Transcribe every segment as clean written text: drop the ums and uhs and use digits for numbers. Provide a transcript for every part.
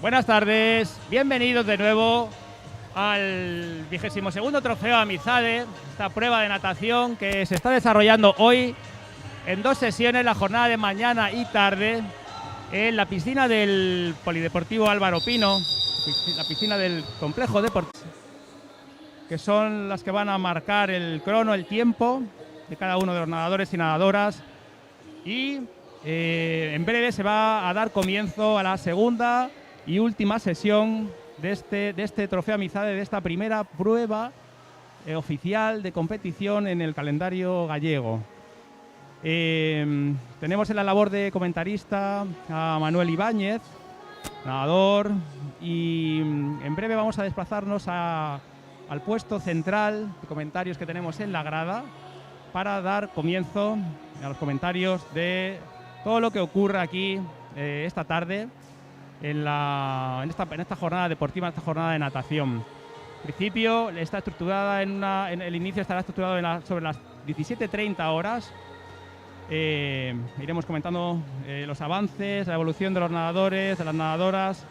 Buenas tardes, bienvenidos de nuevo al 22º Trofeo Amizade, esta prueba de natación que se está desarrollando hoy en dos sesiones, la jornada de mañana y tarde, en la piscina del Polideportivo Álvaro Pino, la piscina del complejo deportivo, que son las que van a marcar el crono, el tiempo de cada uno de los nadadores y nadadoras. Y en breve se va a dar comienzo a la segunda y última sesión de este Trofeo Amizade, de esta primera prueba oficial de competición en el calendario gallego. Tenemos en la labor de comentarista a Manuel Ibáñez, nadador, y en breve vamos a desplazarnos al puesto central de comentarios que tenemos en la grada para dar comienzo a los comentarios de todo lo que ocurre aquí esta tarde en esta jornada deportiva, en esta jornada de natación. En principio está estructurada en el inicio estará estructurado sobre las 17:30 horas. Iremos comentando los avances, la evolución de los nadadores, de las nadadoras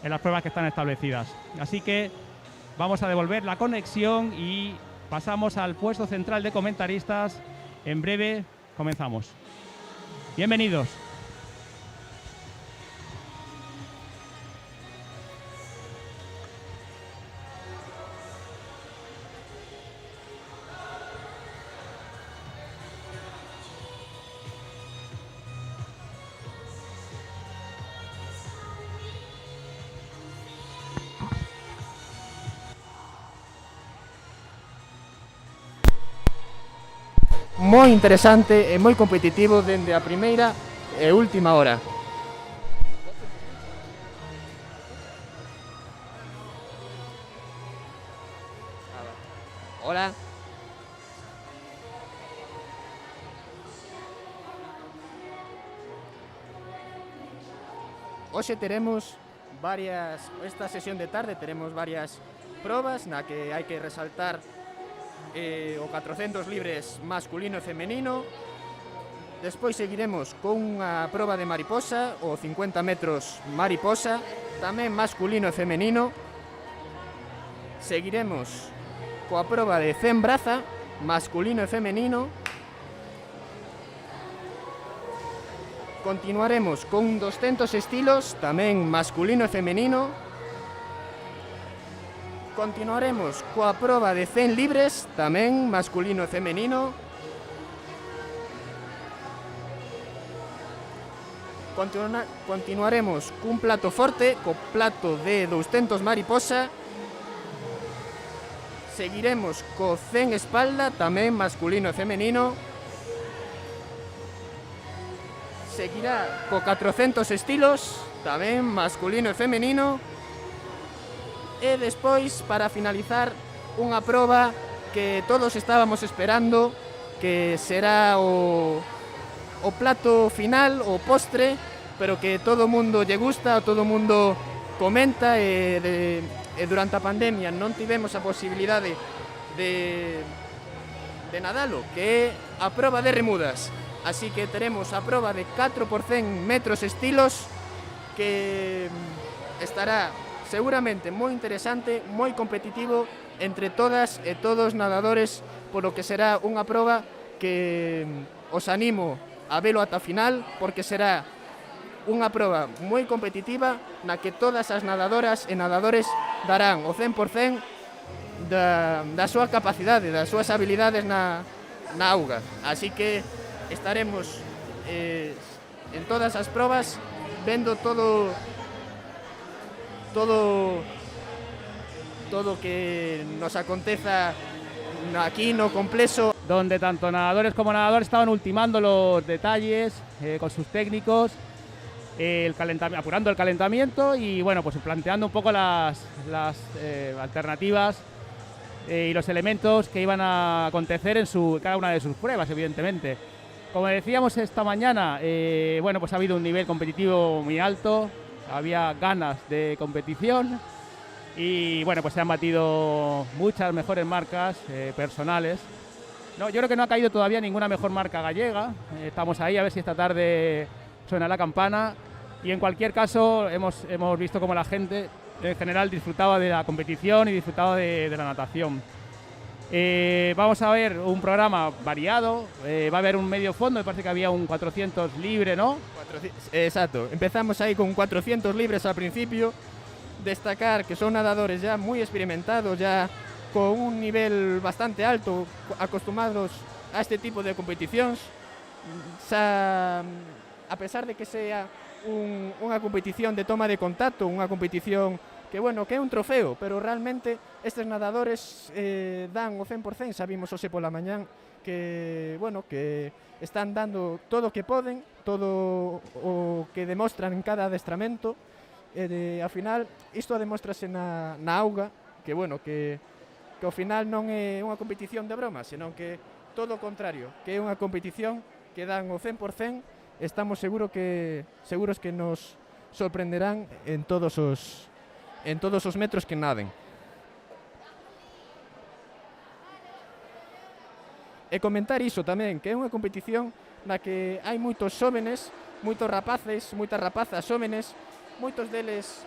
en las pruebas que están establecidas. Así que vamos a devolver la conexión y pasamos al puesto central de comentaristas. En breve comenzamos. Bienvenidos. Moi interesante e moi competitivo dende a primeira e última hora. Hola. Hoxe teremos esta sesión de tarde teremos varias probas na que hai que resaltar o 400 libres masculino e femenino. Despois seguiremos con unha proba de mariposa, o 50 metros mariposa, tamén masculino e femenino. Seguiremos coa proba de 100 braza, masculino e femenino. Continuaremos con 200 estilos, tamén masculino e femenino. Continuaremos coa proba de 100 libres, tamén masculino e femenino. Continuaremos cun plato forte, co plato de 200 mariposa. Seguiremos co 100 espalda, tamén masculino e femenino. Seguirá co 400 estilos, tamén masculino e femenino. E despois, para finalizar, unha proba que todos estábamos esperando, que será o plato final, o postre, pero que todo o mundo lle gusta, todo o mundo comenta, e durante a pandemia non tivemos a posibilidade de nadalo, que é a proba de remudas. Así que teremos a proba de 4x100 metros estilos, que estará seguramente moi interesante, moi competitivo entre todas e todos os nadadores, polo que será unha proba que os animo a velo ata final, porque será unha proba moi competitiva na que todas as nadadoras e nadadores darán o 100% da súa capacidade, das súas habilidades na auga. Así que estaremos en todas as probas vendo todo que nos aconteza aquí no complexo, Donde tanto nadadores como nadadores estaban ultimando los detalles con sus técnicos, apurando el calentamiento y bueno, pues planteando un poco las alternativas y los elementos que iban a acontecer en cada una de sus pruebas, evidentemente. Como decíamos esta mañana, bueno, pues ha habido un nivel competitivo muy alto, había ganas de competición y bueno, pues se han batido muchas mejores marcas personales. No, yo creo que no ha caído todavía ninguna mejor marca gallega. Estamos ahí a ver si esta tarde suena la campana. Y en cualquier caso hemos visto como la gente en general disfrutaba de la competición y disfrutaba de la natación. Vamos a ver un programa variado, va a haber un medio fondo, me parece que había un 400 libre, ¿no? Exacto, empezamos ahí con 400 libres al principio. Destacar que son nadadores ya muy experimentados, ya con un nivel bastante alto, acostumbrados a este tipo de competicións. A pesar de que sea unha competición de toma de contacto, unha competición que, bueno, que é un trofeo, pero realmente estes nadadores dan o 100%, xa vimos hoxe pola mañán que, bueno, que están dando todo o que poden, todo o que demostran en cada adestramento. Ao final, isto demostrase na auga, que, bueno, que ao final non é unha competición de broma, senón que todo o contrario, que é unha competición que dan o 100%, estamos seguros que nos sorprenderán en todos os metros que naden. E comentar iso tamén, que é unha competición na que hai moitos xóvenes, moitos rapaces, moitas rapazas xóvenes, moitos deles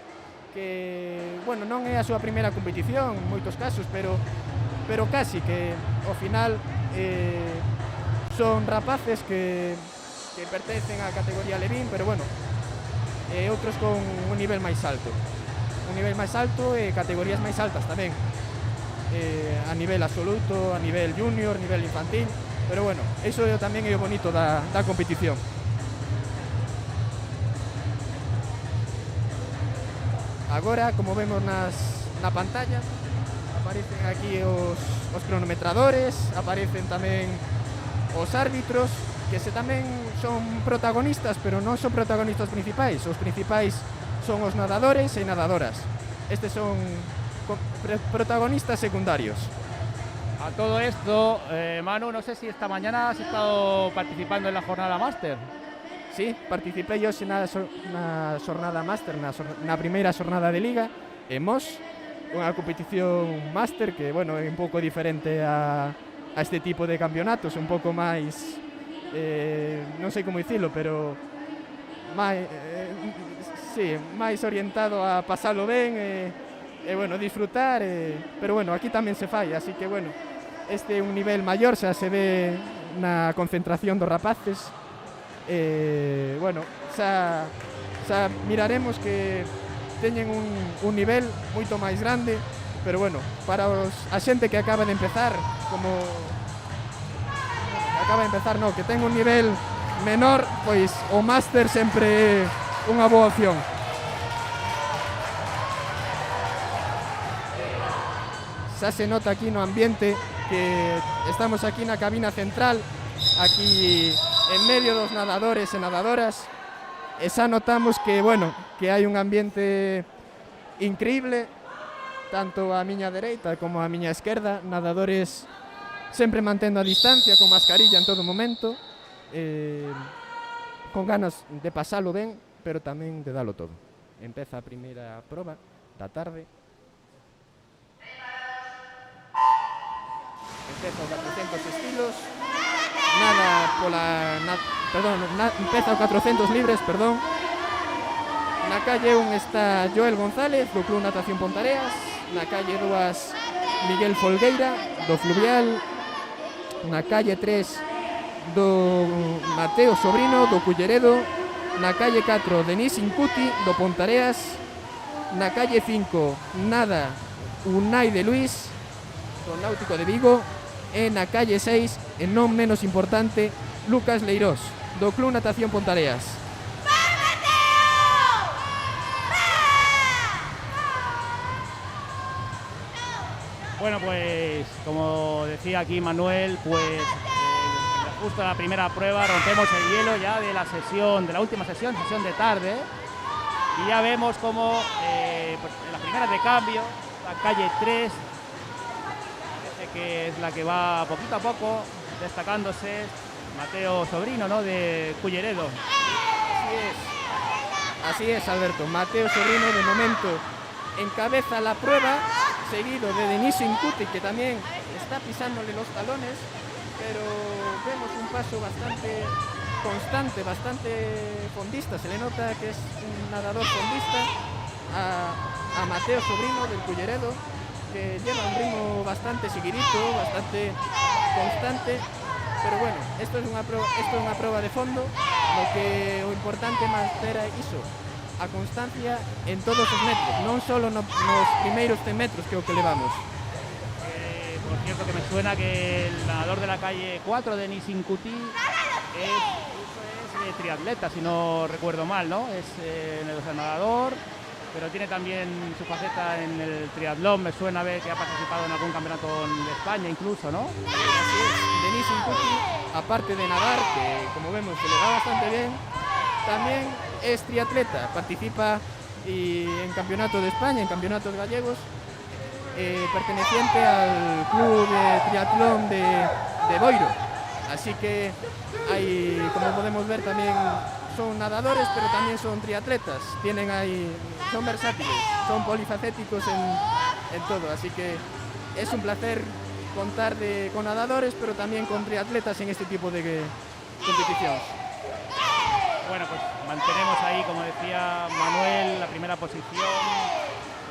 que, bueno, non é a súa primeira competición en moitos casos, pero casi que ao final son rapaces que pertencen á categoría Levín, pero bueno, outros con un nivel máis alto e categorías máis altas tamén, a nivel absoluto, a nivel junior, nivel infantil, pero bueno, iso tamén é o bonito da competición. Agora, como vemos na pantalla, aparecen aquí os cronometradores, aparecen tamén os árbitros, que tamén son protagonistas, pero non son protagonistas principais. Os principais son os nadadores e nadadoras. Estes son protagonistas secundarios. A todo esto, Manu, no sé si esta mañana has estado participando en la jornada máster. Sí, participei hoxe na xornada máster, na primeira xornada de liga, e Mos, unha competición máster que, bueno, é un pouco diferente a este tipo de campeonatos, un pouco máis, non sei como dicilo, pero máis orientado a pasalo ben e bueno, disfrutar, pero bueno, aquí tamén se fai, así que bueno, este é un nivel maior, xa se ve na concentración dos rapaces. Bueno, xa miraremos que teñen un nivel moito máis grande, pero bueno, para a xente que acaba de empezar, que ten un nivel menor, pois o máster sempre é unha boa opción. Xa se nota aquí no ambiente que estamos aquí na cabina central, aquí en medio dos nadadores e nadadoras, e xa notamos que, bueno, que hai un ambiente increíble, tanto a miña dereita como a miña esquerda, nadadores sempre mantendo a distancia, con mascarilla en todo momento, con ganas de pasalo ben, pero tamén de dalo todo. Empeza a primeira proba da tarde. Empeza o 400 estilos. Empeza o 400 libres, perdón. Na calle 1 está Joel González, do Club Natación Pontareas. Na calle 2, Miguel Folgueira, do Fluvial. Na calle 3, do Mateo Sobrino, do Culleredo. Na calle 4, Denis Incuti, do Pontareas. Na calle 5, Nada Unai de Luis, do Náutico de Vigo. E na calle 6, e non menos importante, Lucas Leirós, do Club Natación Pontareas. Bueno, pues como decía aquí Manuel, pues justo en la primera prueba rompemos el hielo ya de la última sesión de tarde, y ya vemos como en la primera de cambio, la calle 3, que es la que va poquito a poco destacándose, Mateo Sobrino, ¿no?, de Culleredo. Así es, Alberto. Mateo Sobrino de momento encabeza la prueba, seguido de Denisio Incuti, que también está pisándole los talones, pero vemos un paso bastante constante, bastante fondista, se le nota que es un nadador fondista, a Mateo Sobrino del Culleredo, que lleva un ritmo bastante seguidito, bastante constante, pero bueno, esto es unha proba de fondo, lo que o importante é manter iso, a constancia en todos os metros, non só nos primeiros 100 metros que é o que levamos. Por cierto, que me suena que el nadador de la calle 4, Denis Incuti, es triatleta, si no recuerdo mal, ¿no? Es nadador, pero tiene también su faceta en el triatlón. Me suena ver que ha participado en algún campeonato de España incluso, ¿no? Así es, Denis Incuti, aparte de nadar, que como vemos se le da bastante bien, también es triatleta, participa en campeonato de España, en campeonatos gallegos, perteneciente al club de triatlón de Boiro. Así que hay, como podemos ver, también son nadadores, pero también son triatletas. Son versátiles, son polifacéticos en todo. Así que es un placer contar con nadadores, pero también con triatletas en este tipo de competiciones. Bueno, pues mantenemos ahí, como decía Manuel, la primera posición,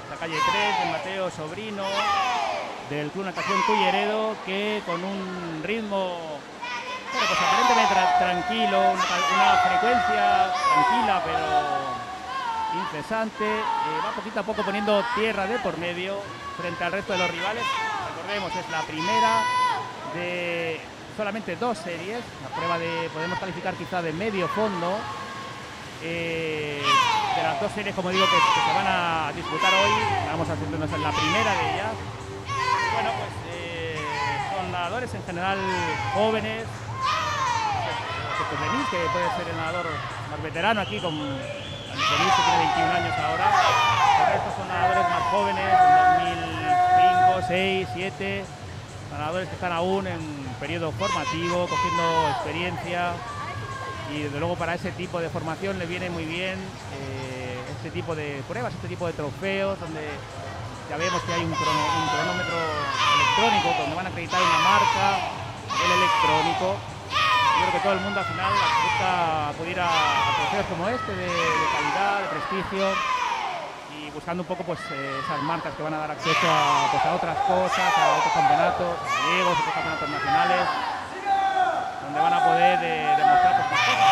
la calle 3 de Mateo Sobrino, del Club Natación Culleredo, que con un ritmo, bueno, pues aparentemente tranquilo, una frecuencia tranquila pero incesante, va poquito a poco poniendo tierra de por medio frente al resto de los rivales. Recordemos, es la primera de solamente 2 series, la prueba podemos calificar quizá de medio fondo, de las 2 series, como digo, que se van a disputar hoy. Vamos a centrarnos en la primera de ellas. Bueno, pues son nadadores en general jóvenes, excepto Denis, que puede ser el nadador más veterano aquí, con Denis, que tiene 21 años ahora. El resto son nadadores más jóvenes, en 2005, 6, 7, nadadores que están aún en periodo formativo, cogiendo experiencia, y desde luego para ese tipo de formación le viene muy bien este tipo de pruebas, este tipo de trofeos, donde ya vemos que hay un cronómetro electrónico, donde van a acreditar una marca, el electrónico. Yo creo que todo el mundo al final busca acudir a trofeos como este, de calidad, de prestigio, y buscando un poco pues esas marcas que van a dar acceso a otras cosas, a otros campeonatos gallegos, otros campeonatos nacionales, donde van a poder demostrar pues, más cosas.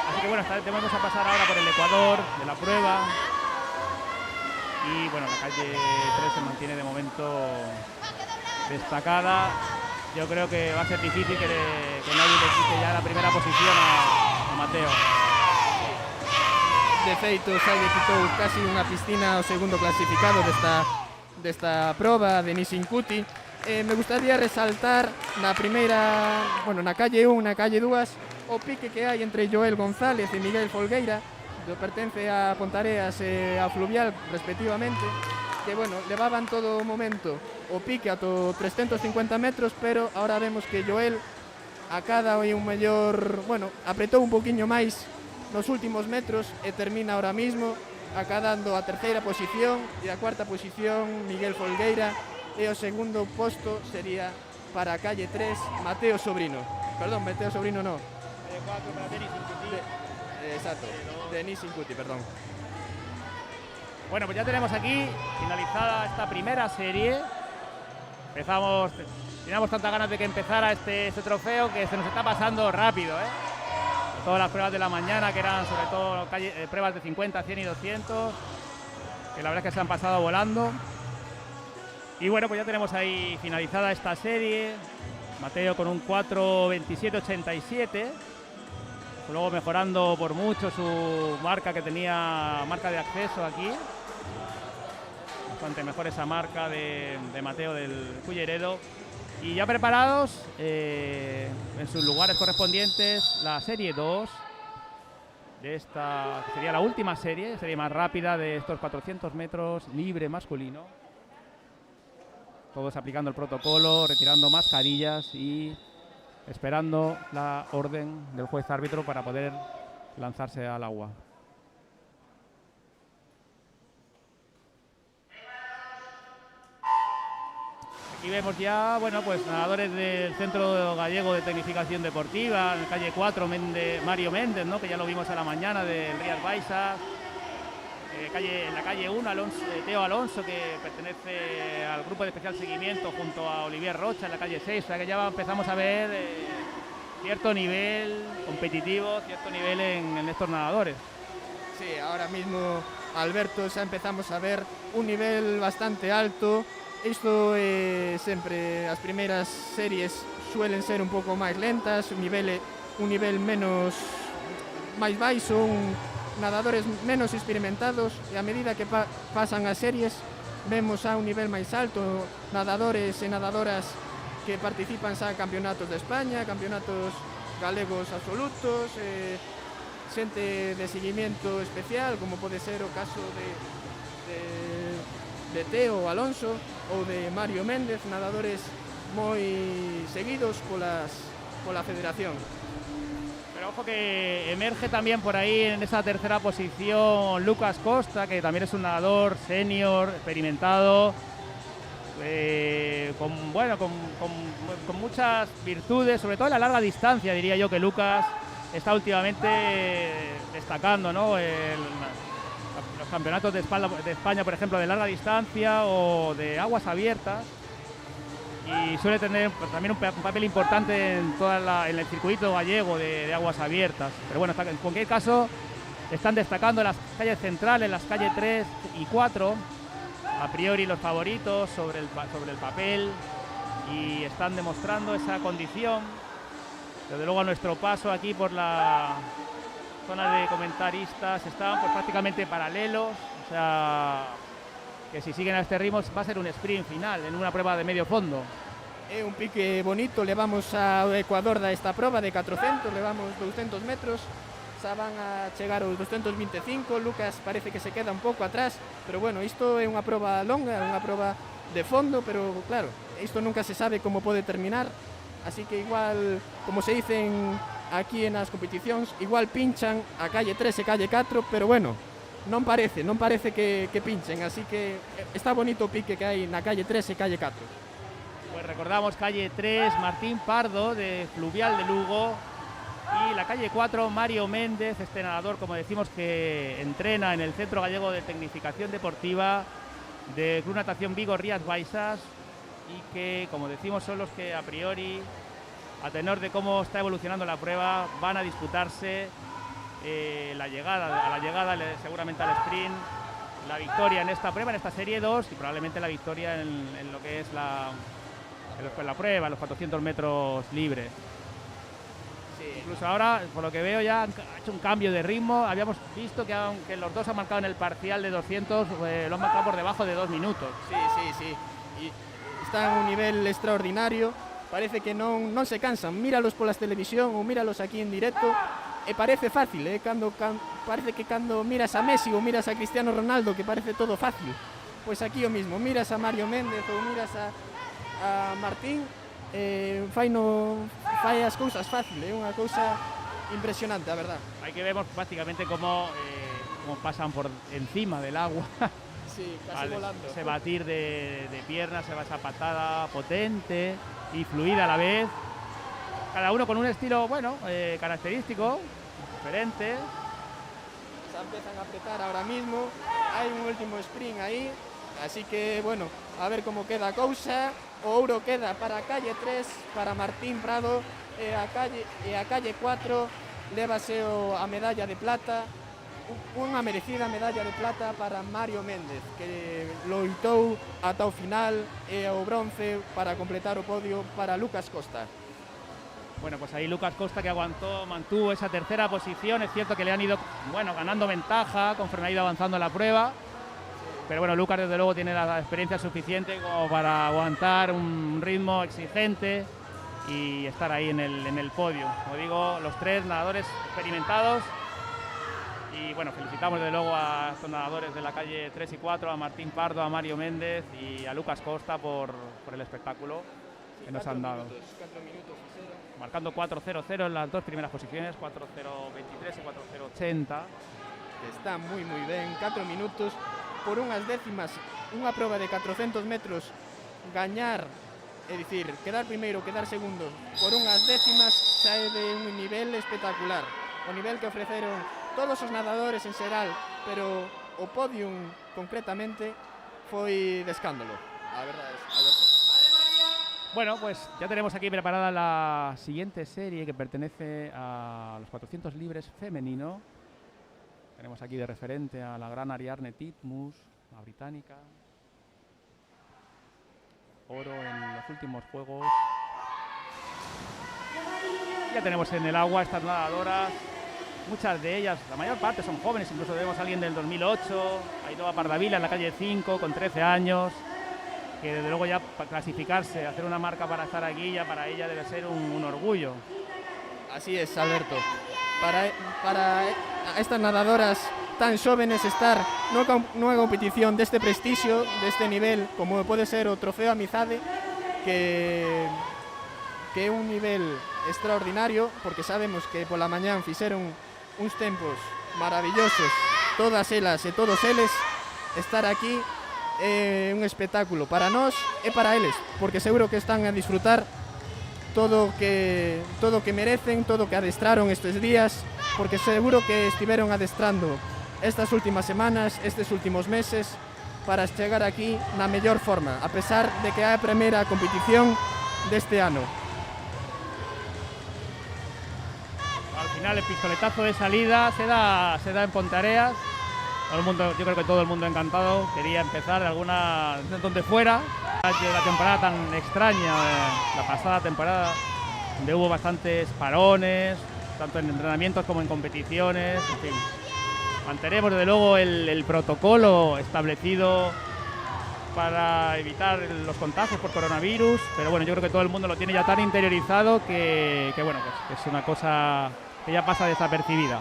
Así que bueno, vamos a pasar ahora por el Ecuador de la prueba. Y bueno, la calle 3 se mantiene de momento destacada. Yo creo que va a ser difícil que nadie le quite ya la primera posición a Mateo. De feito, xa lle quitou casi unha piscina ao segundo clasificado desta proba, Denis Incuti. Me gustaría resaltar na primeira, bueno, na calle 1, na calle 2, o pique que hai entre Joel González e Miguel Folgueira, que pertence a Pontareas e a Fluvial respectivamente, que bueno, levaban todo o momento o pique ato 350 metros, pero ahora vemos que Joel acada un mellor, bueno, apretou un poquinho máis nos últimos metros e termina ahora mismo acadando a terceira posición, e a cuarta posición Miguel Folgueira, e o segundo posto sería para a calle 3 Mateo Sobrino. Perdón, Mateo Sobrino no. Calle 4 para Denis Incuti. Exacto, Denis Incuti, perdón. Bueno, pues ya tenemos aquí finalizada esta primera serie. Teníamos tantas ganas de que empezara este trofeo que se nos está pasando rápido, todas las pruebas de la mañana, que eran sobre todo pruebas de 50, 100 y 200, que la verdad es que se han pasado volando. Y bueno, pues ya tenemos ahí finalizada esta serie. Mateo con un 4:27.87, luego mejorando por mucho su marca, que tenía marca de acceso aquí. Bastante mejor esa marca de Mateo del Culleredo. Y ya preparados en sus lugares correspondientes la serie 2 de esta, que sería la última serie más rápida de estos 400 metros libre masculino. Todos aplicando el protocolo, retirando mascarillas y esperando la orden del juez árbitro para poder lanzarse al agua. Aquí vemos ya, bueno, pues nadadores del Centro Gallego de Tecnificación Deportiva, en la calle 4, Mario Méndez, ¿no? Que ya lo vimos a la mañana, de Rías Baixas. En la calle 1, Teo Alonso, que pertenece al grupo de especial seguimiento junto a Olivier Rocha, en la calle 6. O sea que ya empezamos a ver cierto nivel competitivo, cierto nivel en estos nadadores. Sí, ahora mismo, Alberto, ya empezamos a ver un nivel bastante alto. Isto sempre as primeiras series suelen ser un pouco máis lentas, un nivel menos máis baixo, nadadores menos experimentados, e a medida que pasan as series vemos a un nivel máis alto, nadadores e nadadoras que participan xa en campeonatos de España, campeonatos galegos absolutos, xente de seguimiento especial, como pode ser o caso de Teo Alonso ou de Mario Méndez, nadadores moi seguidos pola federación. Pero ojo que emerge también por ahí en esa tercera posición Lucas Costa, que también es un nadador senior, experimentado, con muchas virtudes, sobre todo en la larga distancia. Diría yo que Lucas está últimamente destacando, ¿no? Los campeonatos de España, por ejemplo, de larga distancia o de aguas abiertas, y suele tener también un papel importante en el circuito gallego de aguas abiertas. Pero bueno, en cualquier caso, están destacando las calles centrales, las calles 3 y 4, a priori los favoritos sobre el papel, y están demostrando esa condición. Desde luego, a nuestro paso aquí por la zona de comentaristas estaban pues prácticamente paralelos, o sea que si siguen a este ritmo va a ser un sprint final en una prueba de medio fondo. É un pique bonito, levamos ao Ecuador esta prova de 400, levamos 200 metros, xa van a chegar aos 225, Lucas parece que se queda un pouco atrás, pero bueno, isto é unha prova longa, é unha prova de fondo, pero claro, isto nunca se sabe como pode terminar, así que igual, como se dicen aquí nas competicións, igual pinchan a calle 3 e calle 4, pero bueno, non parece que pinchen, así que está bonito o pique que hai na calle 3 e calle 4. Pues recordamos calle 3, Martín Pardo, de Fluvial de Lugo, y la calle 4, Mario Méndez, este nadador, como decimos, que entrena en el Centro Gallego de Tecnificación Deportiva de Club Natación Vigo Rías Baixas, y que, como decimos, son los que a priori, a tenor de cómo está evolucionando la prueba, van a disputarse a la llegada seguramente al sprint, la victoria en esta prueba, en esta serie 2, y probablemente la victoria en lo que es la prueba, los 400 metros libres. Sí. Incluso ahora, por lo que veo, ya han hecho un cambio de ritmo. Habíamos visto que aunque los dos han marcado en el parcial de 200, lo han marcado por debajo de 2 minutos. Sí. Y están a un nivel extraordinario. Parece que non se cansan. Míralos polas televisión ou míralos aquí en directo e parece fácil, parece que cando miras a Messi ou miras a Cristiano Ronaldo, que parece todo fácil, pois aquí o mismo, miras a Mario Méndez ou miras a Martín, fai as cousas fácil, é unha cousa impresionante, a verdad. Hay que ver prácticamente cómo pasan por encima del agua. Sí, casi volando. Ese batir de piernas, esa patada potente y fluida a la vez. Cada uno con un estilo, característico, diferente. Se empiezan a apretar ahora mismo, hai un último sprint aí, así que, bueno, a ver como queda a cousa. O ouro queda para a calle 3, para Martín Prado, e a calle 4 lévase a medalla de plata, unha merecida medalla de plata para Mario Méndez, que loitou ata o final, e o bronce para completar o podio para Lucas Costa. Bueno, pues ahí Lucas Costa, que mantuvo esa tercera posición. Es cierto que le han ido ganando ventaja conforme ha ido avanzando la prueba. Pero bueno, Lucas desde luego tiene la experiencia suficiente como para aguantar un ritmo exigente y estar ahí en el podio. Como digo, los tres nadadores experimentados. Y bueno, felicitamos desde luego a estos nadadores de la calle 3 y 4, a Martín Pardo, a Mario Méndez y a Lucas Costa por el espectáculo que nos han dado. 4 minutos, marcando 4.00 en las dos primeras posiciones, 4.023 y 4.080. Está moi ben, 4 minutos por unhas décimas, unha proba de 400 metros, gañar É dicir, quedar primeiro, quedar segundo por unhas décimas xa é de un nivel espectacular. O nivel que ofreceron todos os nadadores en xeral, pero o podium concretamente foi de escándalo. A verdade é, Alberto. Bueno, pues ya tenemos aquí preparada la siguiente serie que pertenece a los 400 libres femenino. Tenemos aquí de referente a la gran Ariadne Titmus, la británica. Oro en los últimos juegos. Ya tenemos en el agua estas nadadoras. Muchas de ellas, la mayor parte son jóvenes, incluso vemos a alguien del 2008, Ainhoa Pardavila en la calle 5 con 13 años, que desde luego ya para clasificarse, hacer una marca para estar aquí, ya para ella debe ser un orgullo. Así es, Alberto. Para estas nadadoras tan xóvenes estar nunha competición deste prestixio, deste nivel, como pode ser o Trofeo Amizade, que é un nivel extraordinario, porque sabemos que pola mañán fixeron uns tempos maravillosos, todas elas e todos eles. Estar aquí é un espectáculo para nós e para eles, porque seguro que están a disfrutar todo o que merecen, todo o que adestraron estes días, porque seguro que estiveron adestrando estas últimas semanas, estes últimos meses, para chegar aquí na mellor forma, a pesar de que é a primeira competición deste ano. Al final el pistoletazo de salida se da en Pontareas. Todo el mundo, yo creo que todo el mundo encantado quería empezar de alguna donde fuera. La temporada tan extraña, la pasada temporada, donde hubo bastantes parones, tanto en entrenamientos como en competiciones, en fin. Mantenemos desde luego el protocolo establecido para evitar los contagios por coronavirus, pero bueno, yo creo que todo el mundo lo tiene ya tan interiorizado que bueno, pues es una cosa que ya pasa desapercibida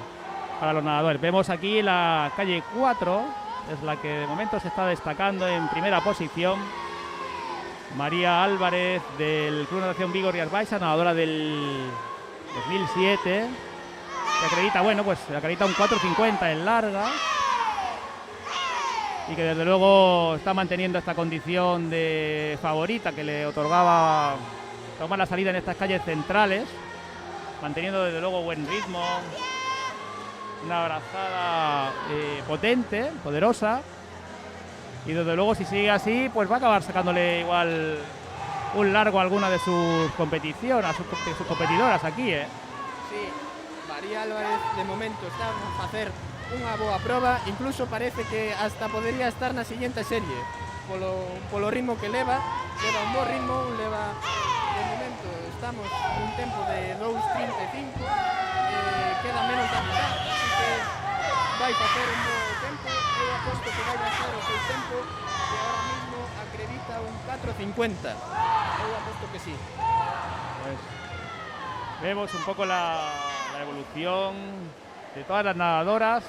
para los nadadores. Vemos aquí la calle 4, es la que de momento se está destacando en primera posición. María Álvarez del Club Natación Vigo Rías Baixas, nadadora del 2007, que acredita, bueno, pues acredita un 4.50 en larga y que desde luego está manteniendo esta condición de favorita que le otorgaba tomar la salida en estas calles centrales, manteniendo desde luego buen ritmo, una abrazada potente, poderosa, y desde luego si sigue así pues va a acabar sacándole igual un largo a alguna de sus competiciones, a sus competidoras aquí, Sí, María Álvarez de momento está a facer unha boa proba, incluso parece que hasta podría estar na seguinte serie polo ritmo que leva un bo ritmo, de momento estamos un tempo de 2.35, queda menos da mitad, así que vai facer un bo tempo. Eu aposto que vai a ser o seu tempo, que ahora mismo acredita un 4.50. Eu aposto que sí. Pues vemos un poco la evolución de todas las nadadoras.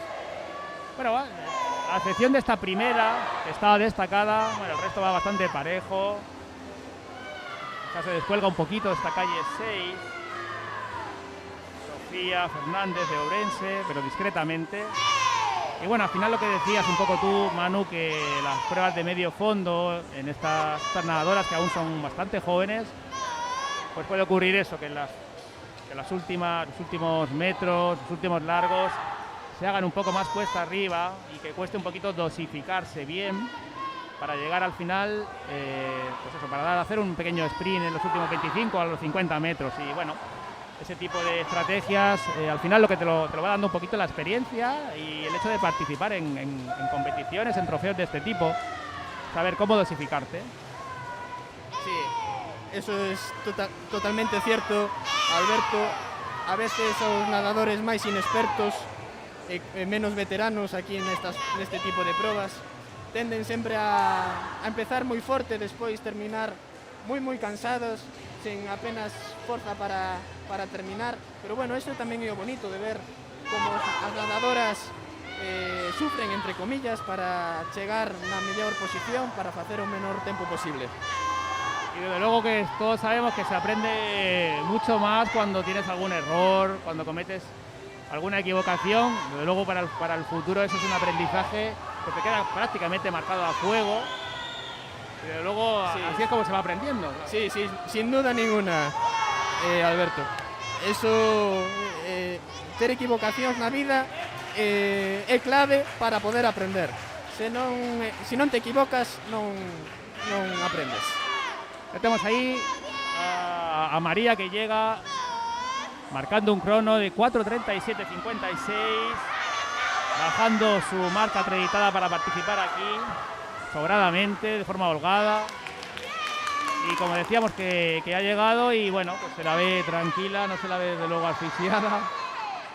Bueno, a excepción de esta primera, que estaba destacada, bueno, el resto va bastante parejo. Ya se descuelga un poquito esta calle 6. Sofía Fernández de Ourense, pero discretamente. Y bueno, al final lo que decías un poco tú, Manu, que las pruebas de medio fondo en estas nadadoras, que aún son bastante jóvenes, pues puede ocurrir eso, que los últimos metros, los últimos largos, se hagan un poco más cuesta arriba y que cueste un poquito dosificarse bien para llegar al final, pues eso, para hacer un pequeño sprint en los últimos 25 a los 50 metros. Y bueno, ese tipo de estrategias, al final lo que te lo va dando un poquito la experiencia y el hecho de participar en competiciones, en trofeos de este tipo, saber cómo dosificarte. Sí, eso es totalmente cierto, Alberto. A veces os nadadores máis inexpertos e menos veteranos aquí neste tipo de probas tenden sempre a empezar moi forte, despois terminar moi cansados, sen apenas forza para terminar. Pero bueno, isto tamén é o bonito de ver como as nadadoras sufren, entre comillas, para chegar na mellor posición, para facer o menor tempo posible. Y desde luego que todos sabemos que se aprende mucho más cuando tienes algún error, cuando cometes alguna equivocación. Desde luego para el futuro eso es un aprendizaje que te queda prácticamente marcado a fuego. Pero luego Sí. así es como se va aprendiendo. Sí, sí, sin duda ninguna, Alberto. Eso, ter equivocacións na vida é clave para poder aprender. Se non te equivocas, non aprendes. Ya tenemos ahí a María, que llega marcando un crono de 4:37:56, bajando su marca acreditada para participar aquí sobradamente, de forma holgada. Y como decíamos que ha llegado, y bueno, pues se la ve tranquila, no se la ve desde luego asfixiada.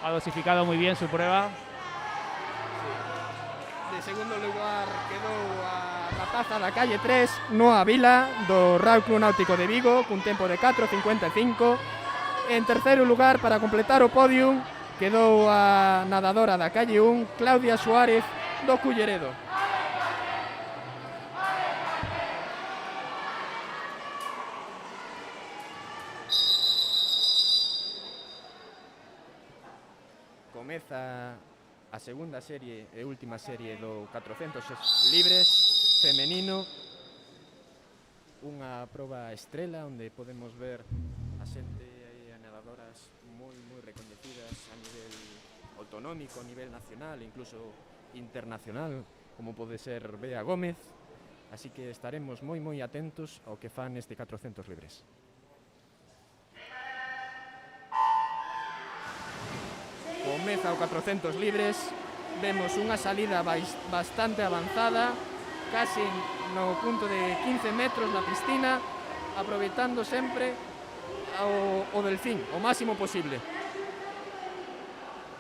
Ha dosificado muy bien su prueba. De segundo lugar quedou a rapaza da calle 3, Noa Vila, do Real Club Náutico de Vigo, cun tempo de 4:55. En terceiro lugar, para completar o podium, quedou a nadadora da calle 1, Claudia Suárez, do Culleredo. Comeza a segunda serie e última serie do 400 libres femenino, unha proba estrela onde podemos ver a xente e a nadadoras moi recoñecidas a nivel autonómico, a nivel nacional e incluso internacional, como pode ser Bea Gómez, así que estaremos moi atentos ao que fan este 400 libres. Comeza o 400 libres, vemos unha salida bastante avanzada, casi no punto de 15 metros na piscina, aproveitando sempre o delfín, o máximo posible.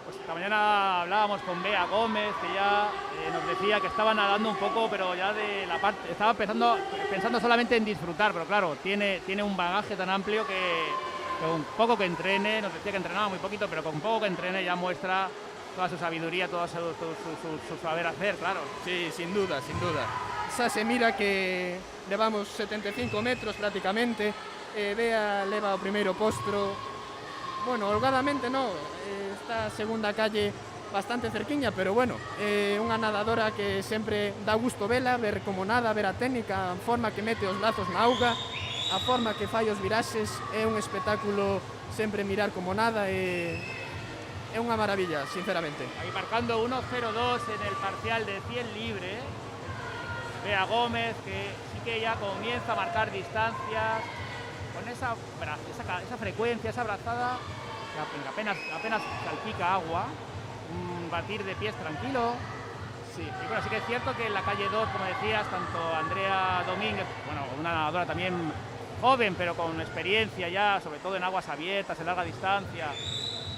Pues esta mañana hablábamos con Bea Gómez, que ya nos decía que estaba nadando un poco, pero ya de la parte, estaba pensando solamente en disfrutar, pero claro, tiene un bagaje tan amplio que con poco que entrene, nos decía que entrenaba muy poquito, pero con poco que entrene ya muestra toda su sabiduría, todo su saber hacer, claro. Sí, sin duda, sin duda. Xa se mira que levamos 75 metros prácticamente, Bea leva o primeiro postro, bueno, holgadamente no, esta segunda calle bastante cerquiña, pero bueno, unha nadadora que sempre dá gusto vela, ver como nada, ver a técnica, a forma que mete os lazos na auga, a forma que fai os viraxes, é un espectáculo sempre mirar como nada, é unha maravilla, sinceramente. Ahí marcando 1:02 en el parcial de 100 libre, Bea Gómez, que sí que ya comienza a marcar distancias con esa frecuencia, esa brazada que apenas salpica agua, un batir de pies tranquilo. Sí, y bueno, sí que es cierto que en la calle 2, como decías, tanto Andrea Domínguez, bueno, una nadadora también joven, pero con experiencia ya, sobre todo en aguas abiertas, en larga distancia,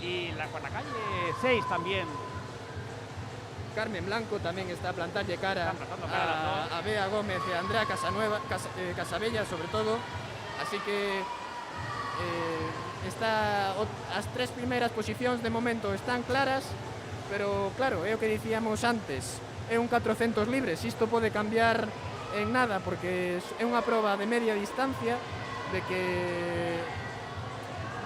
y la calle 6 también. Carmen Blanco tamén está a plantarlle cara a Bea Gómez e a Andrea Casabella, sobre todo, así que as tres primeiras posicións de momento están claras, pero claro, é o que dicíamos antes, é un 400 libres, isto pode cambiar en nada, porque é unha proba de media distancia, de que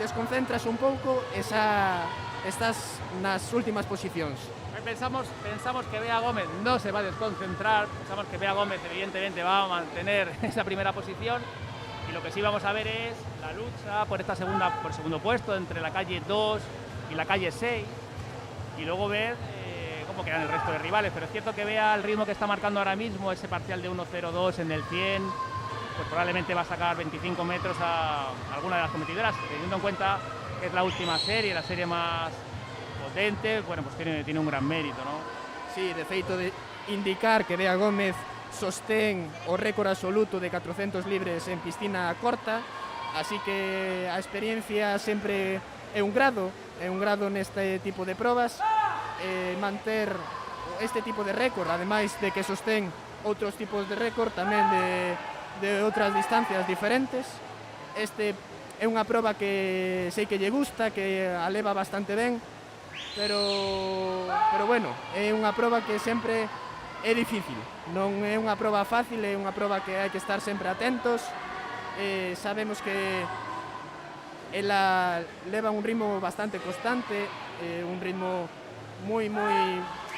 desconcentras un pouco e xa estás nas últimas posicións. Pensamos que Bea Gómez no se va a desconcentrar, pensamos que Bea Gómez evidentemente va a mantener esa primera posición, y lo que sí vamos a ver es la lucha por el segundo puesto entre la calle 2 y la calle 6, y luego ver cómo quedan el resto de rivales. Pero es cierto que Bea el ritmo que está marcando ahora mismo, ese parcial de 1:02 en el 100, pues probablemente va a sacar 25 metros a alguna de las competidoras, teniendo en cuenta que es la última serie, la serie más potente, bueno, pues tiene un gran mérito, ¿no? Sí, de feito de indicar que Bea Gómez sostén o récord absoluto de 400 libres en piscina corta, así que a experiencia sempre é un grado neste tipo de probas, manter este tipo de récord, ademais de que sostén outros tipos de récord tamén de outras distancias diferentes. Este é unha proba que sei que lle gusta, que a leva bastante ben, pero bueno, é unha proba que sempre é difícil, non é unha proba fácil, é unha proba que hai que estar sempre atentos. Sabemos que ela leva un ritmo bastante constante, un ritmo moi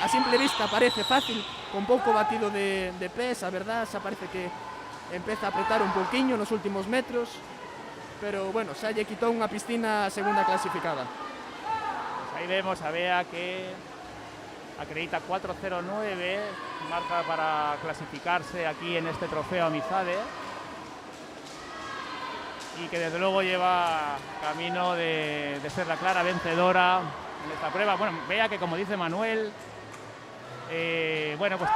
a simple vista parece fácil, con pouco batido de pés, a verdad, xa parece que empeza a apretar un pouquiño nos últimos metros, pero bueno, xa lle quitou unha piscina a segunda clasificada. Pues ahí vemos a Bea que acredita 4.09, marca para clasificarse aquí en este trofeo Amizade, y que desde luego lleva camino de ser la clara vencedora en esta prueba. Bueno, Bea que, como dice Manuel, bueno, pues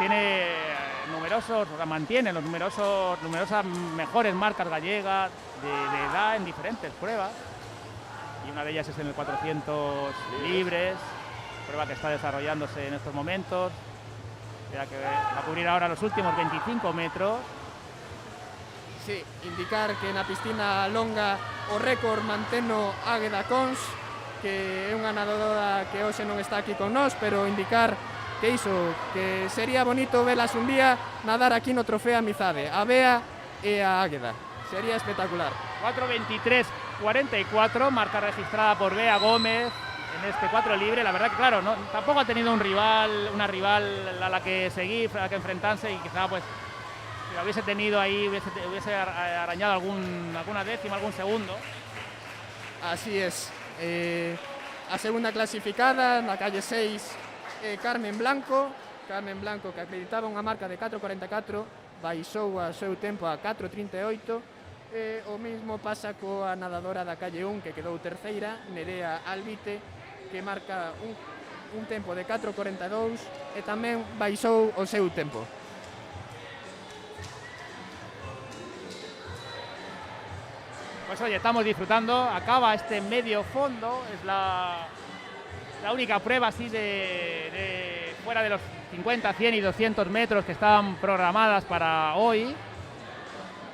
mantiene numerosas mejores marcas gallegas de edad en diferentes pruebas, y una de ellas es en el 400 libres, prueba que está desarrollándose en estos momentos, ya que va a cubrir ahora los últimos 25 metros. Sí, indicar que na piscina longa o récord manteno Águeda Cons, que é unha nadadora que hoxe non está aquí con nós, pero indicar que iso, que sería bonito velas un día nadar aquí no trofeo Amizade, a Bea e a Águeda. Sería espectacular. 4.23.44, marca registrada por Bea Gómez en este 4 libre. La verdad que, claro, no, tampoco ha tenido una rival a la que seguir, a la que enfrentarse, y quizá pues si la hubiese tenido ahí hubiese arañado alguna décima, algún segundo. Así es. A segunda clasificada na calle 6, Carmen Blanco, que acreditaba unha marca de 4.44, baixou a seu tempo a 4.38. O mesmo pasa coa nadadora da calle 1, que quedou terceira, Nerea Albite, que marca un tempo de 4.42 e tamén baixou o seu tempo. Pues oye, estamos disfrutando, acaba este medio fondo, es la única prueba así de fuera de los 50, 100 y 200 metros que estaban programadas para hoy.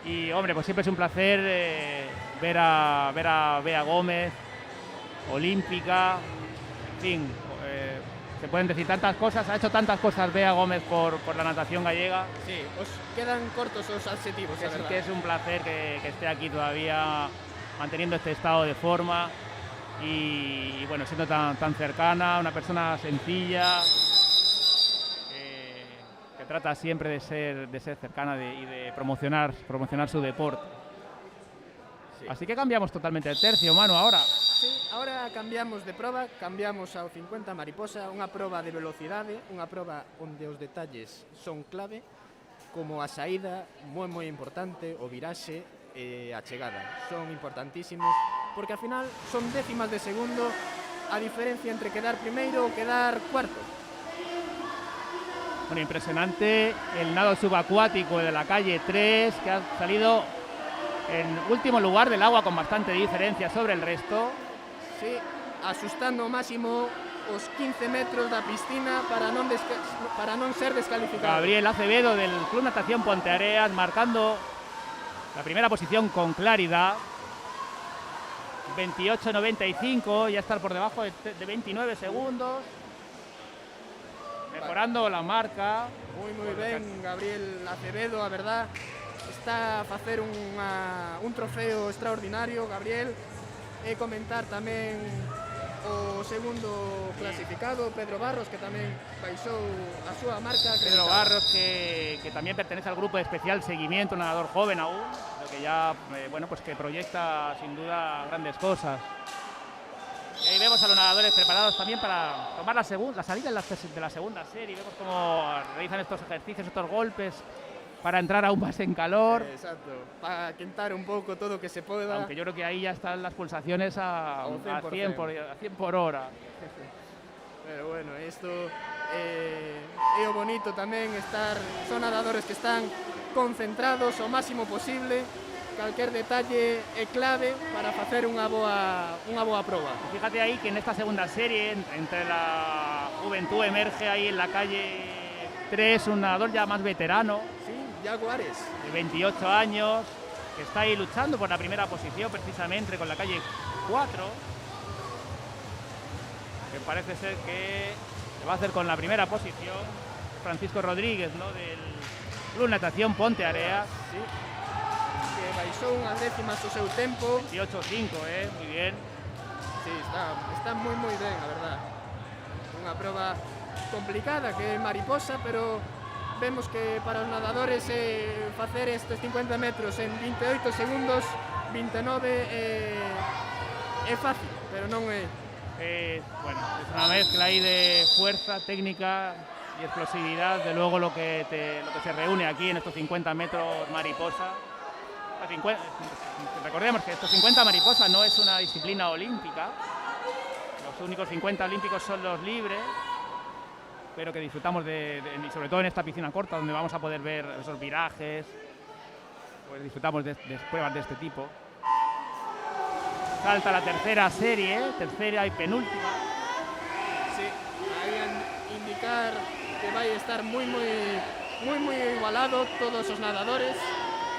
Y hombre, pues siempre es un placer ver a Bea Gómez, olímpica, en fin, se pueden decir tantas cosas, ha hecho tantas cosas Bea Gómez por la natación gallega. Sí, os quedan cortos os adjetivos, que sí, que es un placer que esté aquí todavía manteniendo este estado de forma y bueno, siendo tan cercana, una persona sencilla, que trata siempre de ser cercana y de promocionar su deporte. Sí. Así que cambiamos totalmente de tercio, Manu, ahora. Sí, ahora cambiamos de proba, cambiamos ao 50 mariposa, unha proba de velocidade, unha proba onde os detalles son clave, como a saída, moi importante, o viraxe e a chegada. Son importantísimos, porque ao final son décimas de segundo a diferencia entre quedar primeiro ou quedar cuarto. Bueno, impresionante el nado subacuático de la calle 3, que ha salido en último lugar del agua con bastante diferencia sobre el resto. Sí, asustando ao máximo os 15 metros da piscina para non ser descalificado. Gabriel Acevedo del Club Natación Ponteareas marcando la primera posición con claridad. 28.95, ya estar por debajo de 29 segundos. Mejorando la marca. Moi ben, Gabriel Acevedo, a verdad, está a facer un trofeo extraordinario, Gabriel. E comentar tamén o segundo clasificado, Pedro Barros, que tamén baixou a súa marca. Pedro Barros, que también pertenece al grupo de especial seguimiento, un nadador joven aún, lo que ya, bueno, pues que proyecta sin duda grandes cosas. Y ahí vemos a los nadadores preparados también para tomar la salida de la segunda serie. Vemos cómo realizan estos ejercicios, estos golpes, para entrar aún más en calor. Exacto, para quentar un poco todo lo que se pueda. Aunque yo creo que ahí ya están las pulsaciones a 100 por hora. Pero bueno, esto é o bonito tamén estar, son nadadores que están concentrados o máximo posible. Cualquier detalle é clave para facer unha boa proba. Fíjate ahí que en esta segunda serie, entre la juventud, emerge ahí en la calle 3 un nadador ya más veterano. Sí, Yago Ares. De 28 años, que está ahí luchando por la primera posición precisamente con la calle 4. Que parece ser que se va a hacer con la primera posición. Francisco Rodríguez, ¿no? Del Club Natación Ponteareas. Sí. Que baixou unhas décimas o seu tempo. 28.5, muy bien. Sí, está moi ben, a verdad. Unha proba complicada, que é mariposa, pero vemos que para os nadadores facer estes 50 metros en 28 segundos, 29 é fácil, pero non é. Bueno, es una mezcla ahí de fuerza, técnica y explosividad, de luego lo que se reúne aquí en estos 50 metros mariposa. Recordemos que estos 50 mariposa no es una disciplina olímpica, los únicos 50 olímpicos son los libres, pero que disfrutamos y sobre todo en esta piscina corta donde vamos a poder ver esos virajes, pues disfrutamos de pruebas de este tipo. Salta la tercera serie, tercera y penúltima. Sí, aí indicar que vai estar moi igualado todos os nadadores.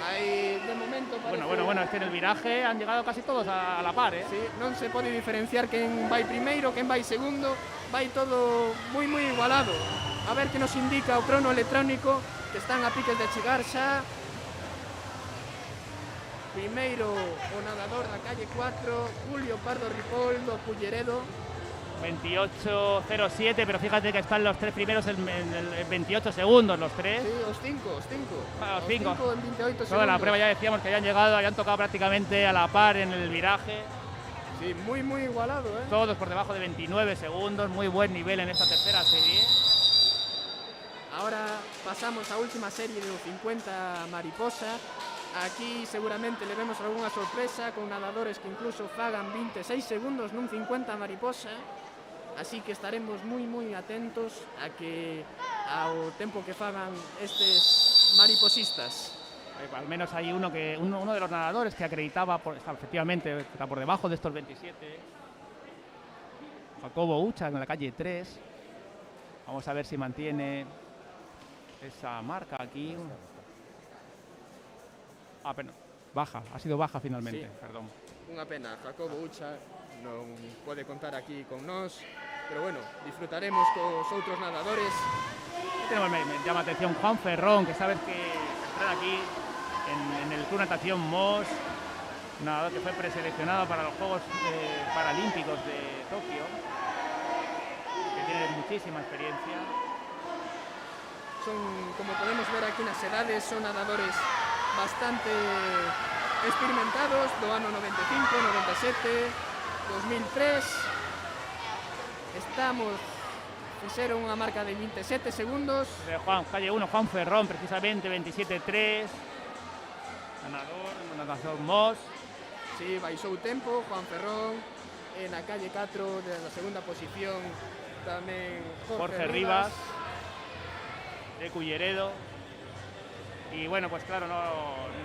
Aí de momento parece... Bueno, es que en el viraje han llegado casi todos a la par, ¿eh? Sí, non se pode diferenciar quen vai primeiro, quen vai segundo, vai todo moi igualado. A ver que nos indica o crono electrónico, que están a piques de chegar xa. Primeiro o nadador da calle 4, Julio Pardo Ripoll do Culleredo. 28.07, pero fíjate que están los tres primeros en 28 segundos, los tres. Sí, os cinco. Los cinco. En 28 segundos. Toda la prueba ya decíamos que habían tocado prácticamente a la par en el viraje. Sí, muy igualado, ¿eh? Todos por debajo de 29 segundos, muy buen nivel en esta tercera serie. Ahora pasamos a última serie de 50 mariposa. Aquí seguramente le vemos algunha sorpresa con nadadores que incluso fagan 26 segundos nun 50 mariposa. Así que estaremos moi atentos ao tempo que fagan estes mariposistas. Al menos hay uno de los nadadores que acreditaba, efectivamente, está por debajo de estos 27. Jacobo Ucha en la calle 3. Vamos a ver si mantiene esa marca aquí. Pero ha sido baja finalmente, sí. Perdón. Unha pena, Jacobo Ucha non pode contar aquí con nós, pero bueno, disfrutaremos cos outros nadadores. Me llama la atención Juan Ferrón, que sabes que entra aquí en el Club Natación Mos, un nadador que fue preseleccionado para los Juegos Paralímpicos de Tokio, que tiene muchísima experiencia. Como podemos ver aquí nas edades, son nadadores bastante experimentados do ano 95, 97, 2003. Fixeron unha marca de 27 segundos. Calle 1, Juan Ferrón, precisamente 27.3. Nadador Mos. Sí, baixou o tempo, Juan Ferrón. En la calle 4 de la segunda posición tamén Jorge Rivas de Culleredo. Y bueno, pues claro,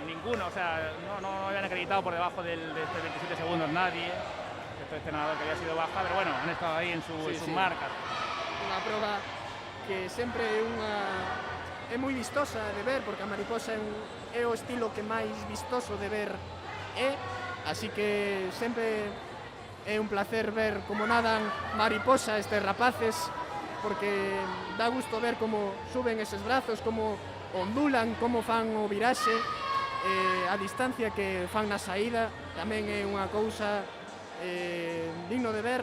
ninguno, o sea, no habían acreditado por debajo de estos 27 segundos nadie. Este nadador que había sido baja, pero bueno, han estado ahí en sus marcas. Unha proba que sempre é moi vistosa de ver, porque a mariposa é o estilo que máis vistoso de ver así que sempre é un placer ver como nadan mariposa estes rapaces, porque dá gusto ver como suben eses brazos, como ondulan, como fan o viraxe, a distancia que fan na saída tamén é unha cousa digno de ver,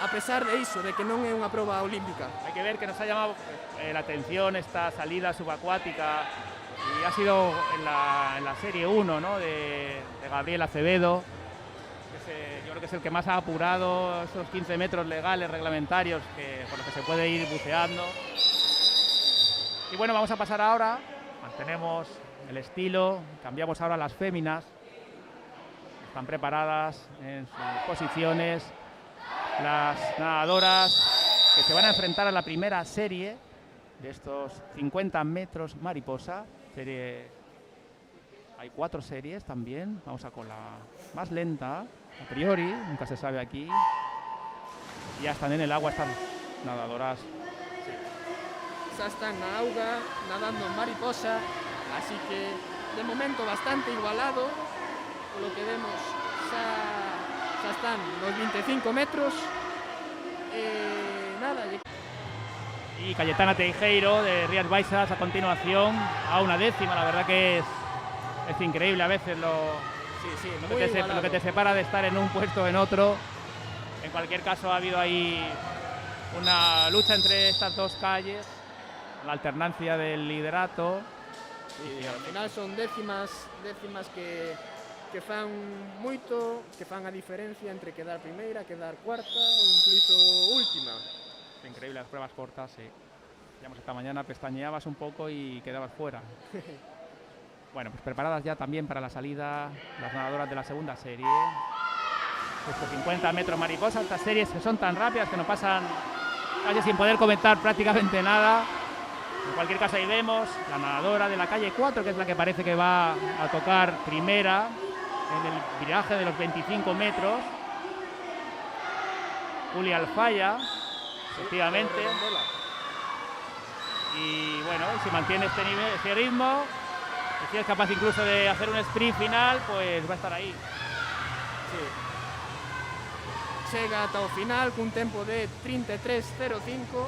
a pesar de iso, de que non é unha proba olímpica. Hay que ver que nos ha llamado la atención esta salida subacuática, y ha sido en la serie 1, ¿no? de Gabriel Acevedo, yo creo que es el que más ha apurado esos 15 metros legales, reglamentarios, por los que se puede ir buceando. Y bueno, vamos a pasar ahora, mantenemos el estilo, cambiamos ahora a las féminas. Están preparadas en sus posiciones las nadadoras que se van a enfrentar a la primera serie de estos 50 metros mariposa. Hay 4 series también. Vamos a con la más lenta, a priori, nunca se sabe aquí. Ya están en el agua estas nadadoras. Sí. Ya están na auga, nadando en mariposa, así que de momento bastante igualado. Lo que vemos ya están los 25 metros. Y Cayetana Teijeiro de Rías Baixas a continuación a una décima. La verdad que es increíble a veces lo que te separa de estar en un puesto o en otro. En cualquier caso ha habido ahí una lucha entre estas dos calles. la alternancia del liderato. E ao final son décimas que fan moito, que fan a diferencia entre quedar primeira, quedar cuarta ou incluso última. Es increíble las pruebas cortas, sí. Digamos, esta mañana pestañeabas un poco y quedabas fuera. Bueno, pues preparadas ya también para la salida las nadadoras de la segunda serie. Estos 50 metros mariposa, estas series que son tan rápidas que nos pasan casi sin poder comentar prácticamente nada. En cualquier caso, ahí vemos la nadadora de la calle 4, que es la que parece que va a tocar primera en el viraje de los 25 metros. Julia Alfaya, efectivamente. Y bueno, si mantiene este nivel, este ritmo, y si es capaz incluso de hacer un sprint final, pues va a estar ahí. Sí. Chega ata o final cun tempo de 33.05,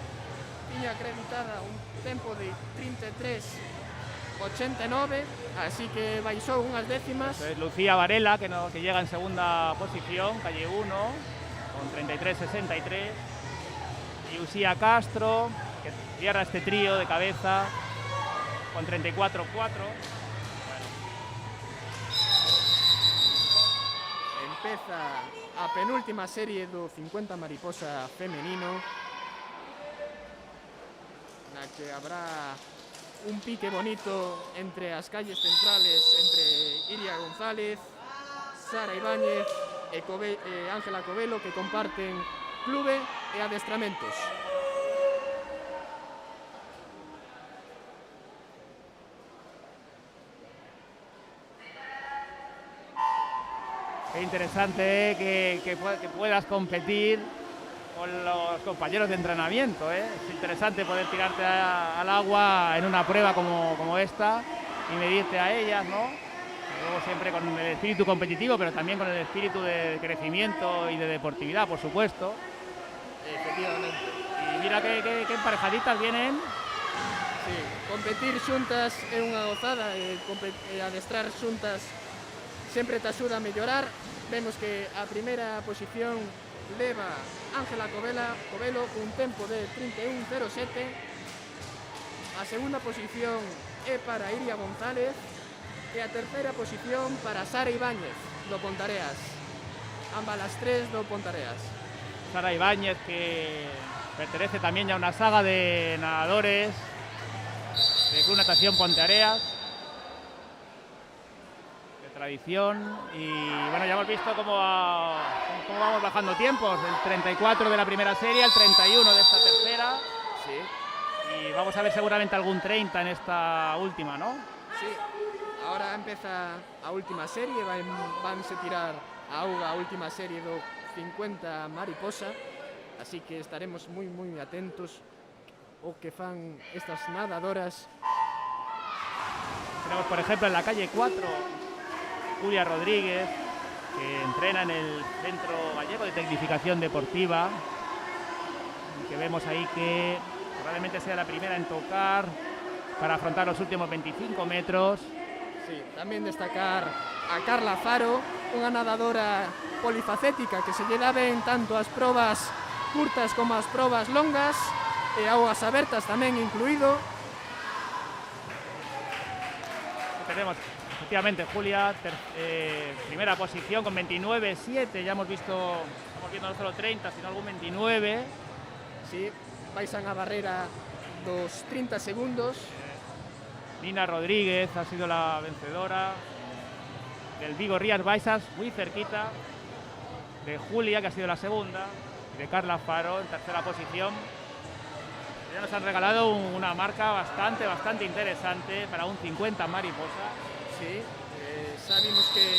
tiña acreditada un tempo de 33.89, así que baixou unhas décimas. Entonces, Lucía Varela, que llega en segunda posición, calle 1, con 33.63. Y Usía Castro, que cierra este trío de cabeza, con 34.4. Empeza a penúltima serie do 50 mariposa femenino, na que habrá un pique bonito entre as calles centrales, entre Iria González, Sara Ibáñez e Ángela Covelo, que comparten clube e adestramentos. Qué interesante que puedas competir con los compañeros de entrenamiento, ¿eh? Es interesante poder tirarte al agua en una prueba como esta y medirte a ellas, ¿no? Luego siempre con el espíritu competitivo, pero también con el espíritu de crecimiento y de deportividad, por supuesto. Efectivamente. Y mira qué emparejaditas vienen. Sí, competir xuntas é unha gozada e adestrar xuntas sempre te axuda a mellorar. Vemos que a primeira posición leva Ángela Covelo cun tempo de 31.07. A segunda posición é para Iria González e a terceira posición para Sara Ibáñez do Pontareas. Ambas las tres do Pontareas. Sara Ibáñez, que pertenece también ya a una saga de nadadores de Club Natación Ponteareas, de tradición. Y bueno, ya hemos visto cómo vamos bajando tiempos, el 34 de la primera serie, el 31 de esta tercera. Sí. Y vamos a ver seguramente algún 30 en esta última, ¿no? Sí, ahora empeza a última serie, vanse tirar a auga a última serie do 50 mariposa, así que estaremos moi atentos o que fan estas nadadoras. Tenemos, por ejemplo, en la calle 4, Julia Rodríguez, que entrena en el Centro Gallego de Tecnificación Deportiva, y que vemos ahí que probablemente sea la primera en tocar para afrontar los últimos 25 metros. Sí, tamén destacar a Carla Faro, unha nadadora polifacética que se lle dá ben tanto as probas curtas como as probas longas e augas abertas tamén incluído. Tenemos efectivamente Julia, primera posición con 29.7, ya estamos viendo no solo 30 sino algún 29. Sí, baisan a barrera dos 30 segundos. Nina Rodríguez ha sido la vencedora del Vigo Rías Baixas, muy cerquita de Julia, que ha sido la segunda, y de Carla Faro en tercera posición. Ya nos han regalado una marca bastante interesante para un 50 mariposa. Sí, sabimos que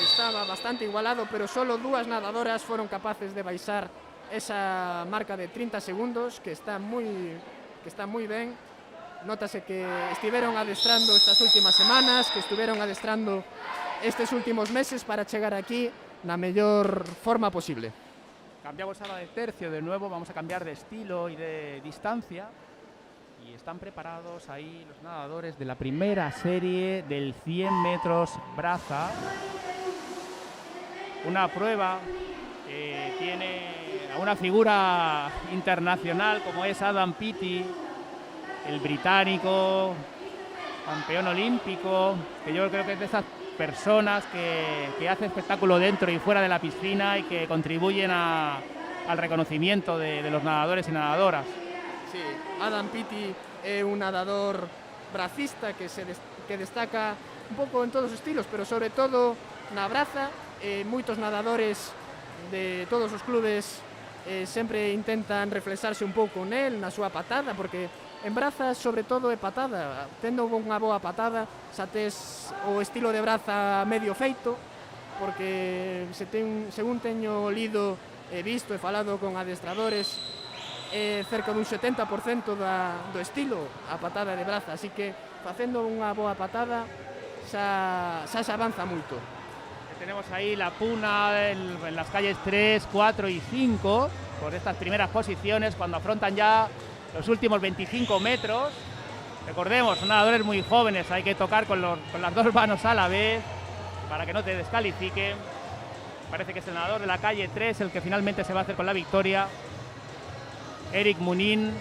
estaba bastante igualado, pero solo dúas nadadoras fueron capaces de baixar esa marca de 30 segundos, que está moi ben. Nótase que estiveron adestrando estas últimas semanas, que estuveron adestrando estes últimos meses para chegar aquí na mellor forma posible. Cambiamos ahora de tercio de nuevo, vamos a cambiar de estilo y de distancia. Y están preparados ahí los nadadores de la primera serie del 100 metros braza. Una prueba que tiene a una figura internacional como es Adam Peaty, el británico, campeón olímpico, que yo creo que es de esas personas que hace espectáculo dentro y fuera de la piscina y que contribuyen al reconocimiento de los nadadores y nadadoras. Sí, Adam Peaty é un nadador bracista que destaca un pouco en todos os estilos, pero sobre todo na braza. Moitos nadadores de todos os clubes sempre intentan reflexarse un pouco nel, na súa patada, porque en braza sobre todo é patada. Tendo unha boa patada xa tes o estilo de braza medio feito, porque según teño lido e visto e falado con adestradores, cerca dun 70% do estilo a patada de braza, así que facendo unha boa patada xa se avanza moito. Tenemos ahí la puna en las calles 3, 4 y 5 por estas primeras posiciones cuando afrontan ya los últimos 25 metros. Recordemos, son nadadores muy jóvenes, hay que tocar con las dos manos a la vez para que no te descalifiquen. Parece que es el nadador de la calle 3 el que finalmente se va a hacer con la victoria. Eric Munin.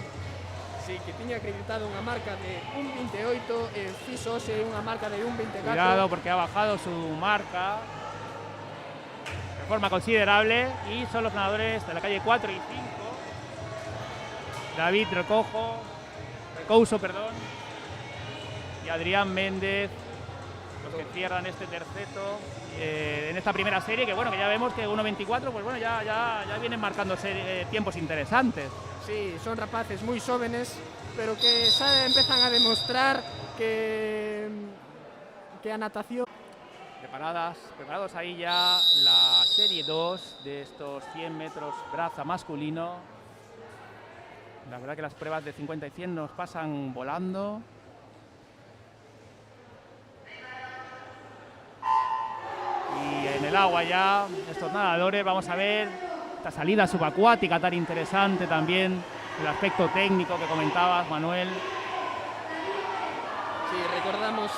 Sí, que tiña acreditado unha marca de 1.28 e fixose unha marca de 1.24. Cuidado porque ha bajado su marca de forma considerable y son los nadadores de la calle 4 y 5. David Recouso, y Adrián Méndez, los que cierran este terceto en esta primera serie, que bueno, que ya vemos que 1.24, pues bueno, ya vienen marcándose tiempos interesantes. Sí, son rapaces moi xóvenes, pero que xa empezan a demostrar que a natación... Preparados ahí ya la serie 2 de estos 100 metros braza masculino. La verdad que las pruebas de 50 y 100 nos pasan volando. Y en el agua ya estos nadadores, vamos a ver esta salida subacuática tan interesante también, el aspecto técnico que comentabas, Manuel. Sí, recordamos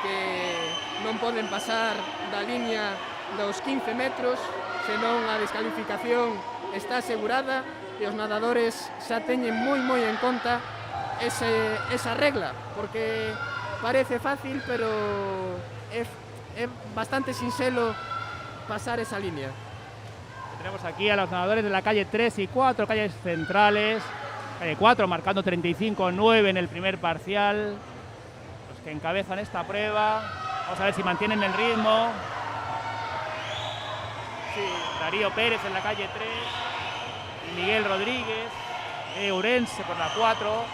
que non poden pasar da liña dos 15 metros, senón a descalificación está asegurada e os nadadores xa teñen moi en conta esa regla, porque parece fácil, pero é bastante sinxelo pasar esa línea. Tenemos aquí a los nadadores de la calle 3 y 4, calles centrales. Calle 4 marcando 35-9 en el primer parcial. Los que encabezan esta prueba. Vamos a ver si mantienen el ritmo. Sí, Darío Pérez en la calle 3. Y Miguel Rodríguez. Ourense por la 4.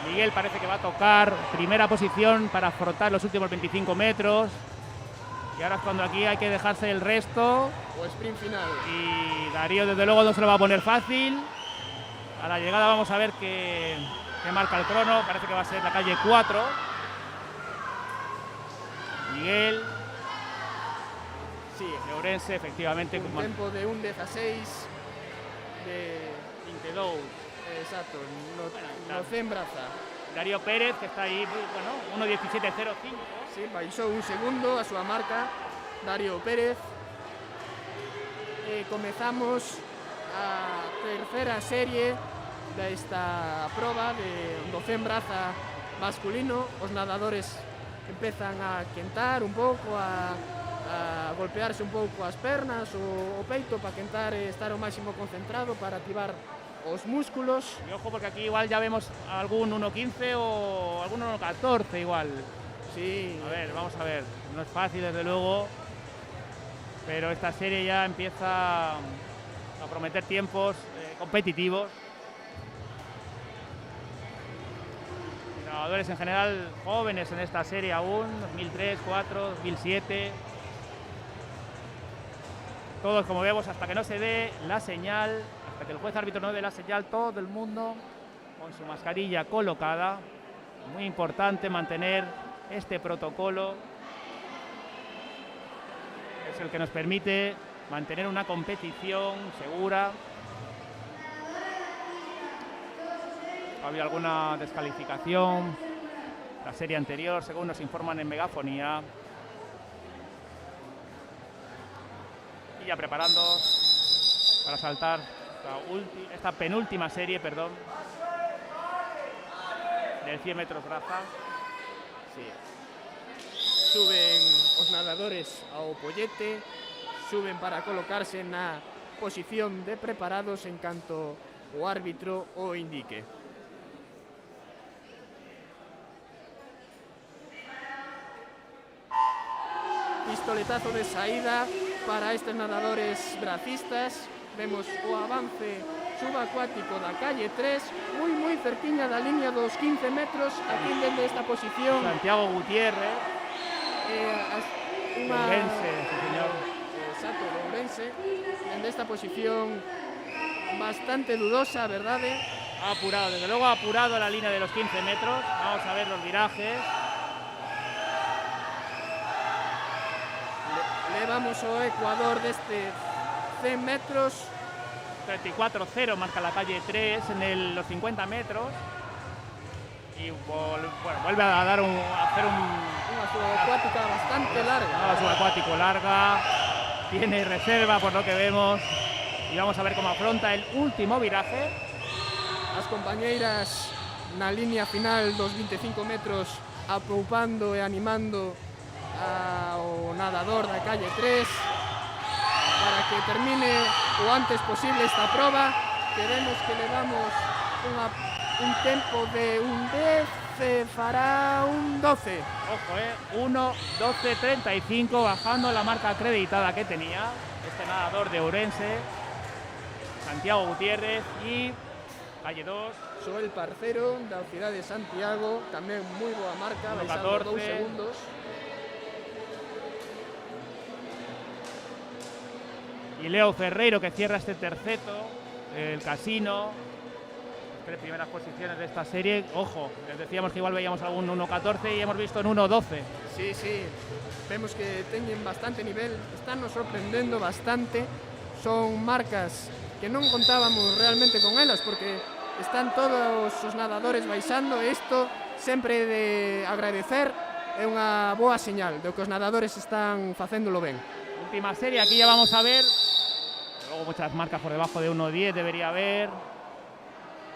Miguel parece que va a tocar primera posición para afrontar los últimos 25 metros. Y ahora es cuando aquí hay que dejarse el resto. O sprint final. Y Darío desde luego no se lo va a poner fácil. A la llegada vamos a ver qué marca el crono. Parece que va a ser la calle 4. Miguel. Sí, de Ourense, efectivamente. Un tempo de 1.16 de 22. Exacto, no 100 braza. Darío Pérez, que está ahí, bueno, 1.17.05. Sí, baixou un segundo a súa marca, Darío Pérez. Comezamos a terceira serie desta proba do 100 braza masculino. Os nadadores empezan a quentar un pouco, a golpearse un pouco as pernas, o peito, para quentar e estar o máximo concentrado para activar os músculos. Y ojo, porque aquí igual ya vemos algún 1.15 o algún 1.14 igual. Sí. A ver, vamos a ver. No es fácil, desde luego, pero esta serie ya empieza a prometer tiempos competitivos. Y nadadores en general jóvenes en esta serie aún, 2003, 2004, 2007. Todos, como vemos, hasta que no se dé la señal, hasta que el juez árbitro no dé la señal, todo el mundo con su mascarilla colocada. Muy importante mantener este protocolo. Es el que nos permite mantener una competición segura. Ha habido alguna descalificación la serie anterior, según nos informan en megafonía. Y ya preparando para saltar esta penúltima serie, perdón. del 100 metros braza. Sí. Suben os nadadores ao pollete, suben para colocarse na posición de preparados en canto o árbitro o indique. Pistoletazo de saída para estes nadadores bracistas. Vemos o avance subacuático da calle 3, moi cerquiña da línea dos 15 metros, aquí dende esta posición. Santiago Gutiérrez, Ourense, sí señor. Exacto, de Ourense, dende esta posición bastante dudosa, verdade? Ha apurado, desde luego ha apurado la línea de los 15 metros. Vamos a ver los virajes. Levamos o Ecuador deste 100 metros. 34-0 marca la calle 3 en los 50 metros. Y bueno, vuelve a hacer una subacuática bastante larga. Una subacuático larga. Tiene reserva por lo que vemos. Y vamos a ver cómo afronta el último viraje. As compañeiras na línea final dos 25 metros apoupando e animando ao nadador da calle 3 para que termine o antes posible esta proba, que vemos que le damos un tempo de un 10, fará un 12. Ojo, 1:12:35, bajando la marca acreditada que tenía este nadador de Ourense, Santiago Gutiérrez, y calle 2. Soel Parcero, da cidade de Santiago, tamén moi boa marca, baixando 2 segundos. Y Leo Ferreiro, que cierra este terceto, el Casino. Las 3 primeras posiciones de esta serie. Ojo, les decíamos que igual veíamos algún 1:14 y hemos visto en 1:12. Sí, vemos que teñen bastante nivel, están nos sorprendendo bastante. Son marcas que non contábamos realmente con elas, porque están todos os nadadores baixando, e isto sempre de agradecer, é unha boa señal de que os nadadores están facéndolo ben. Última serie, aquí ya vamos a ver. Luego muchas marcas por debajo de 1:10 debería haber.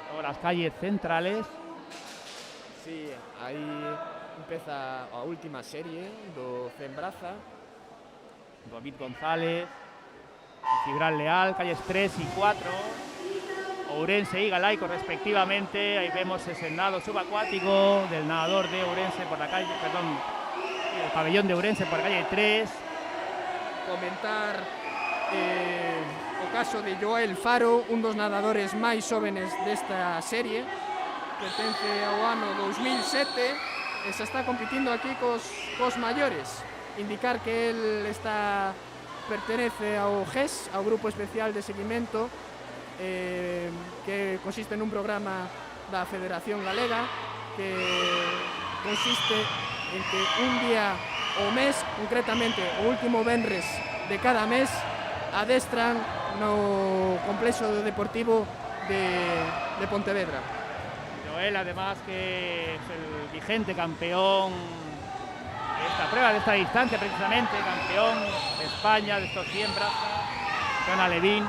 Luego las calles centrales. Sí, aí empeza a última serie do Fembraza. David González, Cibral Leal, calles 3 y 4. Ourense y Galaico respectivamente. Ahí vemos ese nado subacuático del nadador de Ourense por la calle, perdón, el pabellón de Ourense por la calle 3. Comentar o caso de Joel Faro, un dos nadadores máis xóvenes desta serie, pertence ao ano 2007 e se está compitindo aquí cos maiores. Indicar que el pertenece ao GES, ao Grupo Especial de Seguimento, que consiste nun programa da Federación Galega, que consiste en que un día ao mes, concretamente o último venres de cada mes, adestran no complexo deportivo de Pontevedra. Joel, además, que es el vigente campeón de esta prueba, de esta distancia precisamente, campeón de España de estos 100 brazos, con Alevín,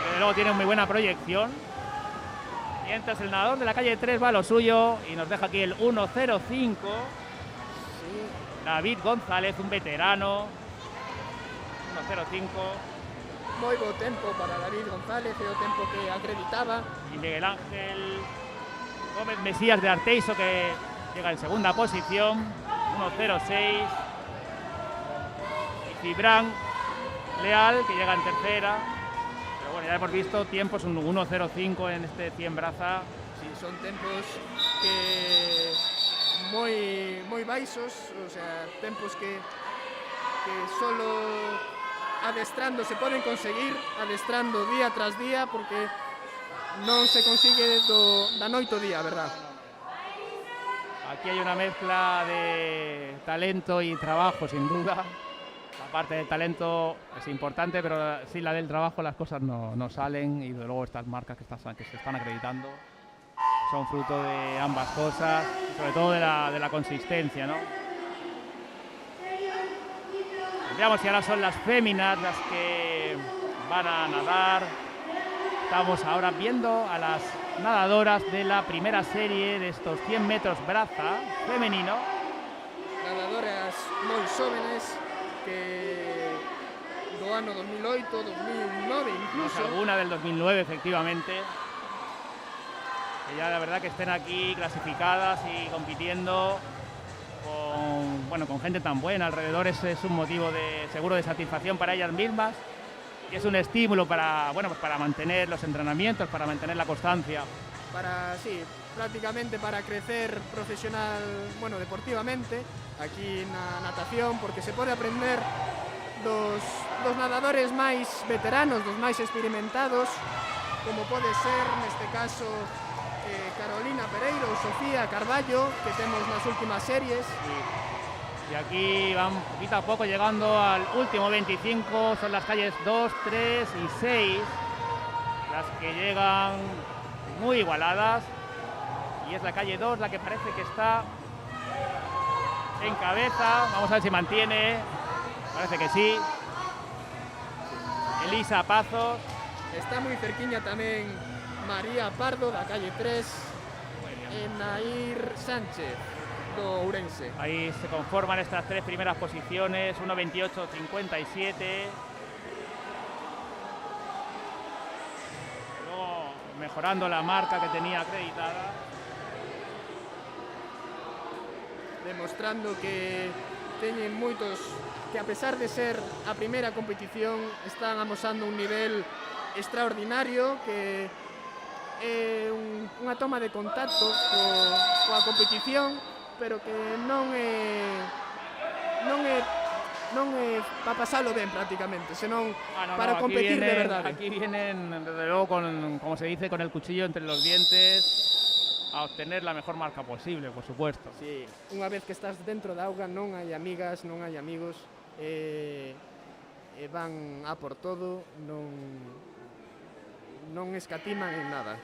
que luego tiene muy buena proyección. Mientras el nadador de la calle 3 va a lo suyo y nos deja aquí el 1:05. David González, un veterano, 1:05. Moi bo tempo para David González, é o tempo que acreditaba. Y Miguel Ángel Gómez Mesías de Arteiso, que llega en segunda posición, 1:06. Y Cibran Leal, que llega en tercera. Pero bueno, ya hemos visto tiempos, un 1:05 en este 100 braza. Sí, son tempos que moi baixos, o sea, tempos que solo adestrando se poden conseguir, adestrando día tras día, porque non se consigue da noite ao día, verdad? Aquí hay una mezcla de talento y trabajo, sin duda. La parte del talento es importante, pero sin la del trabajo las cosas no salen, y luego estas marcas que se están acreditando son fruto de ambas cosas, y sobre todo de la consistencia, ¿no? Veamos si ahora son las féminas las que van a nadar. Estamos ahora viendo a las nadadoras de la primera serie de estos 100 metros braza femenino. Nadadoras moi xóvenes que do ano 2008, 2009 incluso. Alguna del 2009, efectivamente. Que ya la verdad que estén aquí clasificadas y compitiendo con gente tan buena alrededor es un motivo seguro de satisfacción para ellas mismas y es un estímulo para, pues para mantener los entrenamientos, para mantener la constancia. Prácticamente para crecer profesional, deportivamente, aquí na natación, porque se pode aprender dos nadadores máis veteranos, dos máis experimentados, como pode ser, neste caso, Carolina Pereiro ou Sofía Carballo, que temos nas últimas series. Y aquí van poquito a poco llegando al último 25, son las calles 2, 3 y 6, las que llegan muy igualadas, y es la calle 2 la que parece que está en cabeza. Vamos a ver si mantiene, parece que sí. Elisa Pazos. Está moi cerquiña tamén María Pardo, da calle 3, e Nair Sánchez, do Ourense. Ahí se conforman estas tres primeras posiciones, 1.28.57. Luego mejorando la marca que tenía acreditada. Demostrando que teñen moitos, que a pesar de ser a primeira competición, están amosando un nivel extraordinario, que é unha toma de contacto coa competición, pero que non é para pasalo ben prácticamente, senón para competir de verdade. Aquí vienen, desde luego, como se dice, con el cuchillo entre los dientes, a obtener la mejor marca posible, por supuesto. Sí, unha vez que estás dentro da auga non hai amigas, non hai amigos, van a por todo, non escatiman en nada.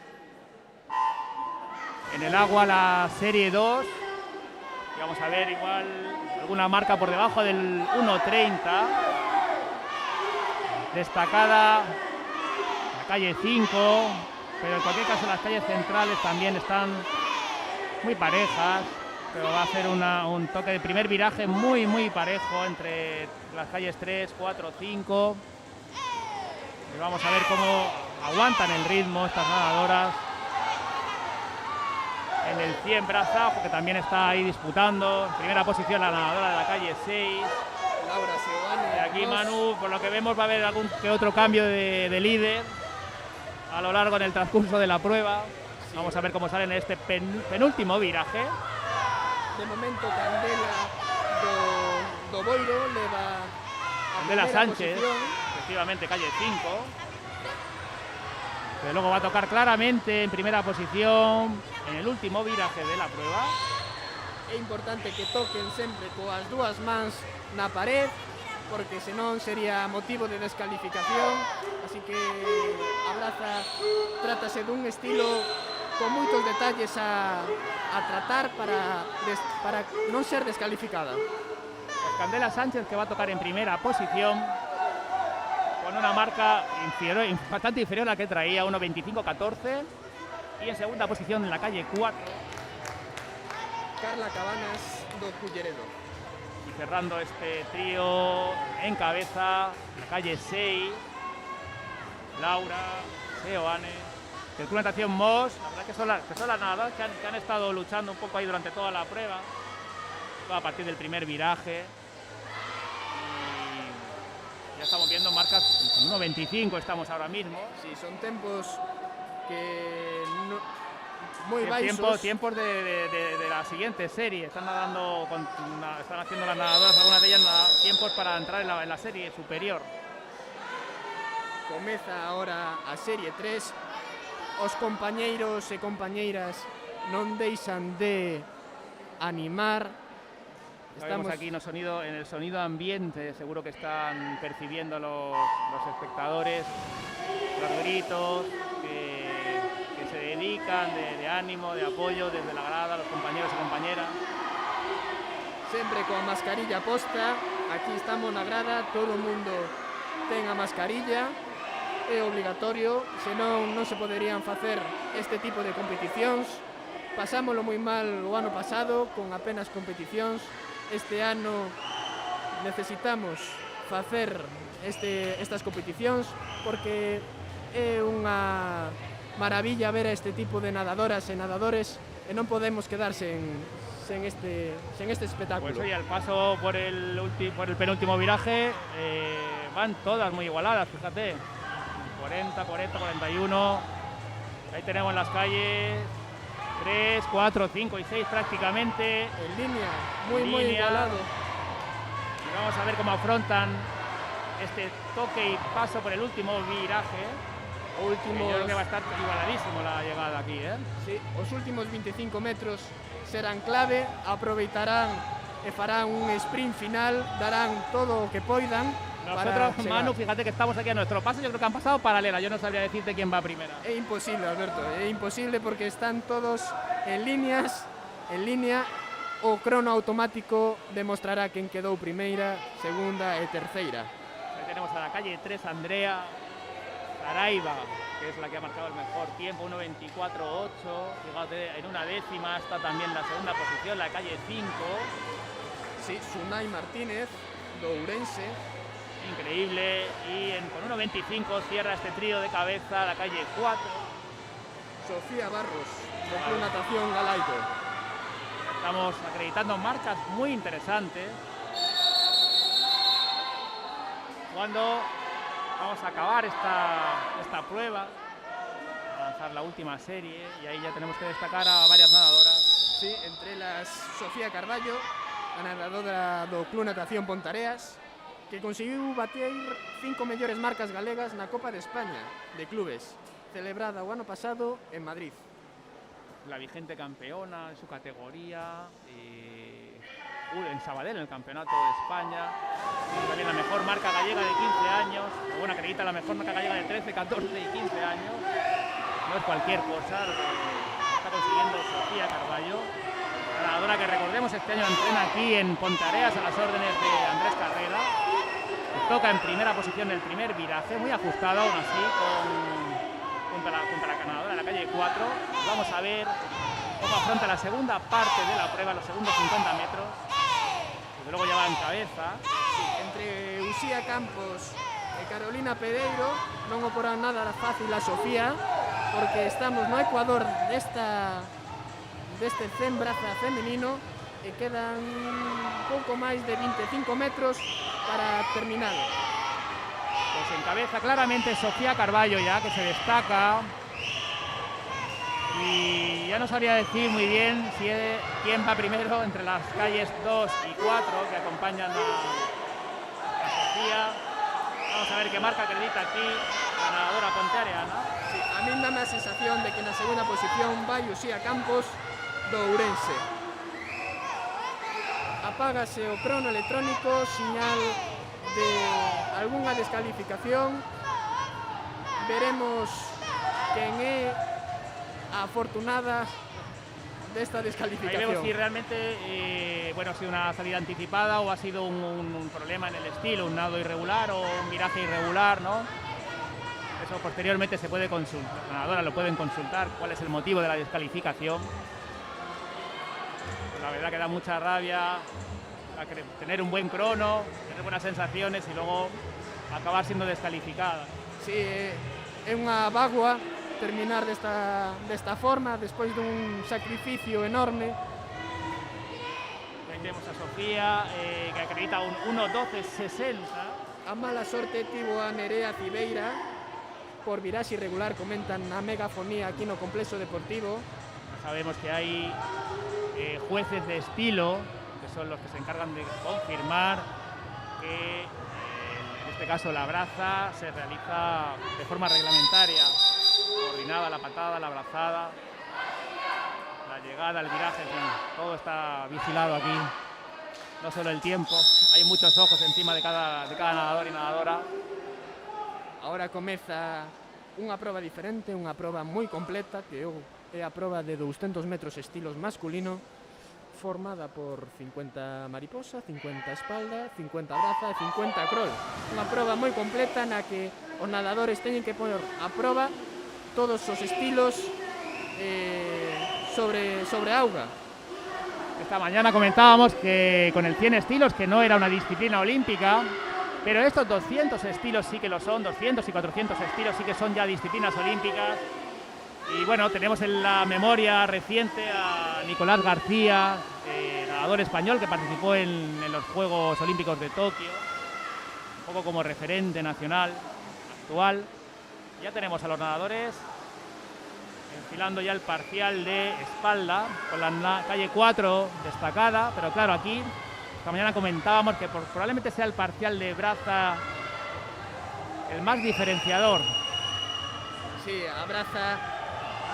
En el agua la serie 2, y vamos a ver igual alguna marca por debajo del 1.30, destacada la calle 5, pero en cualquier caso las calles centrales también están muy parejas, pero va a ser un toque de primer viraje muy parejo entre las calles 3, 4, 5, y vamos a ver cómo aguantan el ritmo estas nadadoras en el 100 braza, porque también está ahí disputando. En primera posición la nadadora de la calle 6. Laura Seoane. Y aquí Manu, por lo que vemos, va a haber algún que otro cambio de líder a lo largo en el transcurso de la prueba. Sí. Vamos a ver cómo sale en este penúltimo viraje. De momento Candela do Boiro leva a Candela Sánchez, posición. Efectivamente, calle 5. Pero luego va a tocar claramente en primera posición en el último viraje de la prueba. É importante que toquen sempre coas dúas mans na pared, porque senón sería motivo de descalificación, así que trátase dun estilo con moitos detalles a tratar para non ser descalificada. Pues Candela Sánchez, que va a tocar en primera posición con una marca bastante inferior a la que traía, 1.25.14, y en segunda posición en la calle 4. Carla Cabanas do Culleredo. Y cerrando este trío en cabeza, la calle 6, Laura Seoane, del Club Natación Mos. La verdad que son las nadadoras que han estado luchando un poco ahí durante toda la prueba, a partir del primer viraje. Y ya estamos viendo marcas, 1.25 estamos ahora mismo. Sí, son tempos que muy baixos. Tiempos de la siguiente serie. Están haciendo las nadadoras, algunas de ellas tiempos para entrar en la serie superior. Comeza ahora a serie 3. Os compañeiros e compañeiras non deixan de animar. Estamos aquí en el sonido ambiente, seguro que están percibiendo los espectadores, los gritos que se dedican de ánimo, de apoyo desde la grada, los compañeros y compañeras. Sempre coa mascarilla posta, aquí estamos na grada, todo o mundo ten a mascarilla. é obligatorio, senón non se poderían facer este tipo de competicións. Pasámolo moi mal o ano pasado con apenas competicións. Este ano necesitamos facer estas competicións porque é unha maravilla ver a este tipo de nadadoras e nadadores e non podemos quedar sen este espectáculo. Pues hoy al paso por el penúltimo viraje van todas muy igualadas, fíjate. 40, 40, 41. Ahí tenemos las calles 3, 4, 5 y 6 prácticamente. En línea, muy igualado. Y vamos a ver cómo afrontan este toque y paso por el último viraje. Yo creo que va a estar igualadísimo la llegada aquí, ¿eh? Sí, os últimos 25 metros serán clave, aproveitarán e farán un sprint final, darán todo o que poidan. Nosotros, Manu, fíjate que estamos aquí a nuestro paso, yo creo que han pasado paralela, yo no sabría decirte quién va primera. É imposible, Alberto, é imposible porque están todos en línea, o crono automático demostrará quen quedou primeira, segunda e terceira. Ahí tenemos a la calle 3, Andrea Saraiva, que es la que ha marcado el mejor tiempo, 1.24.8, fíjate, en una décima está también la segunda posición, la calle 5. Sí, Sunay Martínez, do Ourense. Increíble, y con 1.25 cierra este trío de cabeza la calle 4. Sofía Barros, do Club Natación Galaico. Estamos acreditando marcas muy interesantes. Cuando vamos a acabar esta prueba, a lanzar la última serie, y ahí ya tenemos que destacar a varias nadadoras. Sí, entre las Sofía Carballo, a nadadora do Club Natación Pontareas, que conseguiu bater 5 mellores marcas galegas na Copa de España de clubes, celebrada o ano pasado en Madrid. La vigente campeona en su categoría, en Sabadell, en el Campeonato de España. Y también la mejor marca gallega de 15 años, o bueno, acredita la mejor marca gallega de 13, 14 y 15 años. No es cualquier cosa lo que está consiguiendo Sofía Carballo. La nadadora que, recordemos, este año entrena aquí en Pontareas a las órdenes de Andrés Carrera. Toca en primera posición el primer viraje, muy ajustado aún así, junto a la ganadora en la calle 4. Vamos a ver cómo afronta la segunda parte de la prueba, los segundos 50 metros. Desde luego ya va en cabeza. Sí, entre Uxía Campos e Carolina Pereiro non o porá nada fácil a Sofía, porque estamos no Ecuador deste 100 braza femenino e quedan pouco máis de 25 metros para terminar. Pues encabeza claramente Sofía Carballo ya, que se destaca. Y ya no sabría decir muy bien quién va primero entre las calles 2 y 4 que acompañan a Sofía. Vamos a ver qué marca acredita aquí la nadadora ponteareana. Sí, a mí dame a sensación de que na segunda posición vai Uxía Campos do Ourense. Apágase o crono electrónico, señal de algunha descalificación. Veremos quen é a afortunada desta descalificación. Ahí vemos si realmente ha sido una salida anticipada o ha sido un problema en el estilo, un nado irregular o un viraje irregular, ¿no? Eso posteriormente se puede consultar, las nadadoras lo pueden consultar, cuál es el motivo de la descalificación. La verdad que da mucha rabia tener un buen crono, tener buenas sensaciones y luego acabar siendo descalificada. Sí, é unha bagua terminar desta forma despois dun sacrificio enorme. Aquí tenemos a Sofía, que acredita un 1.12.60. A mala sorte tivo a Nerea Cibeira por viraxe irregular, comentan na megafonía aquí no complexo deportivo. Sabemos que hay jueces de estilo, que son los que se encargan de confirmar que en este caso la braza se realiza de forma reglamentaria, coordinada, la patada, la brazada, la llegada, el viraje, en fin, todo está vigilado aquí, no solo el tiempo, hay muchos ojos encima de cada nadador y nadadora. Ahora comeza unha proba diferente, unha proba moi completa, que é a proba de 200 metros estilos masculino, formada por 50 mariposa, 50 espalda, 50 braza e 50 crawl. Unha proba moi completa na que os nadadores teñen que poner a proba todos os estilos sobre auga. Esta mañana comentábamos que con el 100 estilos, que no era una disciplina olímpica, pero estos 200 estilos sí que lo son, 200 y 400 estilos sí que son ya disciplinas olímpicas. Y bueno, tenemos en la memoria reciente a Nicolás García, nadador español que participó en los Juegos Olímpicos de Tokio, un poco como referente nacional actual. Ya tenemos a los nadadores enfilando ya el parcial de espalda, con la calle 4 destacada, pero claro, aquí esta mañana comentábamos que probablemente sea el parcial de braza el más diferenciador. Sí, a braza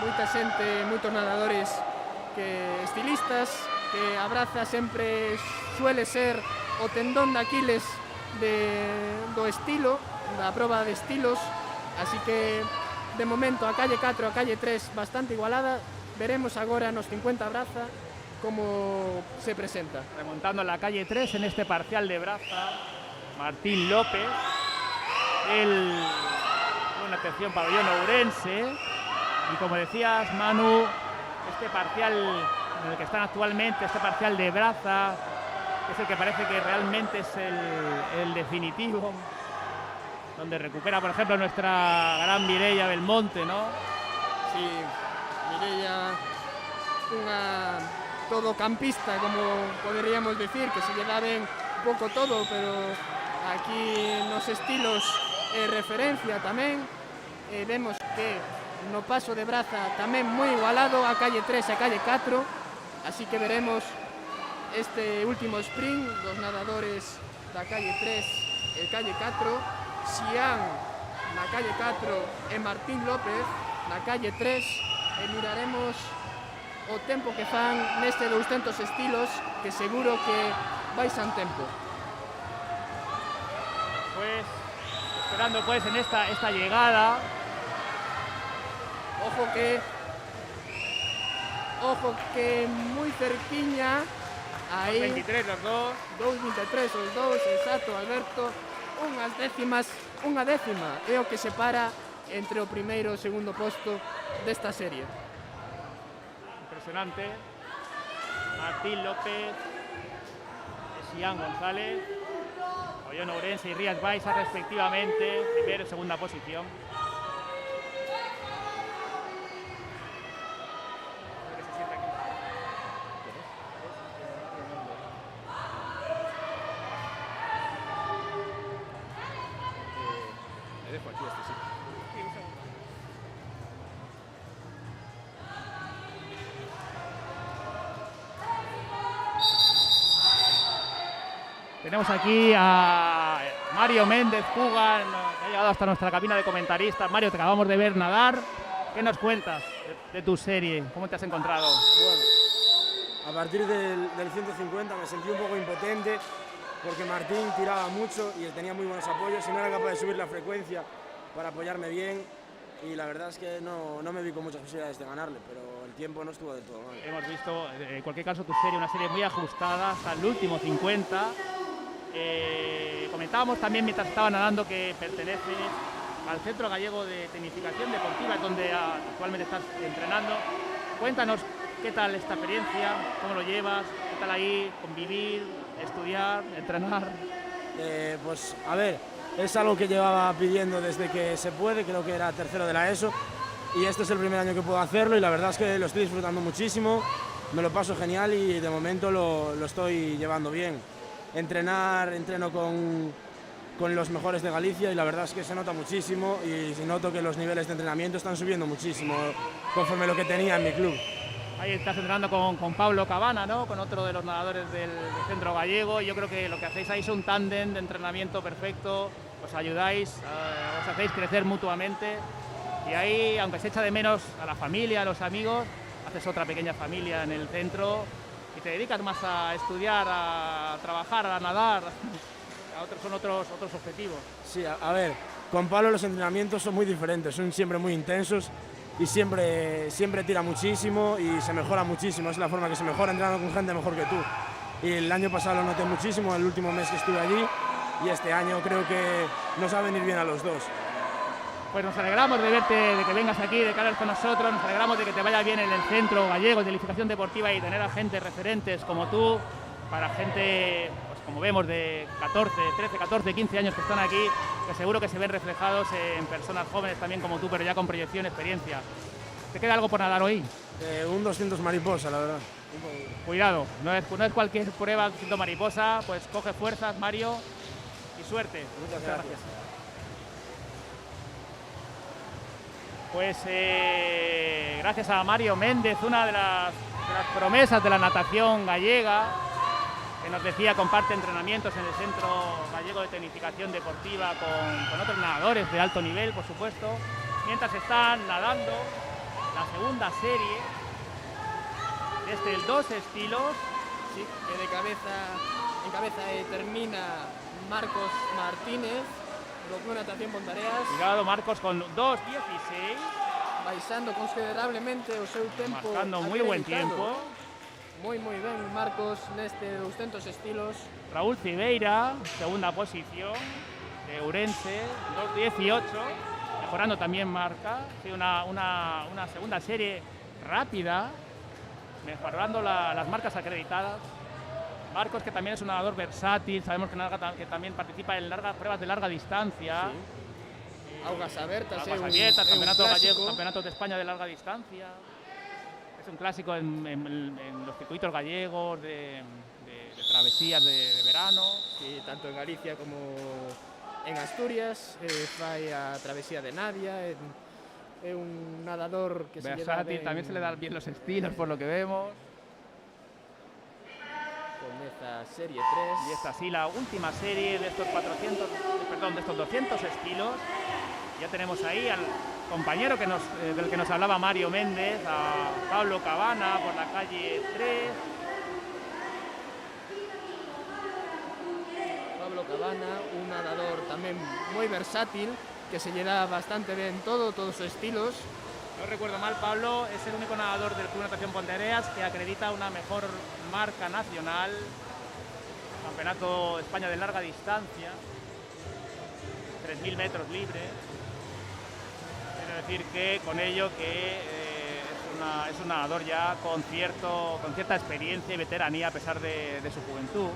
moita xente, moitos nadadores que estilistas, que a braza sempre suele ser o tendón de Aquiles do estilo, da proba de estilos, así que de momento a calle 4 e a calle 3 bastante igualada. Veremos agora nos 50 braza como se presenta. Remontando la calle 3 en este parcial de braza, Martín López, una atención pabellón ourense. Y como decías, Manu, este parcial en el que están actualmente, este parcial de braza, que es el que parece que realmente es el definitivo, donde recupera, por ejemplo, nuestra gran Mireia Belmonte, ¿no? Sí, Mireia, unha todocampista, como poderíamos decir, que se lle dá ben pouco todo, pero aquí nos estilos referencia tamén. Vemos que no paso de braza tamén moi igualado a calle 3 e a calle 4, así que veremos este último sprint dos nadadores da calle 3 e calle 4, Xian na calle 4 e Martín López na calle 3, e miraremos o tempo que fan neste 200 estilos, que seguro que vai san tempo. Pues esperando pues en esta llegada. Ojo que moi cerquiña aí. 23 los dos. 2.23 os dous, exacto, Alberto. Unha décima é o que separa entre o primeiro e o segundo posto desta serie. Impresionante. Martín López, Xian González, Pabellón Ourense y Rías Baixas respectivamente, primera y segunda posición. Tenemos aquí a Mario Méndez Puga, que ha llegado hasta nuestra cabina de comentaristas. Mario, te acabamos de ver nadar. ¿Qué nos cuentas de tu serie? ¿Cómo te has encontrado? Bueno, a partir del 150 me sentí un poco impotente porque Martín tiraba mucho y tenía muy buenos apoyos y no era capaz de subir la frecuencia para apoyarme bien, y la verdad es que no me vi con muchas posibilidades de ganarle, pero el tiempo no estuvo del todo mal. Hemos visto, en cualquier caso, tu serie, una serie muy ajustada hasta el último 50. Comentábamos también mientras estaba nadando que pertenece al Centro Gallego de Tecnificación Deportiva, donde actualmente estás entrenando. Cuéntanos qué tal esta experiencia, cómo lo llevas, qué tal ahí convivir, estudiar, entrenar. Pues a ver, es algo que llevaba pidiendo desde que se puede, creo que era tercero de la ESO, y este es el primer año que puedo hacerlo y la verdad es que lo estoy disfrutando muchísimo, me lo paso genial y de momento lo estoy llevando bien. Entreno con los mejores de Galicia y la verdad es que se nota muchísimo, y noto que los niveles de entrenamiento están subiendo muchísimo conforme lo que tenía en mi club. Ahí estás entrenando con Pablo Cabana, ¿no? Con otro de los nadadores del Centro Gallego. Yo creo que lo que hacéis ahí es un tándem de entrenamiento perfecto, os ayudáis, os hacéis crecer mutuamente, y ahí, aunque se echa de menos a la familia, a los amigos, haces otra pequeña familia en el centro y te dedicas más a estudiar, a trabajar, a nadar. Son otros objetivos. Sí, a ver, con Pablo los entrenamientos son muy diferentes, son siempre muy intensos y siempre tira muchísimo y se mejora muchísimo. Es la forma que se mejora entrenando con gente mejor que tú. Y el año pasado lo noté muchísimo, el último mes que estuve allí, y este año creo que nos va a venir bien a los dos. Pues nos alegramos de verte, de que vengas aquí, de que hables con nosotros, nos alegramos de que te vaya bien en el Centro Gallego de Edificación Deportiva y tener a gente referentes como tú, para gente, pues como vemos, de 13, 14, 15 años que están aquí, que seguro que se ven reflejados en personas jóvenes también como tú, pero ya con proyección, experiencia. ¿Te queda algo por nadar hoy? Un 200 mariposa, la verdad. Cuidado, no es cualquier prueba 200 mariposa, pues coge fuerzas, Mario, y suerte. Muchas gracias. Pues gracias a Mario Méndez, una de las promesas de la natación gallega, que nos decía comparte entrenamientos en el Centro Gallego de Tecnificación Deportiva con otros nadadores de alto nivel, por supuesto, mientras están nadando la segunda serie desde el 2 estilos. Sí, que en cabeza termina Marcos Martínez, do Club Natación Pontareas. Cuidado, Marcos con 2.16. Baixando considerablemente o seu tempo. Marcando muy buen tiempo. Moi ben, Marcos, neste 200 estilos. Raúl Cibeira, segunda posición, de Ourense, 2.18, mejorando también marca. Sí, una segunda serie rápida, mejorando las marcas acreditadas. Marcos, que también es un nadador versátil, sabemos que también participa en pruebas de larga distancia. Sí. Augas abiertas, campeonato gallego, campeonatos de España de larga distancia. Es un clásico en los circuitos gallegos, de travesías de verano. Sí, tanto en Galicia como en Asturias, fai a travesía de Nadia. Es un nadador que versátil, también se le dan bien los estilos, por lo que vemos. Esta serie 3. Y esta sí, la última serie de estos 200 estilos. Ya tenemos ahí al compañero del que nos hablaba Mario Méndez, a Pablo Cabana, por la calle 3. Pablo Cabana, un nadador también muy versátil, que se lleva bastante bien todos sus estilos. No recuerdo mal, Pablo es el único nadador del Club Natación Pontareas que acredita una mejor marca nacional, Campeonato de España de larga distancia, 3.000 metros libre. Quiero decir que con ello es un nadador ya con cierta experiencia y veteranía a pesar de su juventud.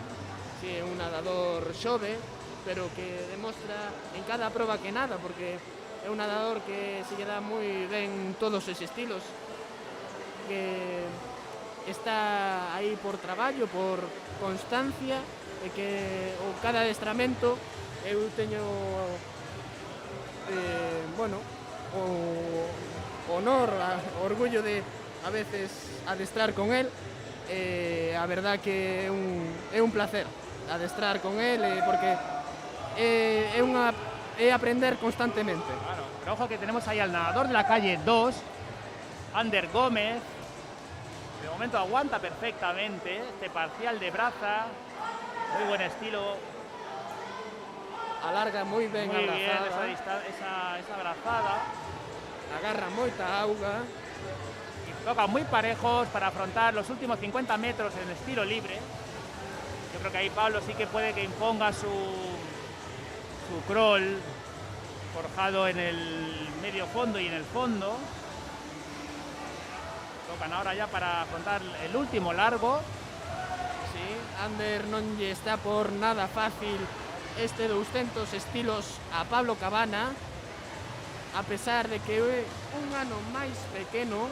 Sí, un nadador xove, pero que demostra en cada proba que nada, porque é un nadador que se lle dá moi ben todos os estilos, que está aí por traballo, por constancia, e que cada adestramento eu teño o honor, o orgullo de a veces adestrar con él. A verdad que é un placer adestrar con él, porque é aprender constantemente. Claro, pero ojo que tenemos ahí al nadador de la calle 2, Ander Gómez. De momento aguanta perfectamente este parcial de braza, muy buen estilo. Alarga moi ben muy a brazada. bien esa brazada. Agarra moita auga. Y toca muy parejos para afrontar los últimos 50 metros en estilo libre. Yo creo que ahí Pablo sí que puede que imponga su crawl forjado en el medio fondo y en el fondo. Tocan ahora ya para afrontar el último largo. Sí, Ander non lle está por nada fácil este 200 estilos a Pablo Cabana, a pesar de que é un ano máis pequeno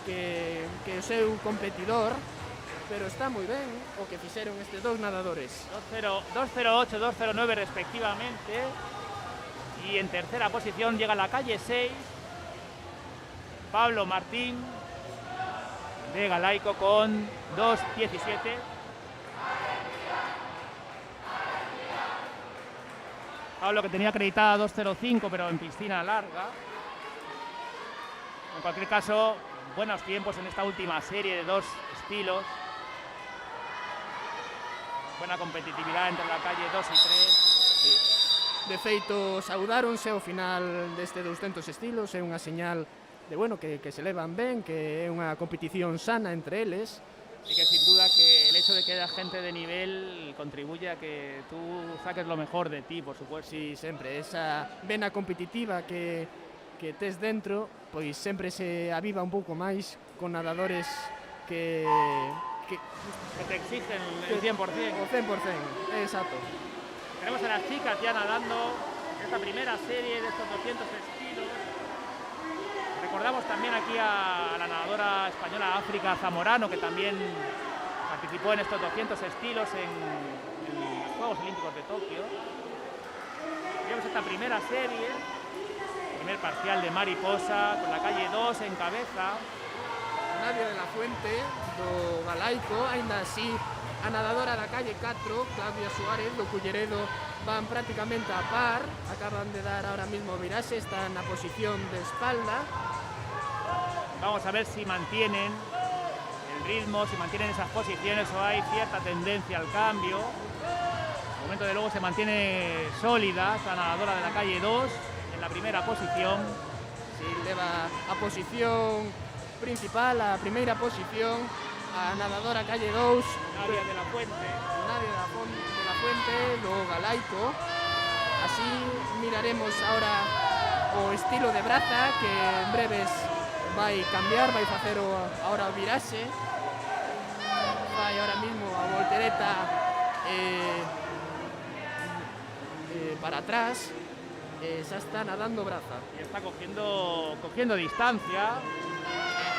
que o seu competidor, pero está moi ben o que fixeron estes dous nadadores. 2.08, 2.09 respectivamente. Y en tercera posición llega a la calle 6 Pablo Martín de Galaico con 2.17. Pablo, que tenía acreditada 2.05 pero en piscina larga. En cualquier caso, buenos tiempos en esta última serie de dos estilos. Buena competitividad entre la calle 2 y 3. Sí. De feito, saudáronse ao final deste 200 estilos, é unha señal bueno, que se levan ben, que é unha competición sana entre eles. Así que sin duda que el hecho de que haya gente de nivel contribuye a que tú saques lo mejor de ti, por supuesto. Si sempre esa vena competitiva que tes dentro, pois sempre se aviva un pouco máis con nadadores que te exigen el 100%. O 100%, exacto. Tenemos a las chicas ya nadando en esta primera serie de estos 200 estilos. Recordamos también aquí a la nadadora española África Zamorano, que también participó en estos 200 estilos en los Juegos Olímpicos de Tokio. Tenemos esta primera serie, primer parcial de mariposa, con la calle 2 en cabeza. Nadia de la Fuente, do Galaico, aínda así a nadadora da calle 4, Claudia Suárez, do Culleredo, van prácticamente a par, acaban de dar ahora mismo viraxe, están na posición de espalda. Vamos a ver si mantienen el ritmo, si mantienen esas posiciones o hay cierta tendencia al cambio. De momento de luego se mantiene sólida esta nadadora de la calle 2 en la primera posición. Si leva a posición principal, a primeira posición, a nadadora calle 2, Nadia de la Fuente. Nadia de la Fuente, do Galaico. Así miraremos ahora o estilo de braza, que en breves vai cambiar, vai facer ahora o viraxe. Vai ahora mismo a voltereta para atrás. Ya está nadando braza. Y está cogiendo distancia.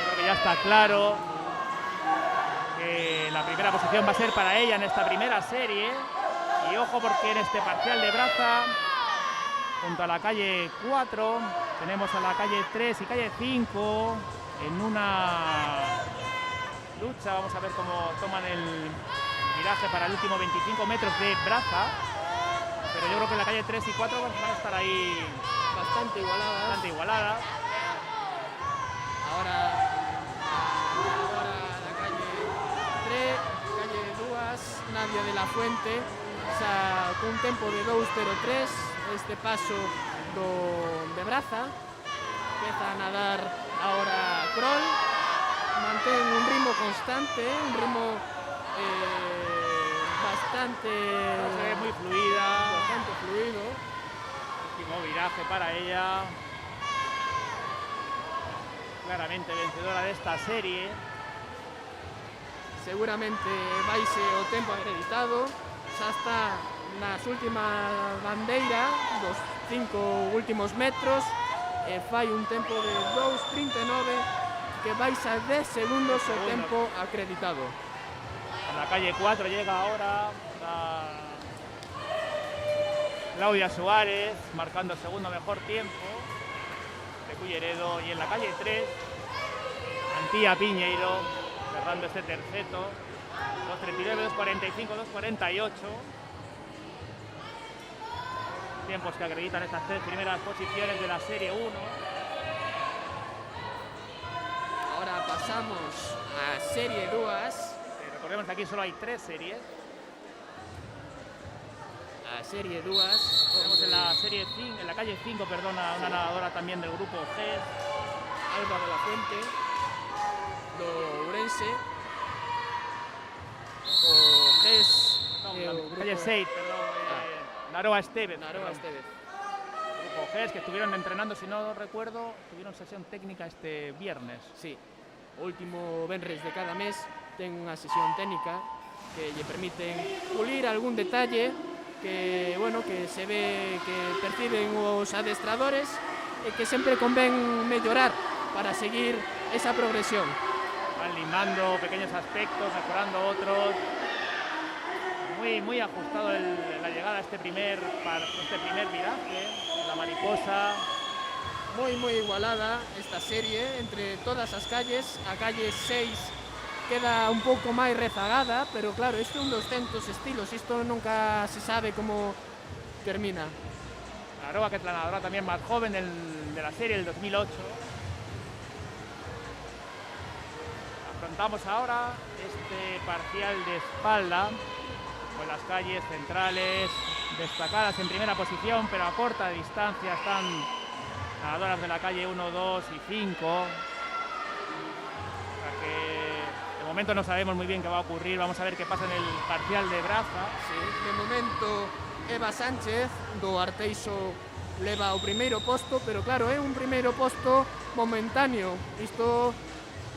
Creo que ya está claro que la primera posición va a ser para ella en esta primera serie. Y ojo, porque en este parcial de braza, junto a la calle 4, tenemos a la calle 3 y calle 5 en una lucha. Vamos a ver cómo toman el viraje para el último 25 metros de braza. Pero yo creo que la calle 3 y 4 van a estar ahí bastante igualadas. Ahora la calle 3, calle 2, Nadia de la Fuente, con un tempo de 2:03, este paso de braza. Empieza a nadar ahora crawl, mantén un ritmo constante, un ritmo bastante muy fluida, bastante fluido. Último viraje para ella, claramente vencedora de esta serie. Seguramente vaise o tempo acreditado, xa está nas últimas bandeiras dos 5 últimos metros e fai un tempo de 2:39 que vais a 10 segundos o tempo acreditado. A la calle 4 llega ahora Claudia Suárez, marcando el segundo mejor tiempo de Culleredo, y en la calle 3 Antía Piñeiro, cerrando este terceto, 2:39, 2:45, 2:48. Tiempos que acreditan estas tres primeras posiciones de la Serie 1. Ahora pasamos a Serie 2. Recordemos que aquí solo hay 3 series. A Serie 2. Tenemos en la Serie 5, en la calle 5, perdona, una nadadora también del grupo G. Alba de la Fuente, do Ourense. O GES, calle 6, perdón. Naroa Estevez. Naroa Estevez. Grupo GES, que estuvieron entrenando, si no recuerdo, tuvieron sesión técnica este viernes. Sí, o último venres de cada mes ten unha sesión técnica que lle permiten pulir algún detalle que, bueno, que se ve que perciben os adestradores e que sempre convén mellorar para seguir esa progresión. Van limando pequeños aspectos, mejorando otros. Muy ajustado la llegada a este primer viraje, la mariposa. Muy igualada esta serie entre todas as calles. A calle 6 queda un pouco máis rezagada, pero claro, isto é un 200 estilos, isto nunca se sabe como termina. Naroa, que es la nadadora también más joven de la serie, del 2008. Afrontamos ahora este parcial de espalda con las calles centrales destacadas en primera posición, pero a corta distancia están nadadoras de la calle 1, 2 y 5. O sea que de momento no sabemos muy bien qué va a ocurrir. Vamos a ver qué pasa en el parcial de braza. Sí, de momento Eva Sánchez do Arteixo leva o primeiro posto, pero claro, é un primeiro posto momentáneo. Isto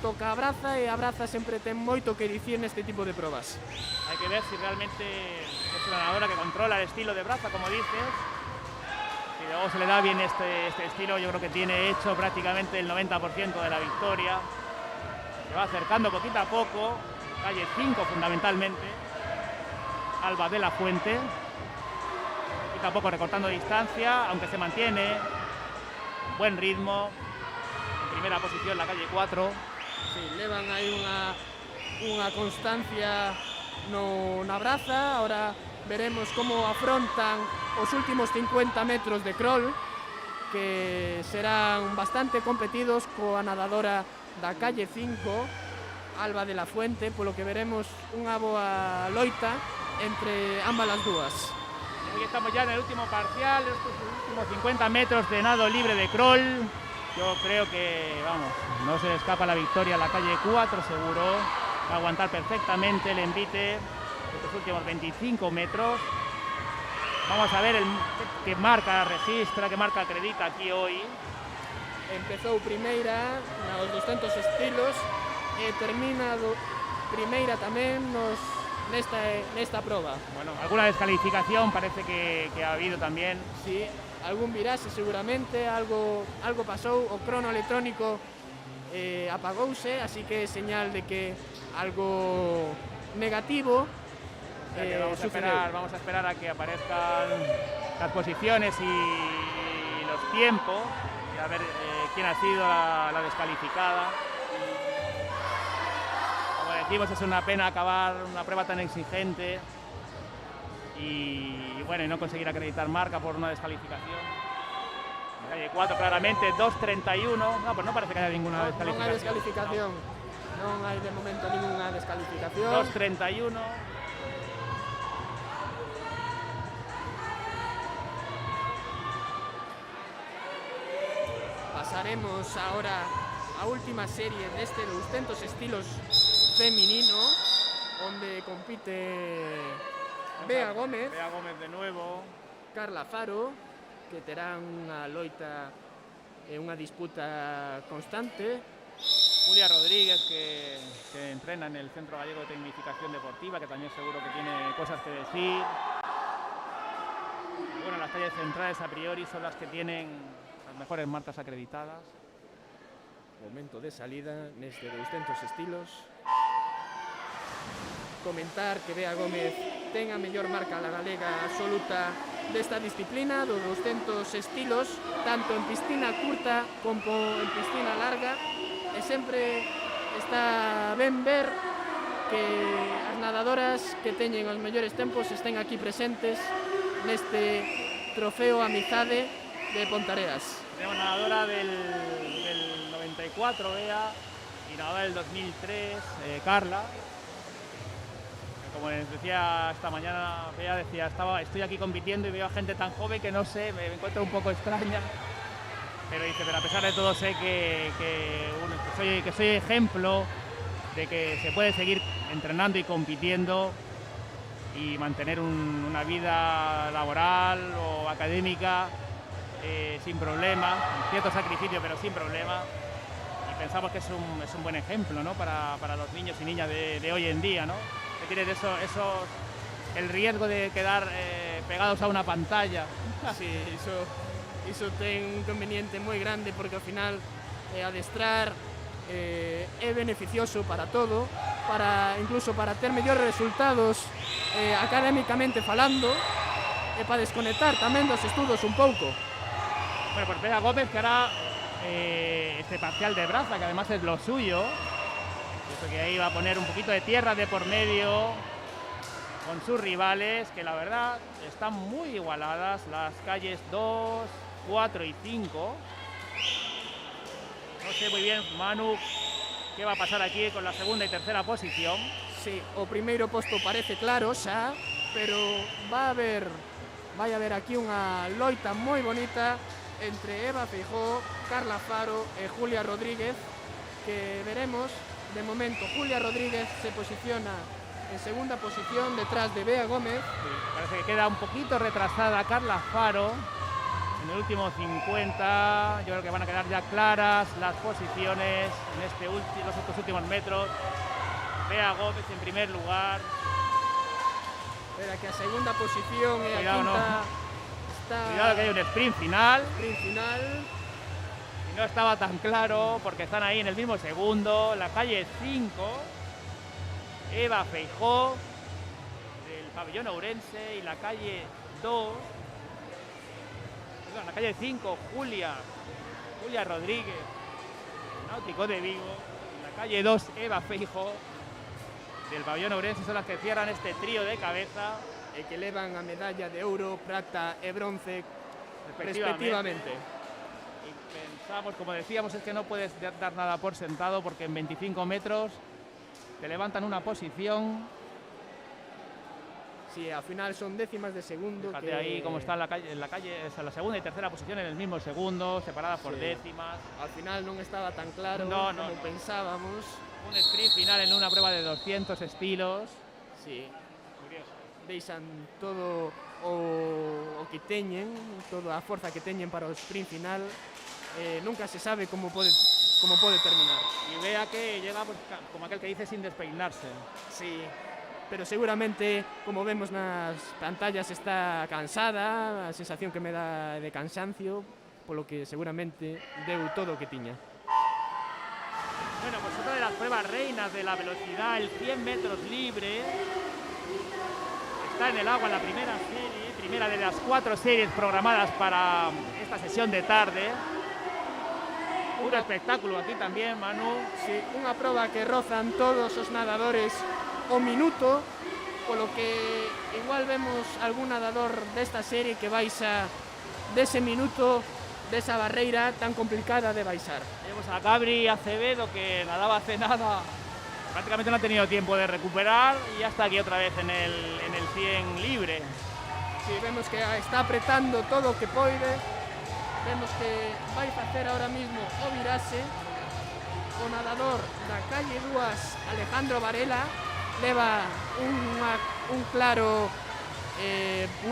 toca a braza e a braza sempre ten moito que dicir neste tipo de probas. Hay que ver si realmente es una nadadora que controla el estilo de braza, como dices. Si luego se le da bien este estilo, yo creo que tiene hecho prácticamente el 90% de la victoria. Se va acercando poquito a poco, calle 5 fundamentalmente, Alba de la Fuente. Poquito a poco recortando distancia, aunque se mantiene buen ritmo. En primera posición la calle 4. Sí, levan aí unha constancia na braza. Ahora veremos como afrontan os últimos 50 metros de crawl, que serán bastante competidos coa nadadora da calle 5, Alba de la Fuente, polo que veremos unha boa loita entre ambas as dúas. Aquí estamos ya en el último parcial, estos últimos 50 metros de nado libre de crawl. Yo creo que, vamos, no se le escapa la victoria a la calle 4, seguro. Va a aguantar perfectamente el envite estos últimos 25 metros. Vamos a ver qué marca registra, qué marca acredita aquí hoy. Empezou primeira nos 200 estilos e termina primeira tamén nesta proba. Bueno, alguna descalificación parece que ha habido también. Sí, algún virase seguramente, algo pasou, o crono electrónico apagouse, así que é señal de que algo negativo vamos a esperar a que aparezcan las posiciones y los tiempos y a ver quién ha sido la descalificada. Como decimos, es una pena acabar una prueba tan exigente y bueno, y no conseguir acreditar marca por una descalificación. Calle 4 claramente 2.31. No, pues no parece que haya ninguna descalificación. Non hai descalificación. Non hai de momento ninguna descalificación. 2.31. Pasaremos ahora a última serie deste 200 estilos feminino, onde compite Bea Gómez de nuevo, Carla Faro, que terán unha loita e unha disputa constante. Julia Rodríguez, que entrena en el Centro Gallego de Tecnificación Deportiva, que también seguro que tiene cosas que decir. Y bueno, las calles centrales a priori son las que tienen las mejores marcas acreditadas. Momento de salida neste 200 estilos. Comentar que Bea Gómez ten a mellor marca la galega absoluta desta disciplina, dos 200 estilos, tanto en piscina curta como en piscina larga, e sempre está ben ver que as nadadoras que teñen os mellores tempos estén aquí presentes neste trofeo Amizade de Pontareas. Tenemos nadadora del 94, Bea, y nadadora del 2003, Carla. Como les decía esta mañana, Bea decía, estoy aquí compitiendo y veo a gente tan joven que no sé, me encuentro un poco extraña. Pero dice, pero a pesar de todo sé que soy ejemplo de que se puede seguir entrenando y compitiendo y mantener una vida laboral o académica sin problema, cierto sacrificio pero sin problema. Y pensamos que es un buen ejemplo, ¿no? para los niños y niñas de hoy en día, ¿no? Que tienen el riesgo de quedar pegados a una pantalla. Sí, iso ten un inconveniente moi grande, porque ao final adestrar é beneficioso para todo, incluso para ter mellores resultados académicamente falando, e para desconectar tamén dos estudos un pouco. Bueno, pues Bea Gómez, que hará este parcial de braza, que además es lo suyo. Eso que ahí va a poner un poquito de tierra de por medio con sus rivales, que la verdad están muy igualadas, las calles 2, 4 y 5. No sé muy bien, Manu, qué va a pasar aquí con la segunda y tercera posición. Sí, o primeiro posto parece claro xa, pero vai haber aquí unha loita moi bonita entre Eva Feijó, Carla Faro e Julia Rodríguez, que veremos. De momento, Julia Rodríguez se posiciona en segunda posición detrás de Bea Gómez. Sí, parece que queda un poquito retrasada Carla Faro en el último 50. Yo creo que van a quedar ya claras las posiciones en estos últimos metros. Bea Gómez en primer lugar. Espera que a segunda posición e a Cuidado, quinta no. está Cuidado que hay un sprint final. sprint final. Y no estaba tan claro porque están ahí en el mismo segundo. La calle 5, Eva Feijó del pabellón ourense, y la calle 2, perdón, la calle 5, Julia Rodríguez, Náutico de Vigo, y la calle 2, Eva Feijó del pabellón ourense, son las que cierran este trío de cabeza E que levan a medalla de ouro, prata e bronce respectivamente. Y pensamos, como decíamos, es que no puedes dar nada por sentado porque en 25 metros te levantan una posición. Sí, al final son décimas de segundo. Fíjate ahí cómo está la calle, o sea, la segunda y tercera posición en el mismo segundo, separadas por Sí. décimas. Al final non estaba tan claro No, como pensábamos. Un sprint final en una prueba de 200 estilos. Sí, Curioso. deixan todo o que teñen, toda a forza que teñen para o sprint final. Nunca se sabe como pode terminar. Y vea que llega pues, como aquel que dice sin despeinarse. Sí, pero seguramente, como vemos nas pantallas, está cansada, a sensación que me dá de cansancio, polo que seguramente deu todo o que tiña. Bueno, pues otra de las pruebas reinas de la velocidad, el 100 metros libre. Está en el agua la primera serie, primera de las 4 series programadas para esta sesión de tarde. Un espectáculo aquí también, Manu. Sí, unha proba que rozan todos os nadadores o minuto, polo que igual vemos algún nadador desta serie que baixa dese minuto, desa barreira tan complicada de baixar. Tenemos a Gabri Acevedo, que nadaba hace nada. Prácticamente no ha tenido tiempo de recuperar y ya está aquí otra vez en el 100 libre. Sí, vemos que está apretando todo o que poide. Vemos que vai facer ahora mismo o virase. O nadador da calle 2, Alejandro Varela, leva unha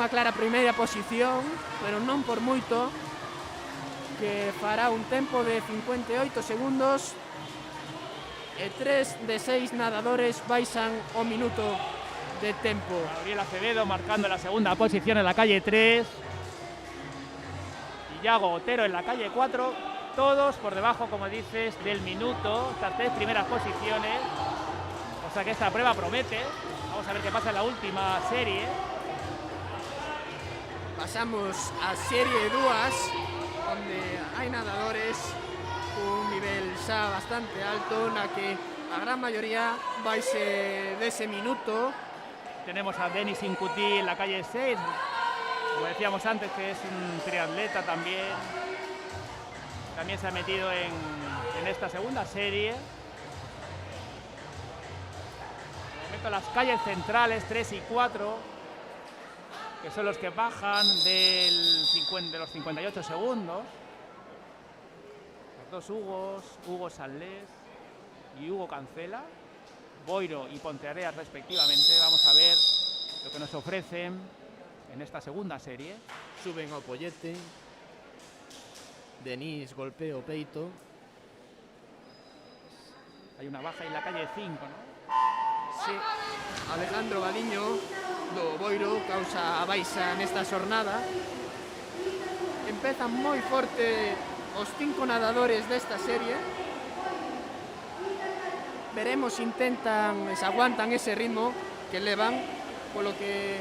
clara primeira posición, pero non por moito, que fará un tempo de 58 segundos e 3 de 6 nadadores baixan o minuto de tempo. Gabriel Acevedo marcando la segunda posición en la calle 3. Y Yago Otero en la calle 4. Todos por debajo, como dices, del minuto. Estas 3 primeras posiciones. O sea que esta prueba promete. Vamos a ver qué pasa en la última serie. Pasamos a serie 2, onde hai nadadores cun nivel xa bastante alto, na que a gran maioría vaise dese minuto. Tenemos a Denis Incuti en la calle 6. Como decíamos antes, que es un triatleta también. También se ha metido en esta segunda serie. De momento las calles centrales 3 y 4, que son los que bajan de los 58 segundos. Los dos Hugos, Hugo Sanlés y Hugo Cancela, Boiro y Ponteareas respectivamente. Vamos a ver lo que nos ofrecen en esta segunda serie. Suben ao pollete. Denis golpea o peito. Hay una baja en la calle 5, ¿no? Sí. Alejandro Baliño do Boiro causa a baixa nesta xornada. Empezan moi forte os 5 nadadores desta serie. Veremos se intentan, se aguantan ese ritmo que levan, polo que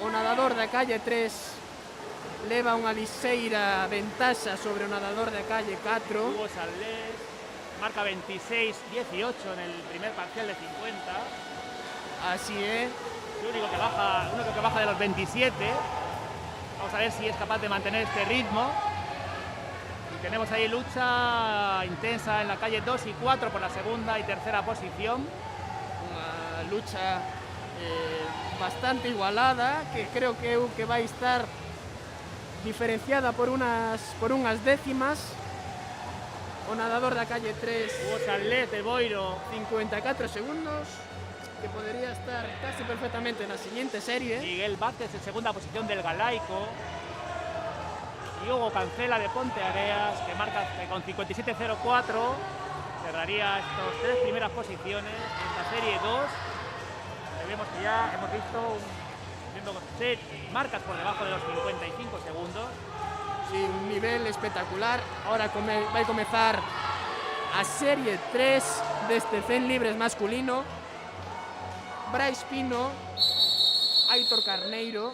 o nadador da calle 3 leva unha liseira ventaxa sobre o nadador da calle 4. Hugo Sanlés marca 26-18 en el primer parcial de 50. Así é. El único que baja de los 27. Vamos a ver si es capaz de mantener este ritmo. Y tenemos ahí lucha intensa en la calle 2 y 4 por la segunda y tercera posición. Unha lucha bastante igualada, que creo que vai estar diferenciada por unhas décimas. O nadador da calle 3, Hugo Charlet, de Boiro, 54 segundos, que podría estar casi perfectamente na seguinte serie. Miguel Vázquez en segunda posición del Galaico. Y Hugo Cancela de Ponteareas, que marca que con 57.04 cerraría estas 3 primeras posiciones en esta serie 2. Vemos que ya hemos visto marcas por debajo de los 55 segundos. Sí, un nivel espectacular. Ahora vai comezar a serie 3 deste 100 libres masculino. Brais Pino, Aitor Carneiro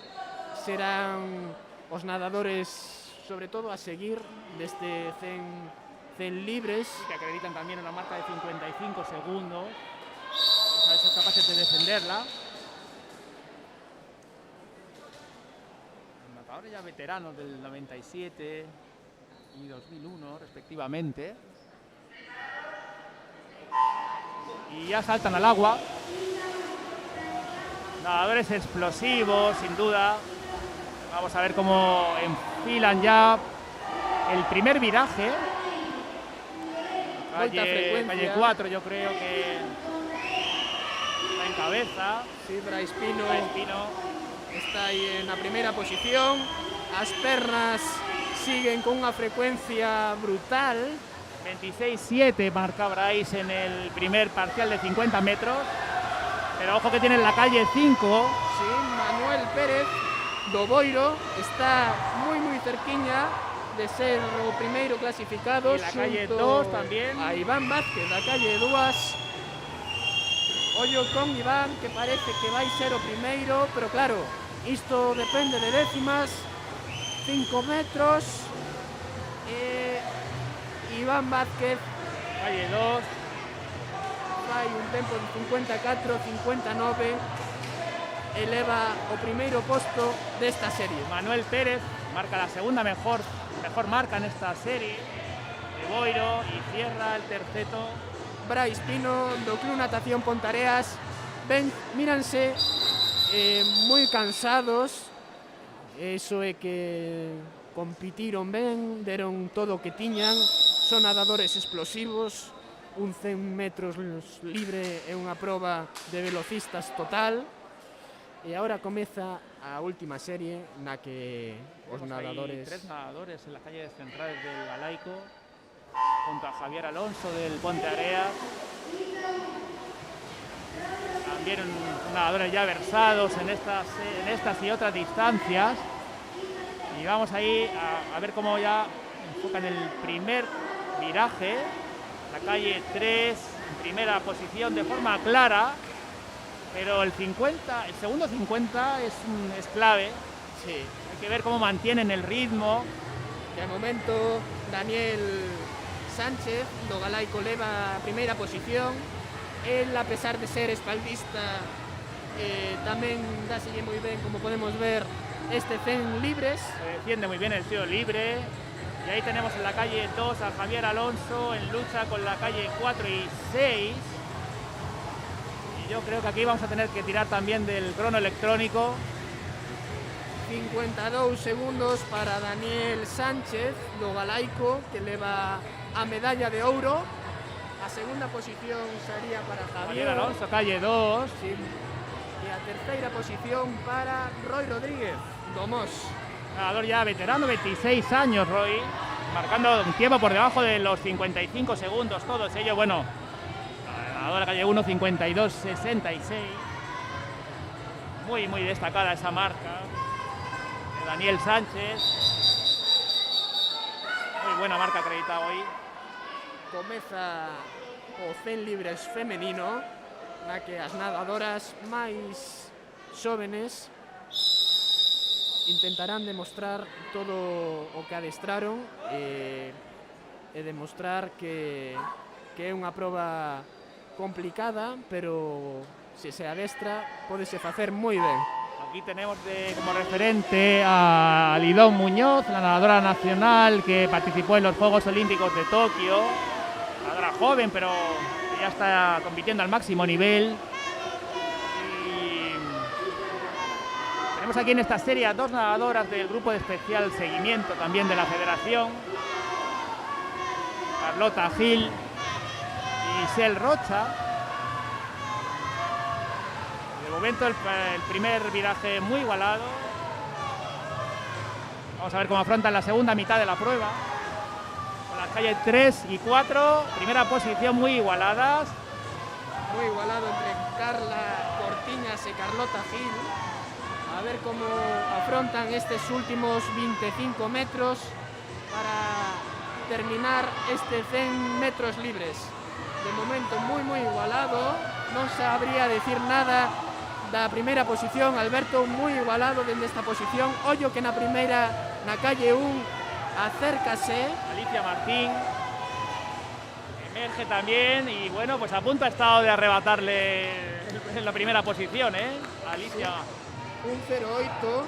serán os nadadores, sobre todo a seguir deste 100 libres. Que acreditan también una marca de 55 segundos. A ver si son capaces de defenderla. Nadadores ya veteranos del 97 y 2001 respectivamente. Y ya saltan al agua. Nadadores explosivos, sin duda. Vamos a ver cómo enfilan ya el primer viraje. Calle 4, yo creo que está en cabeza. Sí, Brais Pino Pino está aí en la primera posición. As pernas siguen con unha frecuencia brutal. 26.7 marca Brais en el primer parcial de 50 metros. Pero ojo que tiene en la calle 5. Sí, Manuel Pérez do Boiro está moi cerquiña de ser o primeiro clasificado. Y la calle 2 también. A Iván Vázquez da calle 2. Ollo con Iván, que parece que vai ser o primeiro, pero claro, isto depende de décimas. 5 metros. Iván Vázquez Calle 2. fai un tempo de 54-59. Eleva o primeiro posto desta serie. Manuel Pérez marca la segunda mejor marca en esta serie de Boiro y cierra el terceto. Brais Pino do Club Natación Pontareas. Míranse moi cansados. Eso é que compitiron ben, deron todo o que tiñan. Son nadadores explosivos. Un 100 metros libre é unha proba de velocistas total. E agora comeza a última serie na que os nadadores... 3 nadadores en la calle central del Galaico, junto a Javier Alonso del Ponteareas. También nadadores ya versados en estas y otras distancias. Y vamos ahí a ver cómo ya enfocan el primer viraje. La calle 3 en primera posición de forma clara. Pero el segundo 50 es clave. Sí. Hay que ver cómo mantienen el ritmo. De momento, Daniel Sánchez do Galaico leva a primeira posición. Él, a pesar de ser espaldista, tamén dáselle moi ben, como podemos ver, este 100 libres. Defiende muy bien el tiro libre. Y ahí tenemos en la calle 2 a Javier Alonso en lucha con la calle 4 y 6. Yo creo que aquí vamos a tener que tirar también del crono electrónico. 52 segundos para Daniel Sánchez do Galaico, que leva a medalla de ouro. A segunda posición sería para Javier Alonso, calle 2. Sí. E a terceira posición para Roy Rodríguez do Mos. Nadador ya veterano, 26 años, Roy, marcando un tiempo por debajo de los 55 segundos, todos ellos, bueno. Nadador calle 1, 52-66. Muy destacada esa marca de Daniel Sánchez. Muy buena marca acreditada hoy. Comeza o 100 libres femenino, na que as nadadoras máis xóvenes intentarán demostrar todo o que adestraron e demostrar que é unha proba complicada, pero se se adestra pódese facer moi ben. Aquí tenemos como referente a Lidón Muñoz, la nadadora nacional que participó en los Juegos Olímpicos de Tokio. Nadadora joven, pero ya está compitiendo al máximo nivel. Y Tenemos aquí en esta serie a 2 nadadoras del grupo de especial seguimiento también de la federación. Carlota Gil y Isel Rocha. De momento el primer viraje muy igualado. Vamos a ver cómo afrontan la segunda mitad de la prueba. Con las calles 3 y 4, primera posición muy igualadas. Muy igualado entre Carla Cortiñas y Carlota Gil. A ver cómo afrontan estos últimos 25 metros para terminar este 100 metros libres. De momento muy igualado, non sabría decir nada da primeira posición. Alberto, moi igualado dende esta posición. Ollo que na primeira, na calle 1, acércase. Alicia Martín emerge también y bueno, pues a punto ha estado de arrebatarle en la primera posición, Alicia. Un 0,8,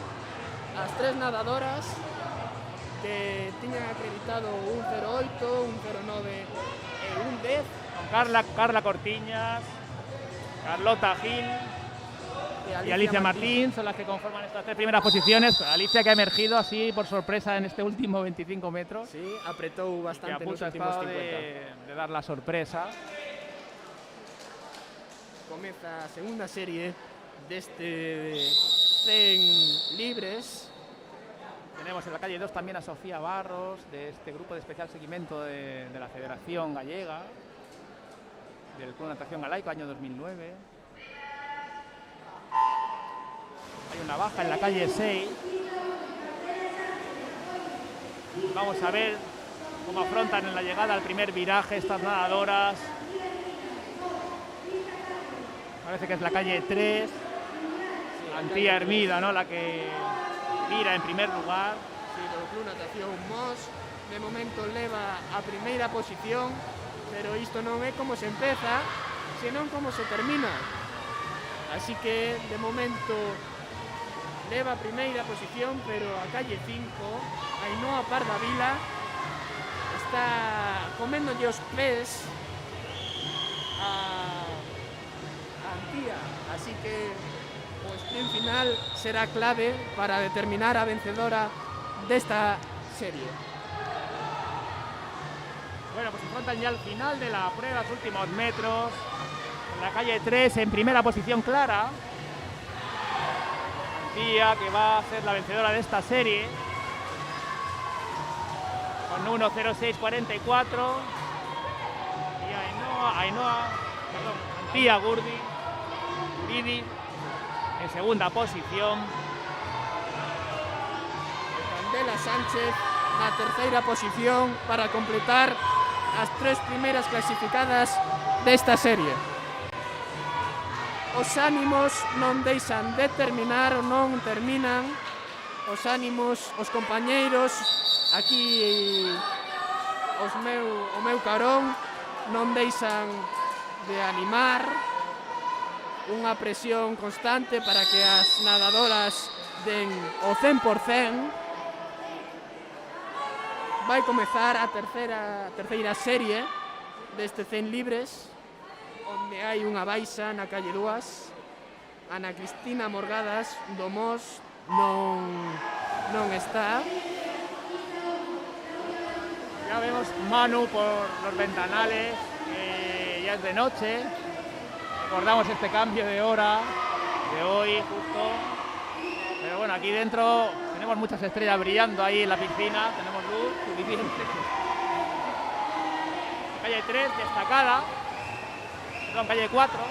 as 3 nadadoras que tiñan acreditado un 0,8, un 0,9 e un 10. Con Carla Cortiñas, Carlota Gil y Alicia Martín son las que conforman estas 3 primeras posiciones. Alicia que ha emergido así por sorpresa en este último 25 metros. Sí, apretou Que bastante a punto nos ha últimos estado 50. de dar la sorpresa. Comeza a segunda serie deste 100 libres. Tenemos en la calle 2 también a Sofía Barros, de este grupo de especial seguimiento de la Federación Gallega, del Club de Natación Galaico, año 2009. Hay una baja en la calle 6. Vamos a ver cómo afrontan en la llegada al primer viraje estas nadadoras. Parece que es la calle 3. Antía Hermida, ¿no? La que vira en primer lugar. Sí, do Club Natación Mos. De momento leva a primeira posición, pero isto non é como se empeza, senón como se termina. Así que, de momento, leva a primeira posición, pero a calle 5, Ainhoa Pardavila, está coméndolle os pés a Antía. Así que o sprint final será clave para determinar a vencedora desta serie. Bueno, pues se afrontan ya al final de la prueba, los últimos metros. En la calle 3, en primera posición clara. Antía, que va a ser la vencedora de esta serie. Con 1:06:44. Y Antía Guridi en segunda posición. Candela Sánchez na terceira posición para completar as 3 primeiras clasificadas desta serie. Os ánimos non deixan de terminar ou non terminan. Os ánimos, os compañeiros aquí o meu carón non deixan de animar. Unha presión constante para que as nadadoras den o 100%. Vai comezar a terceira serie deste 100 libres, onde hai unha baixa na calle 2. Ana Cristina Morgadas do Mos non está. Ya vemos Manu por los ventanales, ya es de noche. Recordamos este cambio de hora de hoy justo. Pero bueno, aquí dentro tenemos muchas estrellas brillando ahí en la piscina. Tenemos luz suficiente. Calle 3, destacada. Perdón, calle 4.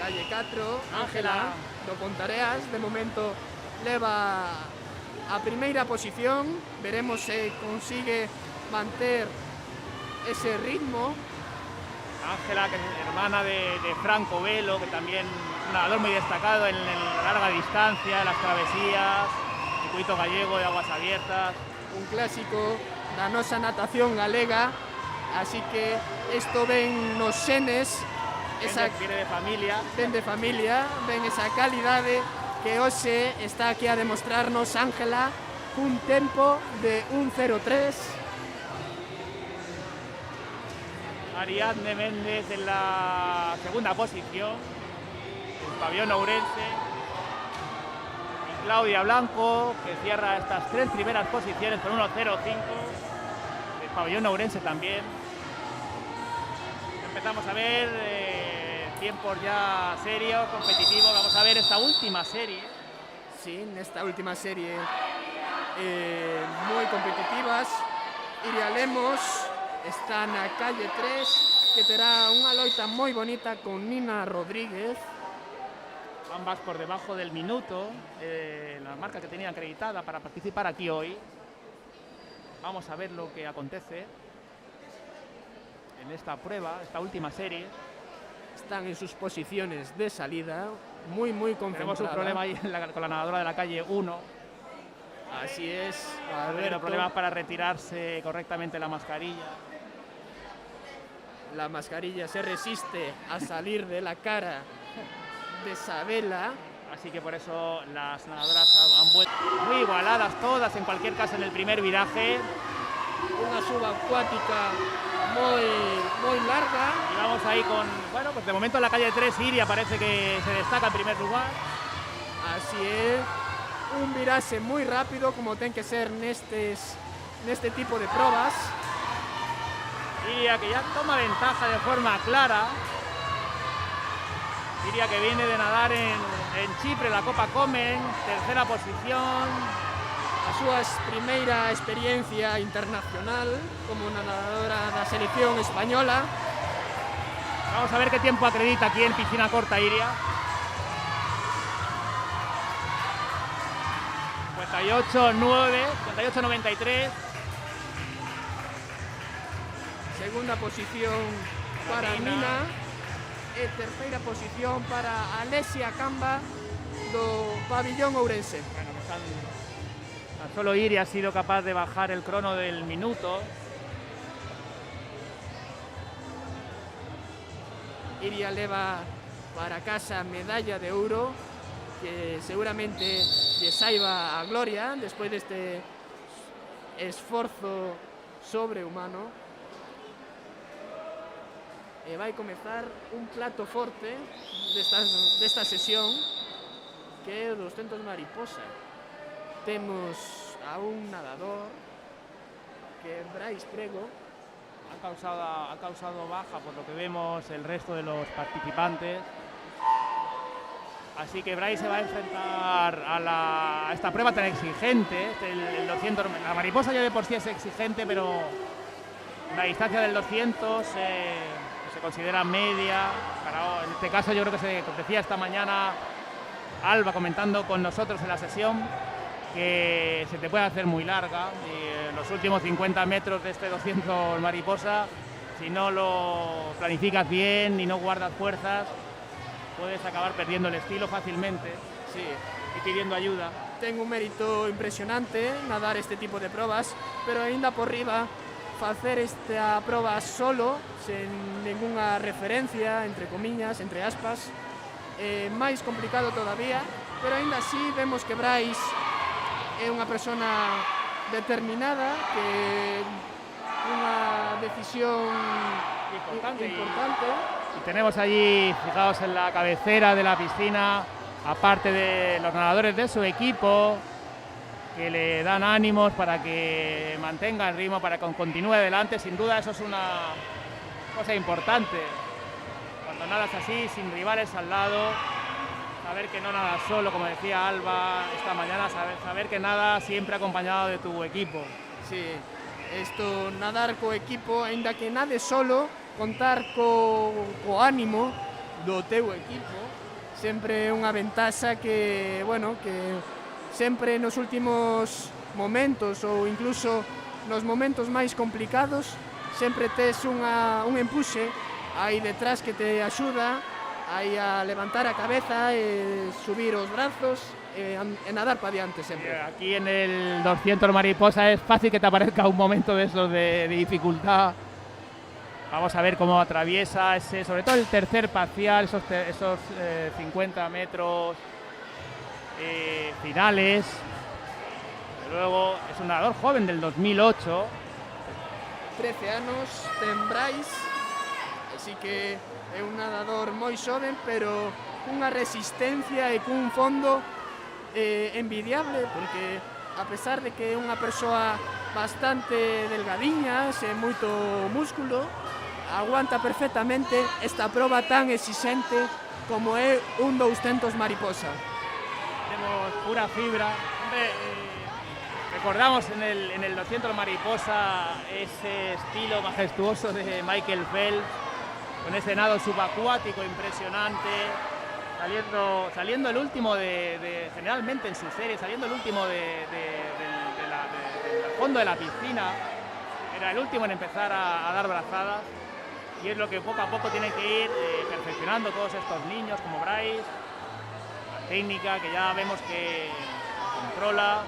Calle 4, Ángela do Pontareas, de momento leva a primeira posición. Veremos se consigue manter ese ritmo. Ángela, que es hermana de Franco Velo, que también es un nadador muy destacado en la larga distancia, en las travesías, circuito gallego de aguas abiertas. Un clásico da nosa natación galega, así que isto ven nos xenes, Viene de familia. ven de familia, ven esa calidade que hoxe está aquí a demostrarnos Ángela cun tempo de 1:03. Ariadne Méndez en la segunda posición, el pabellón ourense. Claudia Blanco, que cierra estas 3 primeras posiciones con 1.05. El pabellón ourense también. Empezamos a ver tiempos ya serios, competitivos. Vamos a ver esta última serie. Sí, en esta última serie moi competitivas. Iria Lemos está na calle 3, que terá unha loita moi bonita con Nina Rodríguez. Ambas por debajo del minuto, la marca que tenían acreditada para participar aquí hoy. Vamos a ver lo que acontece en esta prueba, esta última serie. Están en sus posiciones de salida, muy concentradas. Tenemos un problema ahí con la nadadora de la calle 1. Así es, Ha habido problemas para retirarse correctamente la mascarilla. La mascarilla se resiste a salir de la cara de Sabela. Así que por eso las nadadoras han vuelto muy igualadas todas, en cualquier caso en el primer viraje. Una subacuática muy larga. Y vamos ahí con, bueno, pues de momento en la calle 3 Iria parece que se destaca en primer lugar. Así es, un viraje muy rápido como ten que ser neste tipo de probas. Iria que ya toma ventaja de forma clara. Iria que viene de nadar en Chipre, la Copa Comen, tercera posición. A súa primeira experiencia internacional como nadadora da selección española. Vamos a ver qué tiempo acredita aquí en piscina corta Iria. 58.93. Segunda posición para Nina. E terceira posición para Alexia Camba do pabellón ourense. Bueno, pues tan solo Iria ha sido capaz de bajar el crono del minuto. Iria leva para casa medalla de ouro, que seguramente lle saiba a gloria despois deste esforzo sobrehumano. E vai comezar un plato forte desta sesión, que é o 200 mariposa. Temos a un nadador, que é Brais Prego. Ha causado baja por lo que vemos el resto de los participantes. Así que Brais se va a enfrentar a esta prueba tan exigente. El 200, la mariposa ya de por sí es exigente, pero la distancia del 200 se considera media. En este caso yo creo que se decía esta mañana Alba comentando con nosotros en la sesión que se te puede hacer muy larga y los últimos 50 metros de este 200 mariposa, si no lo planificas bien y no guardas fuerzas, puedes acabar perdiendo el estilo fácilmente. Sí. Y pidiendo ayuda. Ten un mérito impresionante nadar este tipo de probas, pero aínda por riba facer esta proba solo, sen ninguna referencia, entre comiñas, entre aspas, máis complicado todavía, pero aínda así vemos que Brais é unha persona determinada, que unha decisión importante. Y tenemos allí, fijaos en la cabecera de la piscina, aparte de los nadadores de su equipo, que le dan ánimos para que mantenga el ritmo, para que continúe adelante. Sin duda eso es una cosa importante. Cuando nadas así, sin rivales al lado, saber que no nadas solo, como decía Alba esta mañana, saber que nadas siempre acompañado de tu equipo. Sí, esto, nadar co equipo, aínda que nade solo, contar co ánimo do teu equipo, sempre é unha ventaxa que, bueno, que sempre nos últimos momentos ou incluso nos momentos máis complicados sempre tes un empuxe aí detrás que te axuda aí a levantar a cabeza e subir os brazos e nadar para diante sempre. Aquí en el 200 mariposa es fácil que te aparezca un momento de esos de dificultad. Vamos a ver cómo atraviesa ese, sobre todo el tercer parcial, esos 50 metros finales. Luego es un nadador joven del 2008. 13 anos, ten Brais, así que é un nadador moi xoven, pero cunha resistencia e cun fondo envidiable, porque a pesar de que é unha persoa bastante delgadiña, sen moito músculo, aguanta perfectamente esta proba tan exixente como é un 200 mariposa. Tenemos pura fibra. Hombre, recordamos en el 200 mariposa ese estilo majestuoso de Michael Phelps, con ese nado subacuático impresionante, saliendo el último generalmente en su serie, saliendo el último del fondo de la piscina. Era el último en empezar a dar brazadas, y es lo que poco a poco tienen que ir perfeccionando todos estos niños como Bryce. La técnica que ya vemos que controla.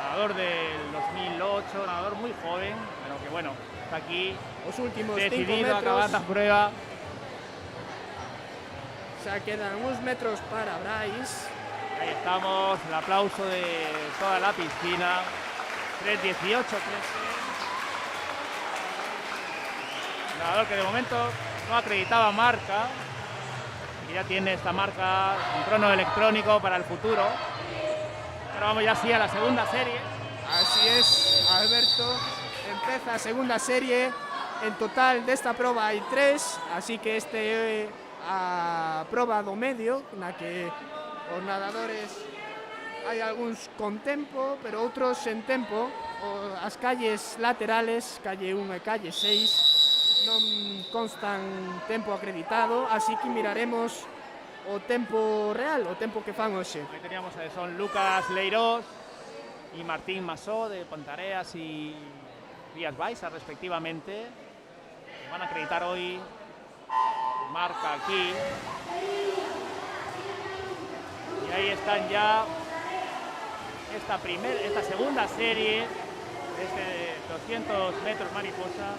Nadador del 2008, nadador muy joven, pero que bueno, está aquí Os últimos 5 decidido a acabar la metros, prueba. xa quedan uns metros para Bryce. Ahí estamos, el aplauso de toda la piscina. 3:18, 13. Nadador que de momento no acreditaba marca, y ya tiene esta marca, un crono electrónico para el futuro. Ahora vamos ya así a la segunda serie. Así es, Alberto. Empeza a segunda serie. En total desta proba hai 3, así que este é a proba do medio, na que os nadadores hai algúns con tempo, pero outros sen tempo. As calles laterales, calle 1 e calle 6, non constan tempo acreditado, así que miraremos o tempo real, o tempo que fan hoxe. Ahí teníamos son Lucas Leirós y Martín Masó de Pontareas y Rías Baixas respectivamente. Van a acreditar hoy marca aquí. Y ahí están ya esta segunda serie de este 200 metros mariposa.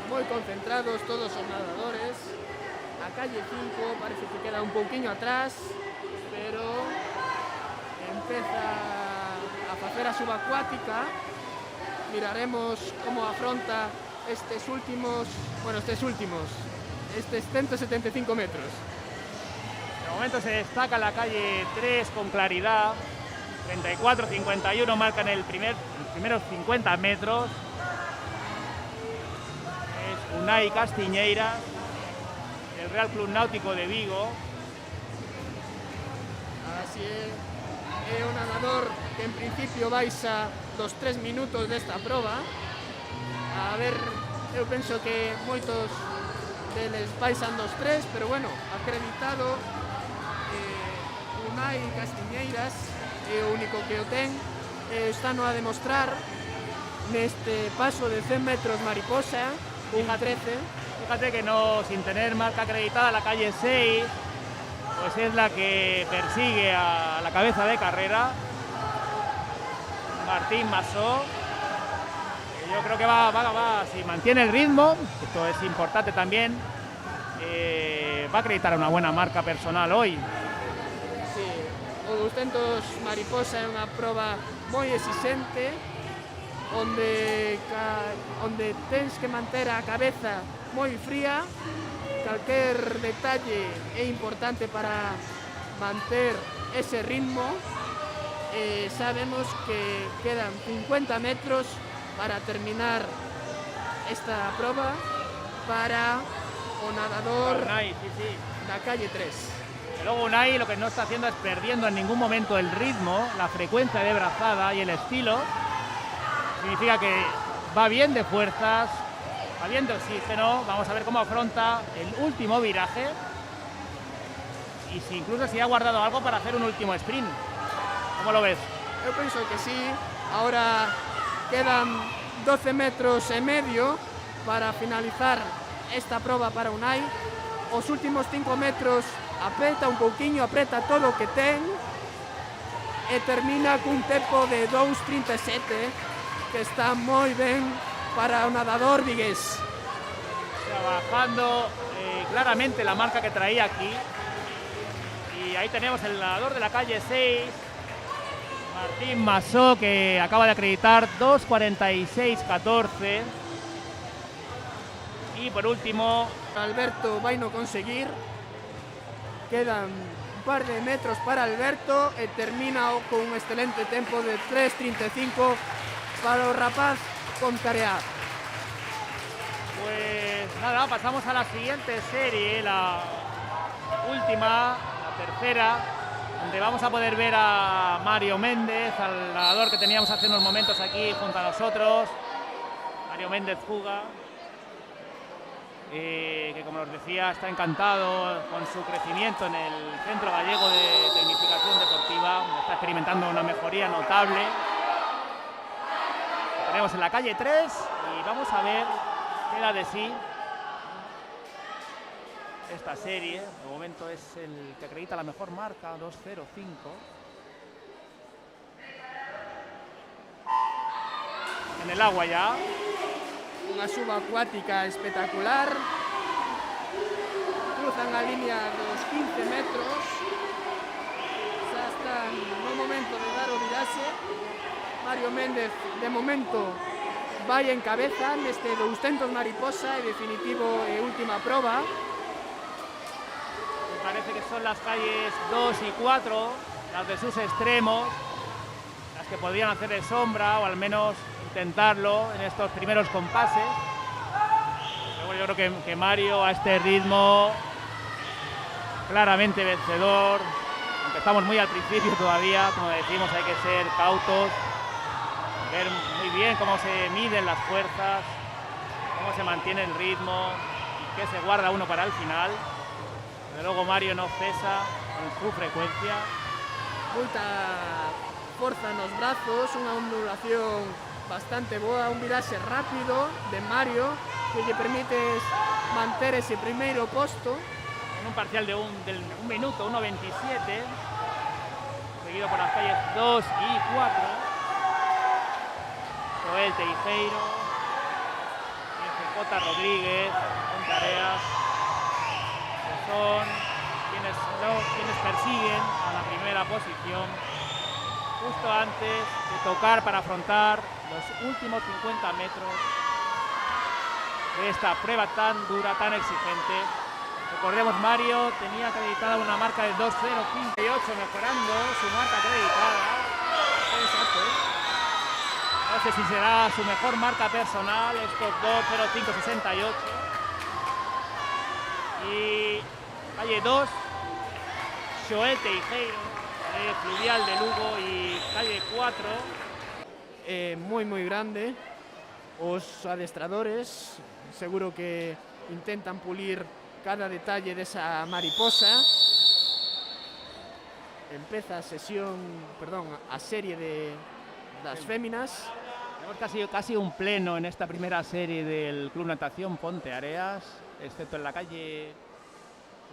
Moi concentrados todos os nadadores. A calle 5 parece que queda un pouquiño atrás, pero empeza a facer a subacuática. Miraremos como afronta estes 175 metros. De momento se destaca la calle 3 con claridad. 34-51 marcan los primeros 50 metros. Es Unai Castiñeira, del Real Club Náutico de Vigo. Así é un nadador que en principio baixa dos 3 minutos desta proba. A ver, eu penso que moitos deles baixan dos 3, pero bueno, acreditado Unai Castiñeiras é o único que o ten. Está no a demostrar neste paso de 100 metros mariposa, un 13. Fíjate que no, sin tener marca acreditada, la calle 6 pues es la que persigue a la cabeza de carrera, Martín Masó. Yo creo que va, si mantiene el ritmo, esto es importante también, va a acreditar una buena marca personal hoy. Sí, o 200 mariposa é unha proba moi exixente, onde tens que manter a cabeza moi fría. Calquer detalle é importante para manter ese ritmo. Sabemos que quedan 50 metros para terminar esta proba para o nadador Unai, sí. da calle 3. Y luego Unai lo que no está haciendo es perdiendo en ningún momento el ritmo, la frecuencia de brazada y el estilo. Significa que va bien de fuerzas, va bien de oxígeno. Vamos a ver cómo afronta el último viraje y si incluso si ha guardado algo para hacer un último sprint. ¿Cómo lo ves? Eu penso que sí. Ahora quedan 12 metros e medio para finalizar esta proba para Unai. Os últimos 5 metros apreta un pouquiño, apreta todo o que ten e termina cun tempo de 2:37, que está moi ben para o nadador vigués. Trabajando claramente la marca que traía aquí. Y ahí tenemos el nadador de la calle 6, Martín Masó, que acaba de acreditar 2:46.14. Y por último, Alberto vai no conseguir. Quedan un par de metros para Alberto e termina con un excelente tempo de 3:35 para o rapaz Pontareá. Pues nada, pasamos a la siguiente serie, la última, la tercera, donde vamos a poder ver a Mario Méndez, al nadador que teníamos hace unos momentos aquí junto a nosotros. Mario Méndez Fuga, que como os decía está encantado con su crecimiento en el Centro Gallego de Tecnificación Deportiva, está experimentando una mejoría notable. Lo tenemos en la calle 3 y vamos a ver qué da de sí esta serie. De momento es el que acredita la mejor marca, 2:05. En el agua ya. Unha suba acuática espectacular. Cruzan a línea dos 15 metros. Xa están no momento de dar o viraxe. Mario Méndez, de momento, vai en cabeza neste 200 mariposa e definitivo e última proba. Me parece que son las calles 2 y 4, las de sus extremos, las que podrían hacer de sombra o al menos intentarlo en estos primeros compases. Luego yo creo que Mario a este ritmo claramente vencedor, aunque estamos muy al principio todavía, como decimos, hay que ser cautos, ver muy bien cómo se miden las fuerzas, cómo se mantiene el ritmo y qué se guarda uno para el final. Desde luego Mario no cesa en su frecuencia. Moita forza nos brazos, unha ondulación bastante boa, un viraxe rápido de Mario que lle permite manter ese primeiro posto. En un parcial de un minuto, 1:27, seguido por las calles 2 y 4. Joel Teijeiro, J. Rodríguez, Pontareas, que son quienes persiguen a la primera posición justo antes de tocar para afrontar los últimos 50 metros de esta prueba tan dura, tan exigente. Recordemos, Mario tenía acreditada una marca de 2:058, mejorando su marca acreditada. Exacto. No sé si será su mejor marca personal, estos 2:0568. Y calle 2, Joel Teijeiro, Fluvial de Lugo, y calle 4. Moi grande. Os adestradores seguro que intentan pulir cada detalle desa mariposa. Empeza a serie das féminas. Tenemos casi un pleno en esta primera serie del Club Natación Ponteareas, excepto en la calle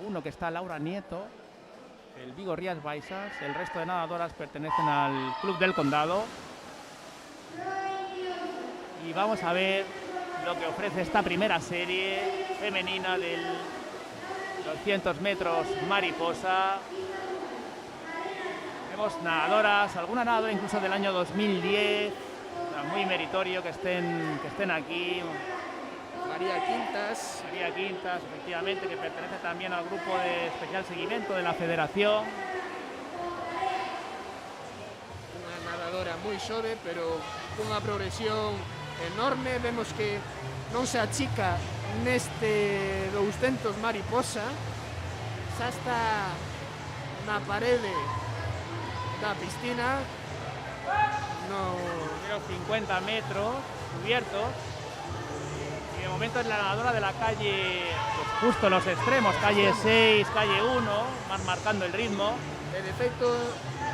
1, que está Laura Nieto, el Vigo Rías Baixas. El resto de nadadoras pertenecen al Club del Condado. Y vamos a ver lo que ofrece esta primera serie femenina del 200 metros mariposa. Vemos nadadoras, alguna nadadora incluso del año 2010, muy meritorio que estén aquí. María Quintas, efectivamente, que pertenece también al grupo de especial seguimiento de la Federación. Unha nadadora moi xove, pero cunha progresión enorme. Vemos que non se achica neste 200 mariposa, xa está na parede da piscina, no Primeros 50 metros cubiertos. Y de momento es la nadadora de la calle, pues justo en los extremos, calle 6, calle 1, más marcando el ritmo. de feito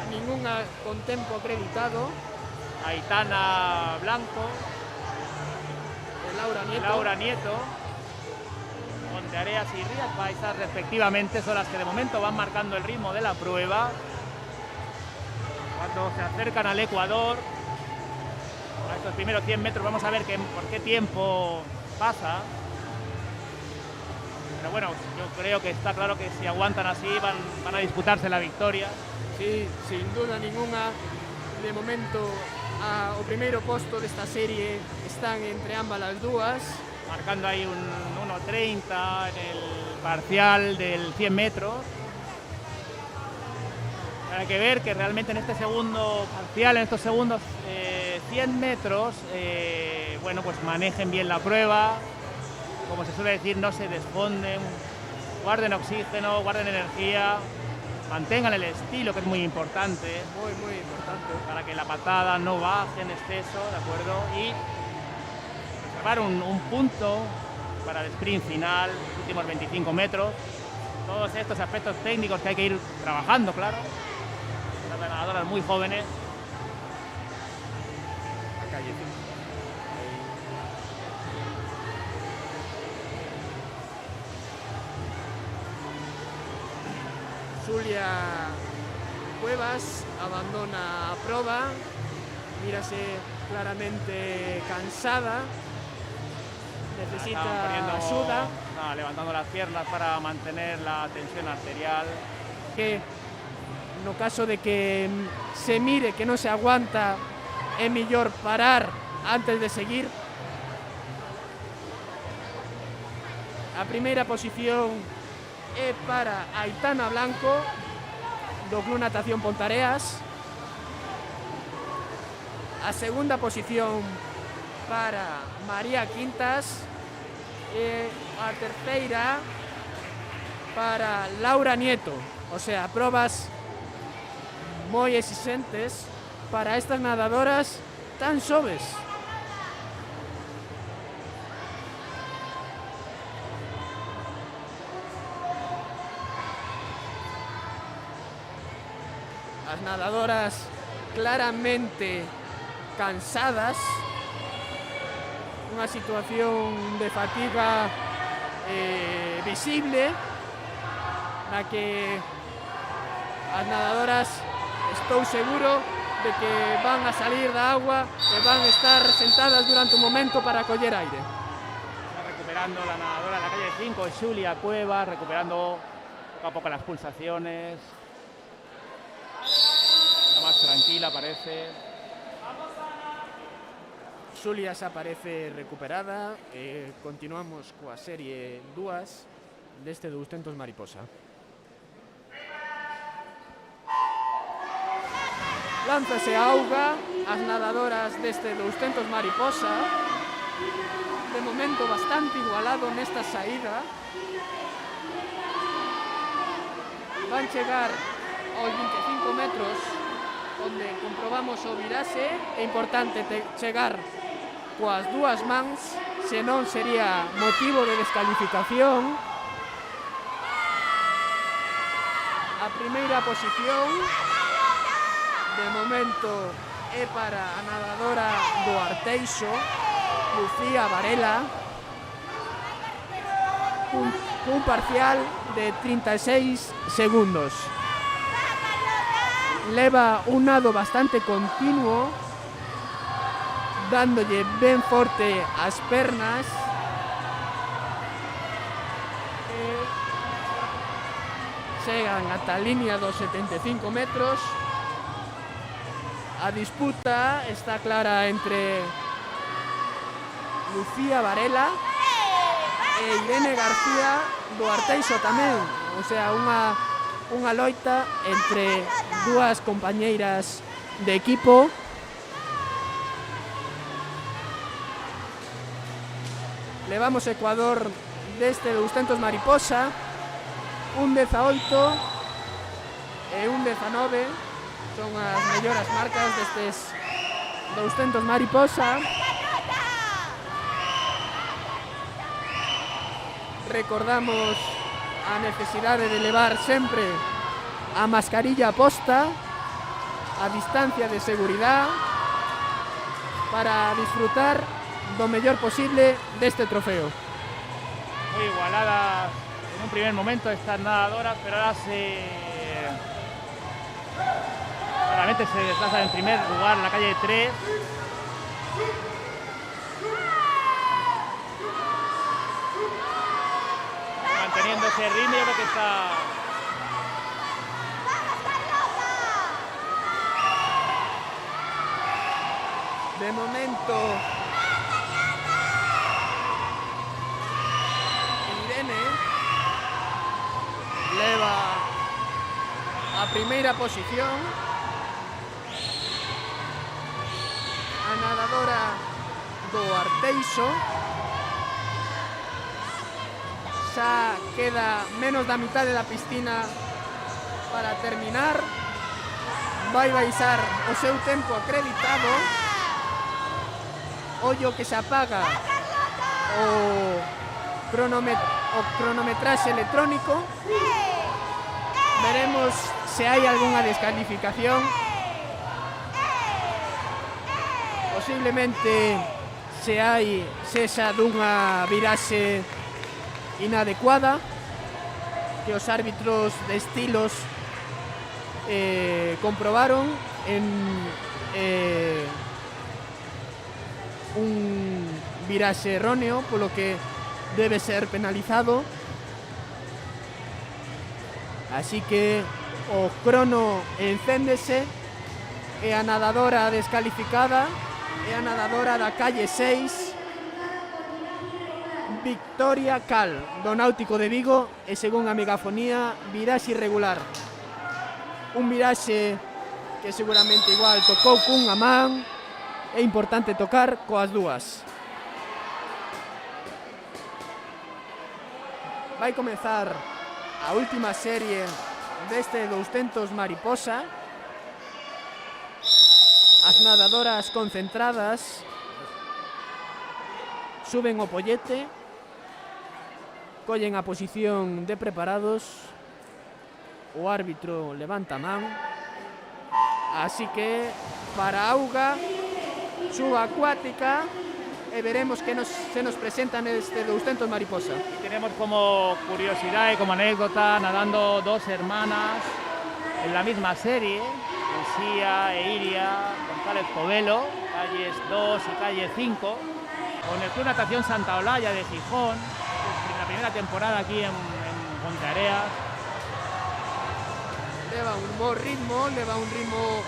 ningunha con tempo acreditado. Aitana Blanco, Laura Nieto. Laura Nieto, Ponteareas y Rías Baixas respectivamente son las que de momento van marcando el ritmo de la prueba. Cuando se acercan al Ecuador, a estos primeros 100 metros, vamos a ver por qué tiempo pasa. Pero bueno, yo creo que está claro que si aguantan así van a disputarse la victoria. Sí, sin duda ninguna. De momento, o primeiro posto desta serie están entre ambas as dúas. Marcando ahí un 1:30 en el parcial del 100 metros. Hay que ver que realmente en este segundo parcial, en estos segundos 100 metros, bueno, pues manejen bien la prueba, como se suele decir, no se desfonden, guarden oxígeno, guarden energía, mantengan el estilo, que es muy importante. Muy importante. Para que la patada no baje en exceso, ¿de acuerdo? Y reservar un punto para el sprint final, los últimos 25 metros. Todos estos aspectos técnicos que hay que ir trabajando, claro. Las nadadoras muy jóvenes. La calle 5. Xulia Cuevas abandona a proba, mírase claramente cansada, necesita ayuda. Levantando las piernas para mantener la tensión arterial. Que no caso de que se mire que no se aguanta, é mellor parar antes de seguir. A primeira posición é para Aitana Blanco, do Club Natación Pontareas. A segunda posición para María Quintas. E a terceira para Laura Nieto. O sea, probas moi exigentes para estas nadadoras tan xoves. As nadadoras claramente cansadas, unha situación de fatiga visible, na que as nadadoras estou seguro de que van a salir da agua e van a estar sentadas durante un momento para coller aire. Está recuperando la nadadora en la calle 5, Xulia Cuevas, recuperando poco a poco las pulsaciones. La más tranquila parece. Xulia xa parece recuperada e continuamos coa serie 2 deste 200 mariposa. Lánzase a auga as nadadoras deste 200 mariposa, de momento bastante igualado nesta saída. Van chegar aos 25 metros onde comprobamos o virase. É importante chegar coas dúas mans, senón sería motivo de descalificación. A primeira posición de momento é para a nadadora do Arteixo, Lucía Varela, cun parcial de 36 segundos. Leva un nado bastante continuo, dándolle ben forte as pernas. Chegan ata a línea dos 75 metros. A disputa está clara entre Lucía Varela e Irene García do Arteixo tamén. O sea, unha loita entre dúas compañeiras de equipo. Levamos Ecuador deste 200 mariposa, un 18 e un 19. Son as melloras marcas destes 200 mariposa. Recordamos a necesidade de levar sempre a mascarilla posta, a distancia de seguridade, para disfrutar do mellor posible deste trofeo. Muy igualadas en un primer momento estas nadadoras, pero ahora claramente se desplazan en primer lugar en la calle 3. Manteniendo ese ritmo, yo creo que está... De momento, Irene leva a a primeira posición. A nadadora do Arteixo. Xa queda menos da mitad da piscina para terminar. Vai baixar o seu tempo acreditado. Ollo que se apaga o cronometraxe electrónico. Veremos se hai algunha descalificación. Posiblemente se hai sexa dunha viraxe inadecuada que os árbitros de estilos comprobaron en un viraxe erróneo, polo que debe ser penalizado. Así que o crono encéndese e a nadadora descalificada é a nadadora da calle 6, Victoria Cal, do Náutico de Vigo, e según a megafonía, viraxe irregular. Un viraxe que seguramente igual tocou cunha man. É importante tocar coas dúas. Vai comezar a última serie deste 200 mariposa. As nadadoras concentradas suben o pollete, collen a posición de preparados, o árbitro levanta a man, así que para a auga subacuática e veremos que se nos presenta neste 200 mariposa. Y tenemos como curiosidad y como anécdota nadando dos hermanas en la misma serie, Lucía e Iria González Povelo, calles 2 y calle 5, con el Club Natación Santa Olalla de Gijón, en la primera temporada aquí en Ponteareas. Leva un bo ritmo, leva un ritmo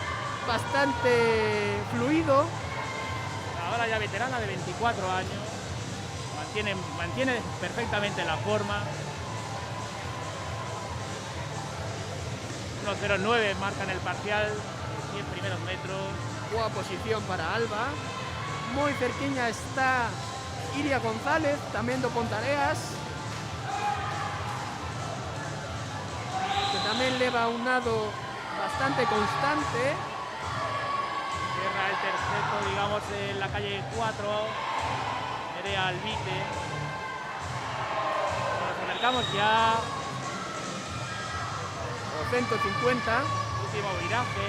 bastante fluido. Ahora ya veterana de 24 años, mantiene perfectamente la forma. 1:09 marcan el parcial, 10 primeros metros. Boa posición para Alba. Moi cerquiña está Iria González, tamén do Pontareas, que tamén leva un nado bastante constante. Cierra el tercero, digamos, en la calle 4, Nerea Albite. Nos acercamos ya O 150. último viraje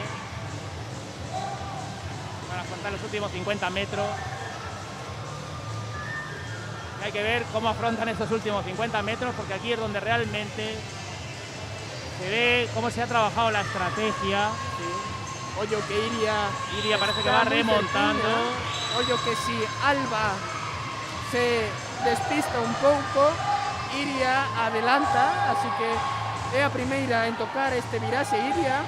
para afrontar los últimos 50 metros. Y hay que ver cómo afrontan estos últimos 50 metros, porque aquí es donde realmente se ve cómo se ha trabajado la estrategia. Ollo que Iria Parece que está va moi remontando. cerquiña. Ollo que si Alba se despista un pouco, Iria adelanta, así que é a primeira en tocar este viraxe Iria.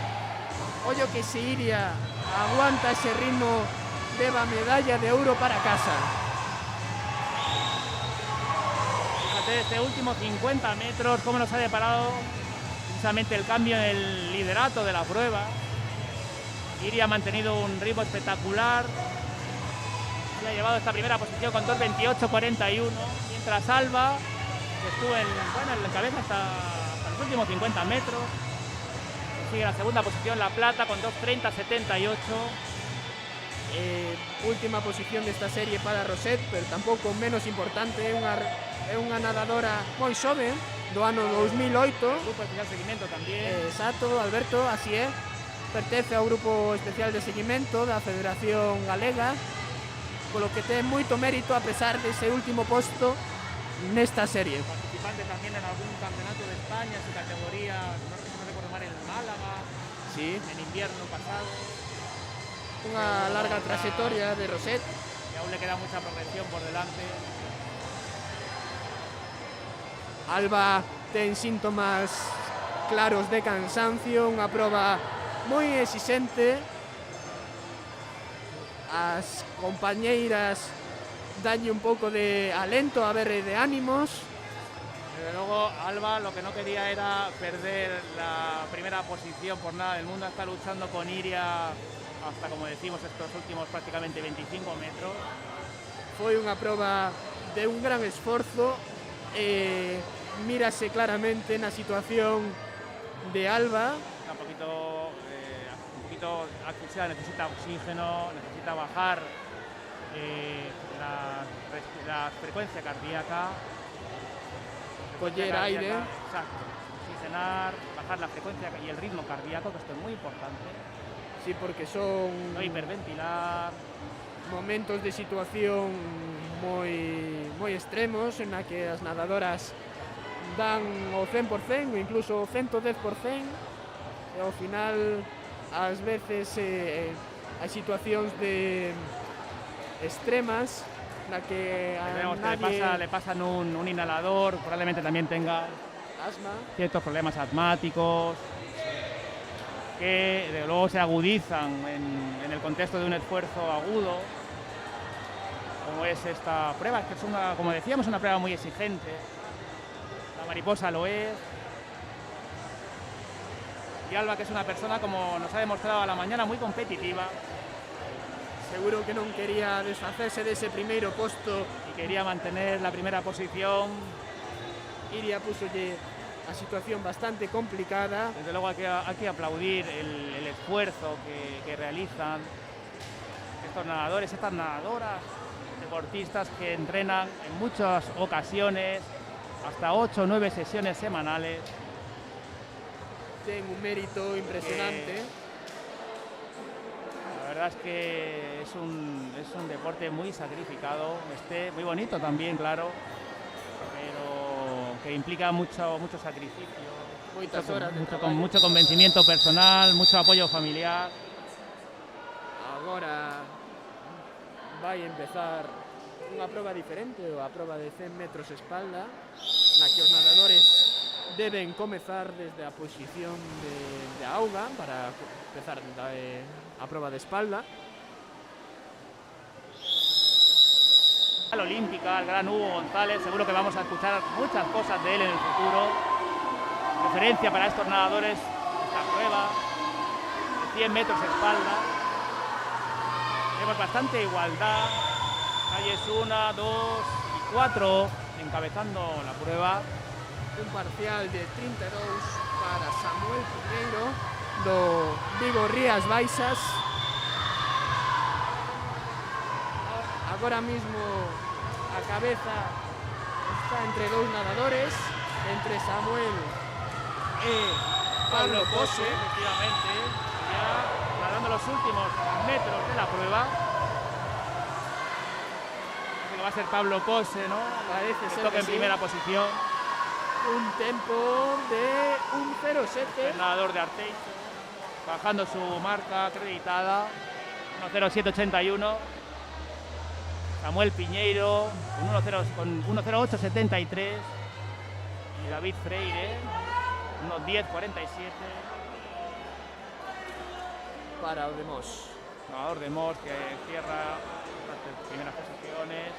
Ollo que si Iria aguanta ese ritmo, leva medalla de ouro para casa. Fíjate, este último 50 metros, cómo nos ha deparado precisamente el cambio en el liderato de la prueba. Iria ha mantenido un ritmo espectacular, se ha llevado esta primera posición con 2:28.41, mientras Alba, que estuvo en cabeza hasta los últimos 50 metros, sigue la segunda posición, la plata, con 2:30.78. Última posición desta serie para Rosette, pero tampouco menos importante, é unha nadadora moi xoven, do ano 2008. Grupo especial seguimiento también. Exacto, Alberto, así é. Pertence ao grupo especial de seguimento da Federación Galega, polo que ten moito mérito a pesar dese último posto nesta serie. Participante también en algún campeonato de España, su categoría, no recuerdo mal, en Málaga, Sí, en invierno pasado. unha larga trayectoria de Rosette. Y aún le queda mucha progresión por delante. Alba ten síntomas claros de cansancio, unha proba moi exixente. As compañeiras danlle un pouco de alento, a ver, de ánimos. Desde luego, Alba lo que no quería era perder la primera posición por nada del mundo. Está luchando con Iria hasta, como decimos, estos últimos prácticamente 25 metros. Foi unha proba de un gran esforzo. Mírase claramente na situación de Alba. Está un poquito asfixiada, necesita oxígeno, necesita bajar la frecuencia cardíaca. Coller aire. Exacto. Oxigenar, bajar la frecuencia y el ritmo cardíaco, que esto es muy importante. Sí, porque son No hiperventilar. momentos de situación moi extremos en la que as nadadoras dan o 100% ou incluso o 110%, e ao final ás veces hai situacións de extremas na que a Vemos que nadie le pasan un inhalador, probablemente también tenga asma. ciertos problemas asmáticos que de luego se agudizan en el contexto de un esfuerzo agudo, como es esta prueba, que es como decíamos, una prueba muy exigente. La mariposa lo es. Y Alba, que es una persona, como nos ha demostrado a la mañana, muy competitiva. Seguro que non quería desfacerse dese primeiro posto. Y quería mantener la primera posición. Iria pusolle a situación bastante complicada. Desde luego hay que aplaudir el esfuerzo que realizan estos nadadores, estas nadadoras, deportistas que entrenan en muchas ocasiones, hasta 8 o 9 sesiones semanales. Ten un mérito impresionante. La verdad es que es un deporte muy sacrificado, muy bonito también, claro, pero que implica mucho sacrificio, Moitas horas de con traballo. mucho convencimiento personal, mucho apoyo familiar. Agora vai empezar unha proba diferente, a proba de 100 metros espalda, na que os nadadores deben comezar desde a posición de auga para empezar a proba de espalda. Al Olímpica, el gran Hugo González, seguro que vamos a escuchar muchas cosas de él en el futuro. Referencia para estos nadadores, esta prueba de 100 metros espalda. Tenemos bastante igualdad, calles 1, 2 y 4 encabezando la prueba. Un parcial de 32 para Samuel Piñeiro do Vigo Rías Baixas. Agora mismo a cabeza está entre dous nadadores, entre Samuel e Pablo Pose. Efectivamente, ya nadando los últimos metros de la prueba. Creo que va a ser Pablo Pose, ¿no? Parece Que ser toca que en sí. primera posición. Un tempo de 1:07. El nadador de Arteixo, bajando su marca acreditada, 1:07.81. Samuel Piñeiro con 1:08.73. Y David Freire, 1:10.47. Para o de Mos. Nadador de Mos que cierra las primeras posiciones.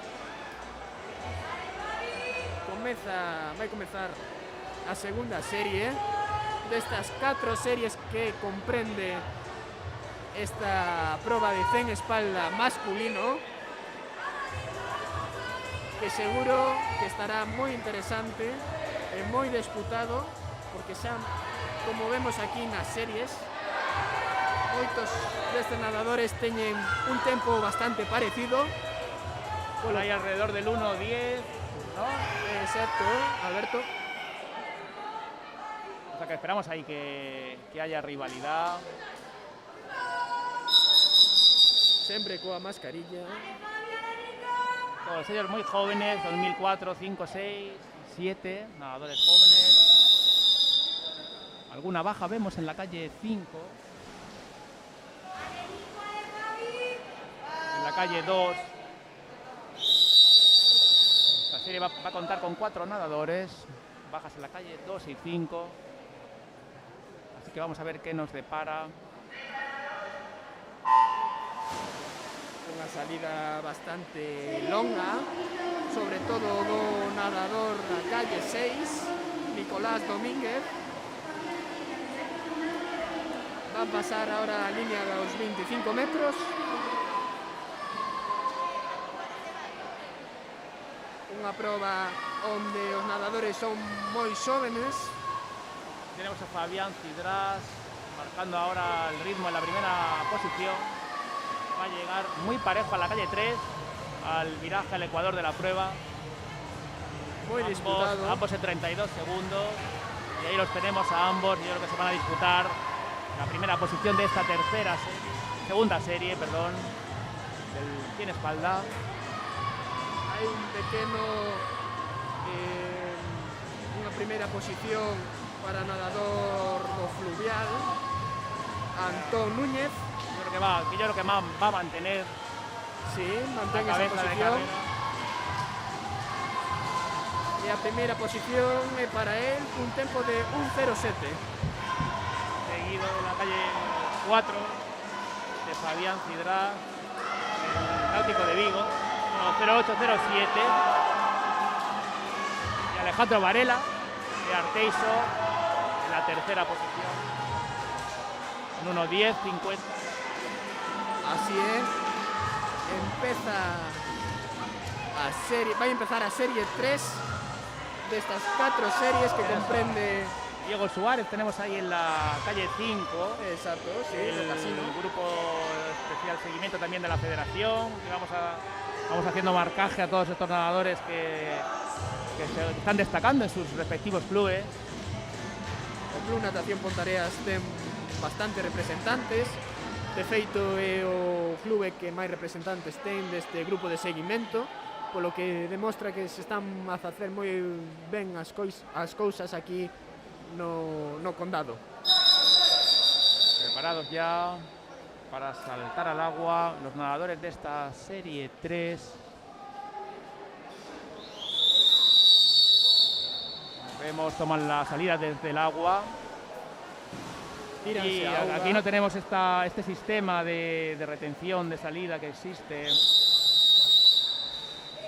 Vai comezar a segunda serie destas 4 series que comprende esta proba de 100 espalda masculino, que seguro que estará moi interesante e moi disputado, porque xa, como vemos aquí nas series, moitos destes nadadores teñen un tempo bastante parecido. Por ahí alrededor del 1:10, ¿no? Exacto, Alberto. O sea que esperamos ahí que haya rivalidad. Sempre coa mascarilla. Todos ellos muy jóvenes, 2004, 5, 6, 7, nadadores jóvenes. Alguna baja vemos en la calle 5. En la calle 2. La serie va a contar con 4 nadadores. Bajas en la calle 2 y 5. Así que vamos a ver qué nos depara. Unha salida bastante longa, sobre todo do nadador da calle 6, Nicolás Domínguez. Va a pasar ahora a línea dos 25 metros. Unha proba onde os nadadores son moi xóvenes. Tenemos a Fabián Cidrás marcando ahora el ritmo en la primera posición. Va a llegar muy parejo a la calle 3, al viraje al ecuador de la prueba. Muy disputado. Ambos en 32 segundos. Y ahí los tenemos a ambos. Yo creo que se van a disputar la primera posición de esta segunda serie, perdón, del 100 espalda. Hai un pequeno unha primeira posición para nadador do fluvial, Antón Núñez. Yo creo que va a mantener Sí, la mantén esa cabeza de posición. carrera. E a primeira posición é para él un tempo de 1:07. Seguido de la calle 4 de Fabián Cidrás, el Náutico de Vigo, 0807. Y Alejandro Varela de Arteiso en la tercera posición, en 1:10:50. Así es. Va a empezar a serie 3 de estas 4 series que comprende. Diego Suárez tenemos ahí en la calle 5. Exacto, sí, El casino. grupo especial seguimiento también de la federación. Y vamos haciendo marcaje a todos estos nadadores que se están destacando en sus respectivos clubes. O Club Natación Pontareas ten bastantes representantes. De feito é o clube que máis representantes ten deste grupo de seguimento, polo que demostra que se están a facer moi ben as cousas aquí no condado. Preparados ya para saltar al agua los nadadores de esta serie 3. Vemos, toman la salida desde el agua. Y aquí no tenemos este sistema de retención de salida que existe.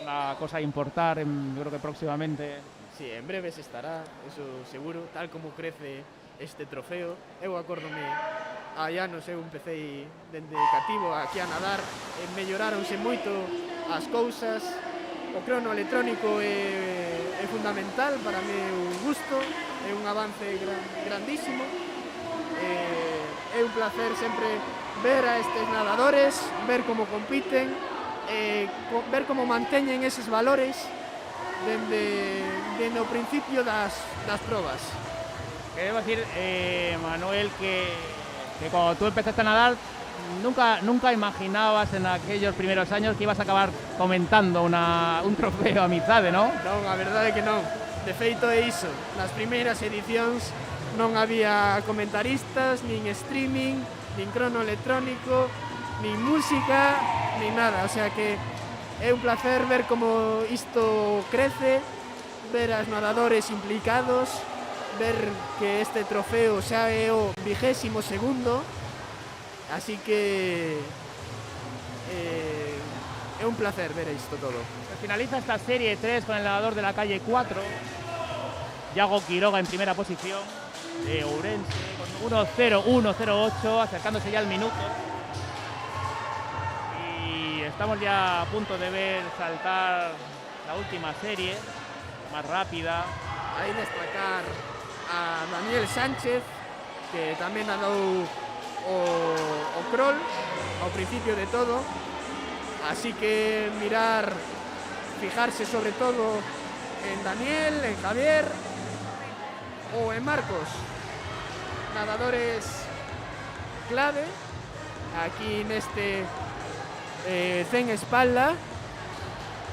Una cosa a importar, yo creo que próximamente. Sí, en breves estará, eso seguro, tal como crece este trofeo. Eu acórdome, hai anos eu empecé dende cativo aquí a nadar e melloráronse moito as cousas. O crono electrónico é fundamental para mí, un gusto, é un avance grandísimo. É un placer sempre ver a estes nadadores, ver como compiten, ver como manteñen eses valores dende o principio das probas. Debo decir, Manuel, que cuando tú empezaste a nadar nunca imaginabas en aquellos primeros años que ibas a acabar comentando un trofeo Amizade, ¿no? Non, a verdade é que non. De feito é iso. Nas primeiras edicións non había comentaristas, nin streaming, nin crono electrónico, nin música, nin nada. O sea que é un placer ver como isto crece, ver as nadadores implicados, ver que este trofeo xa é o 22º. Así que é un placer ver isto todo. Se finaliza esta serie 3 con el nadador de la calle 4, Yago Quiroga en primera posición, de Ourense, con 1:01:08, acercándose ya al minuto. Y estamos ya a punto de ver saltar la última serie, más rápida. Aí destacar a Daniel Sánchez, que tamén ha dado o crawl ao principio de todo. Así que fijarse sobre todo en Daniel, en Javier o en Marcos, nadadores clave aquí neste 100 espalda,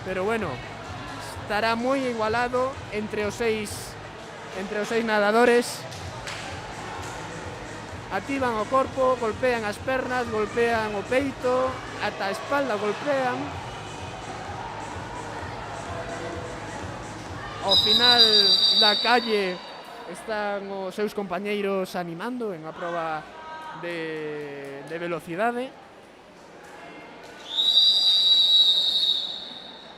pero bueno, estará moi igualado entre os seis nadadores. Activan o corpo, golpean as pernas, golpean o peito, ata a espalda golpean. Ao final da calle están os seus compañeiros animando en a proba de velocidade,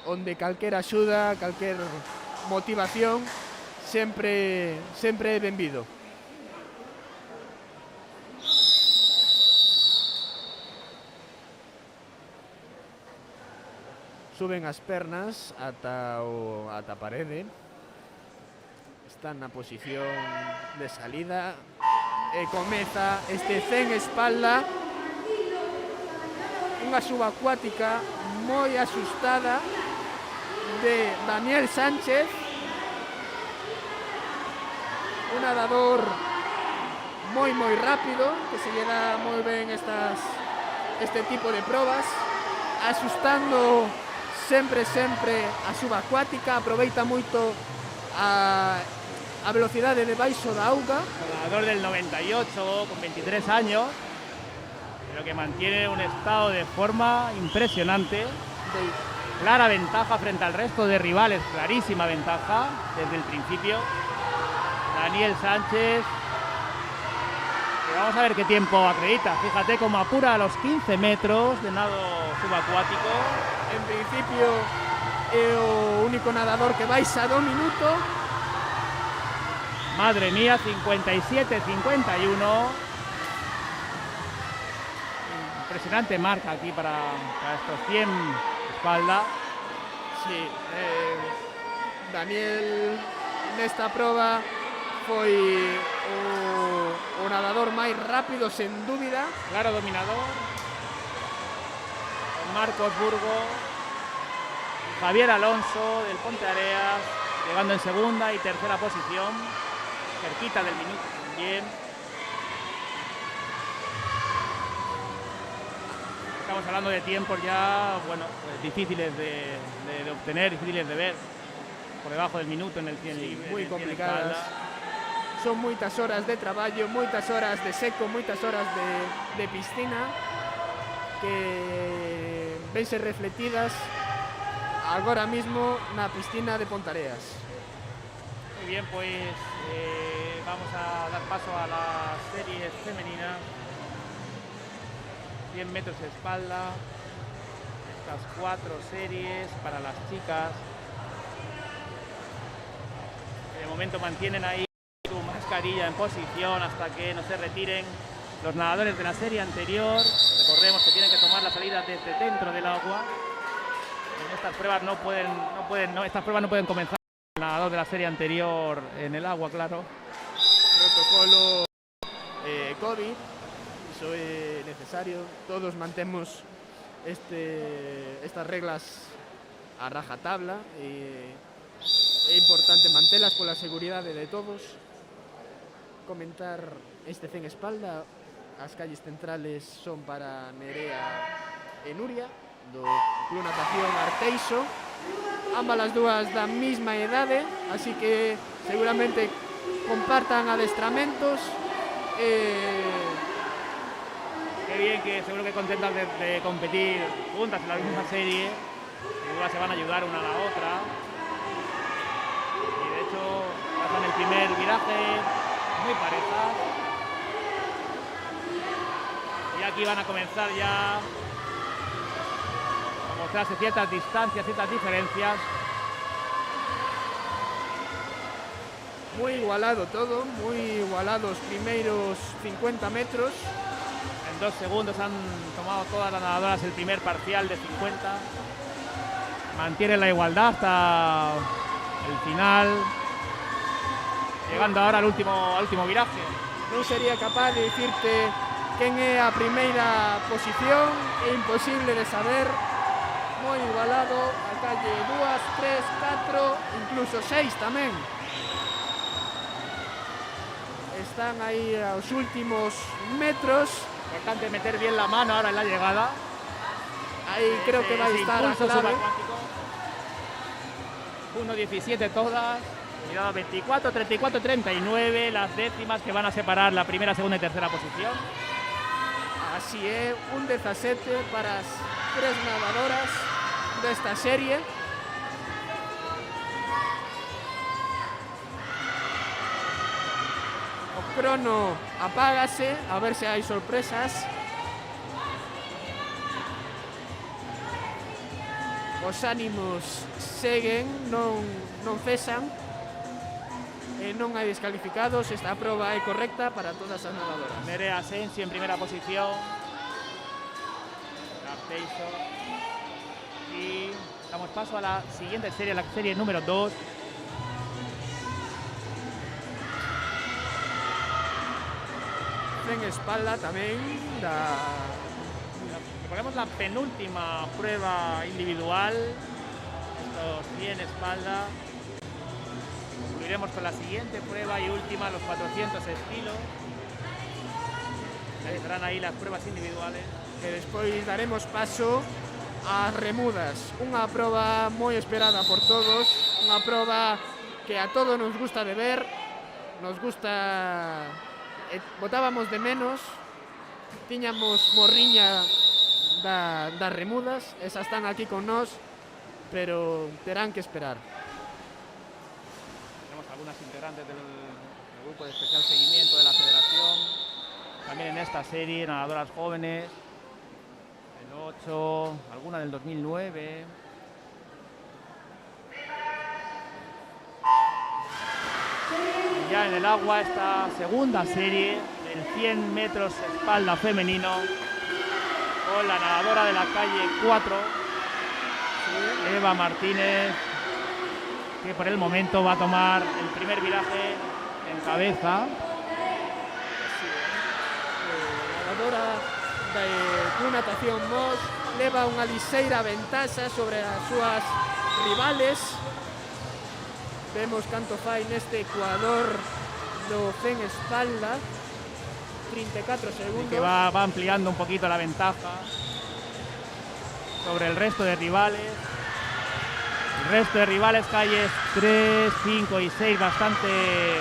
onde calquera axuda, calquer motivación sempre é benvido. Suben as pernas ata a parede. Están na posición de salida e comeza este 100 espalda, unha subacuática moi asustada de Daniel Sánchez, un nadador moi rápido que se lle dá moi ben este tipo de probas, asustando sempre a subacuática, aproveita moito a velocidade debaixo da auga. Nadador del 98 con 23 años, pero que mantiene un estado de forma impresionante. Clara ventaja frente al resto de rivales, clarísima ventaja desde el principio. Daniel Sánchez, que vamos a ver qué tiempo acredita. Fíjate cómo apura a los 15 metros de nado subacuático. En principio é o único nadador que baixa do minuto. Madre mía, 57-51. Impresionante marca aquí para estos 100 espalda. Sí, Daniel nesta proba foi o nadador máis rápido, sen dúbida. Claro dominador. Marcos Burgo, Javier Alonso del Ponteareas, llegando en segunda y tercera posición, cerquita del minuto también. Estamos hablando de tiempos ya, bueno, pues difíciles de obtener, difíciles de ver, por debajo del minuto en el 100 libre. Moi complicadas. Son moitas horas de traballo, moitas horas de seco, moitas horas de piscina que vense refletidas agora mismo na piscina de Pontareas. Muy bien, pues vamos a dar paso a las series femeninas. 100 metros de espalda, estas 4 series para las chicas. De momento mantienen ahí su mascarilla en posición hasta que no se retiren los nadadores de la serie anterior. Recordemos que tienen que tomar la salida desde dentro del agua. En estas pruebas estas pruebas no pueden comenzar el nadador de la serie anterior en el agua, claro. Protocolo COVID, iso é necesario. Todos mantemos estas reglas a rajatabla e é importante mantelas pola seguridade de todos. Comentar este 100 espalda. As calles centrales son para Nerea e Nuria, do Club Natación Arteixo. Ambas as dúas da mesma idade, así que seguramente compartan adestramentos. Qué bien, que seguro que contentas de competir juntas en la misma serie. Sin duda se van a ayudar una a la otra. Y de hecho pasan el primer viraje muy parejas. Y aquí van a comenzar ya a mostrarse ciertas distancias, ciertas diferencias. Muy igualado todo, muy igualados primeiros 50 metros. En 2 segundos han tomado todas las nadadoras el primer parcial de 50. Mantienen la igualdad hasta el final. Llegando ahora al último viraje. Non sería capaz de dicirte quen é a primeira posición, é imposible de saber. Moi igualado, a calle 2, 3, 4, incluso 6 tamén. Están aí aos últimos metros. Importante meter bien la mano ahora en la llegada. Ahí creo que va a estar a clave. 1.17 todas. Cuidado, 24, 34, 39, las décimas que van a separar la primera, segunda y tercera posición. Así é, un 17 para as 3 nadadoras desta serie. O crono apágase, a ver se hai sorpresas. os ánimos seguen, non cesan, non hai descalificados, esta proba é correcta para todas as nadadoras. Nerea Asensio en primera posición. Garceiso. Y damos paso a la siguiente serie, la serie número 2. En espalda tamén Recordemos la penúltima prueba individual. Estos 100 espalda. Concluiremos con la siguiente prueba y última, los 400 estilos. Estarán ahí las pruebas individuales. que despois daremos paso ás remudas, unha proba moi esperada por todos, unha proba que a todos nos gusta de ver, nos gusta, botábamos de menos, tiñamos morriña das remudas, esas están aquí con nós, pero terán que esperar. Tenemos algunas integrantes del grupo de especial seguimiento de la federación, también en esta serie, nadadoras jóvenes, el 8, alguna del 2009. Y ya en el agua esta segunda serie del 100 metros espalda femenino con la nadadora de la calle 4, Eva Martínez, que por el momento va a tomar el primer viraje en cabeza. Nadadora de Club Natación Mos leva unha liseira ventaxa sobre as súas rivales. Vemos canto fai neste ecuador do 100 espalda, 34 segundos. Que va ampliando un poquito la ventaja sobre el resto de rivales. El resto de rivales, calles 3, 5 y 6, bastante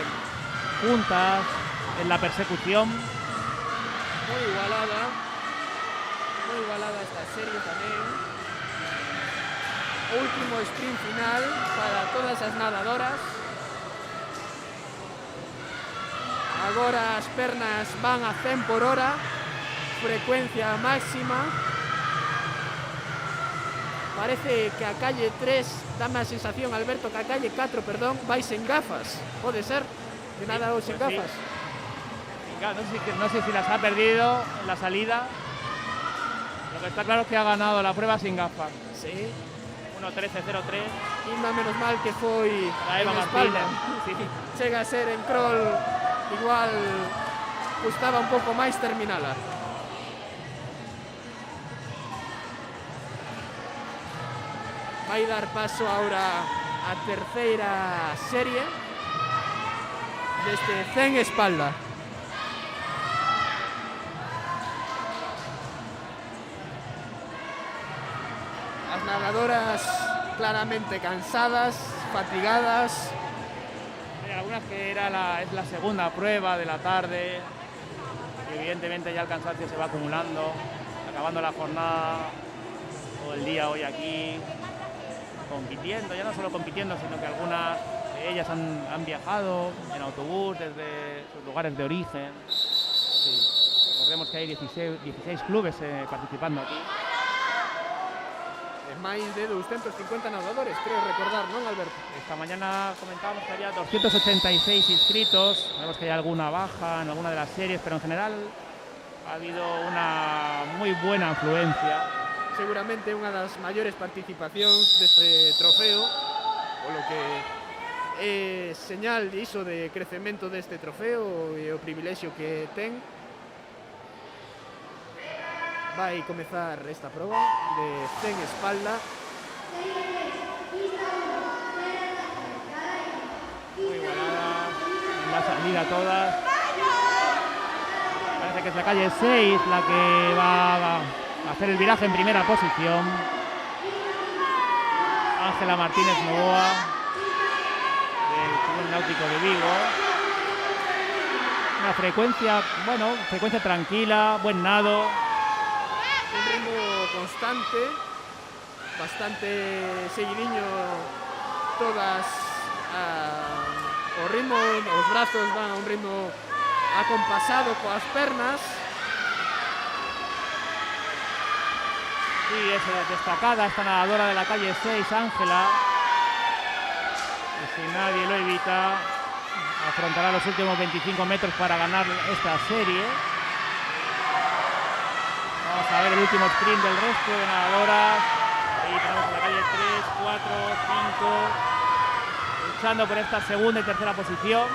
juntas en la persecución. Muy igualada esta serie tamén. O último sprint final para todas as nadadoras. Agora as pernas van a 100 por hora, frecuencia máxima. Parece que a calle 3, dame a sensación, Alberto, que a calle 4, perdón, vais en gafas. Pode ser que nada os en Pues sí. gafas. No sé si las ha perdido en la salida. Lo que está claro es que ha ganado la prueba sin gafas. Sí. 1.13.03. Inma, menos mal que foi La Eva en espalda. Martínez. Sí. Chega a ser en crawl, igual custaba un pouco máis terminala. Vai dar paso ahora a terceira serie deste 100 espalda. As nadadoras claramente cansadas, fatigadas. Hay algunas que es la segunda prueba de la tarde. Y evidentemente ya el cansancio se va acumulando, acabando la jornada, todo el día hoy aquí, compitiendo, ya no solo compitiendo, sino que algunas de ellas han viajado en autobús desde sus lugares de origen. Sí. Recordemos que hay 16 clubes participando aquí. Máis de 250 nadadores, creo recordar, non, Alberto? Esta mañana comentábamos que había 286 inscritos. Vemos que hay alguna baja en alguna de las series, pero en general ha habido una muy buena afluencia. Seguramente unha das maiores participacións deste trofeo, polo que é señal iso de crecemento deste trofeo e o privilexio que ten. Vai comezar esta proba de 100 espalda. Muy igualadas, en la salida todas. Parece que es la calle 6 la que va a hacer el viraje en primera posición. Ángela Martínez Novoa, del Club Náutico de Vigo. Una frecuencia, bueno, frecuencia tranquila, buen nado. Un ritmo constante, bastante seguidiño todas o ritmo, os brazos van a un ritmo acompasado coas pernas. Sí, es destacada esta nadadora de la calle 6, Ángela. Y si nadie lo evita, afrontará los últimos 25 metros para ganar esta serie. Vamos a ver el último sprint del resto de nadadoras. Ahí tenemos a la calle 3, 4, 5, luchando por esta segunda y tercera posición.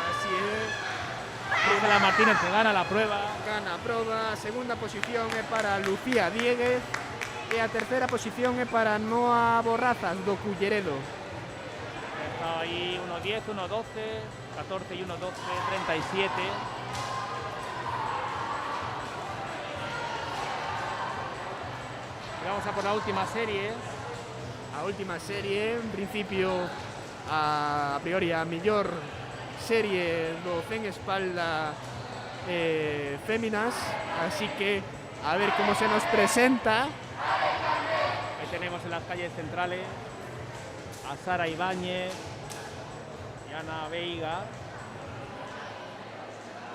Así es. Ángela Martínez que gana la prueba. Gana a prova, segunda posición é para Lucía Dieguez e a terceira posición é para Noa Borrazas do Culleredo. Está ahí 1.10, 1.12, 14 y 1.12, 37. Y vamos a por la última serie. A última serie, en principio, a priori a mellor serie do Fen Espalda féminas, así que a ver cómo se nos presenta. Ahí tenemos en las calles centrales a Sara Ibáñez y Ana Veiga.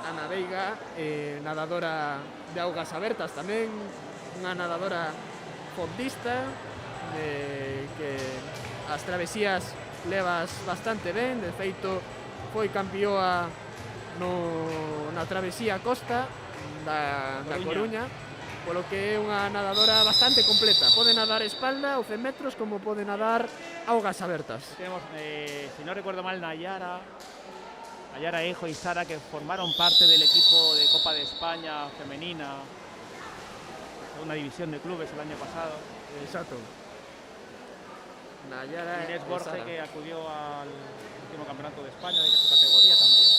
Ana Veiga, nadadora de augas abertas tamén, unha nadadora fondista que as travesías levas bastante ben, de feito foi campeoa na travesía Costa da Coruña, polo que é unha nadadora bastante completa. Pode nadar espalda ou 100 metros como pode nadar augas abertas. Tenemos, si no recuerdo mal, Nayara Eijo y Sara, que formaron parte del equipo de Copa de España femenina, segunda división de clubes el año pasado. Exacto. Nayara Inés e Borge, Sara. que acudió al último campeonato de España de su categoría también.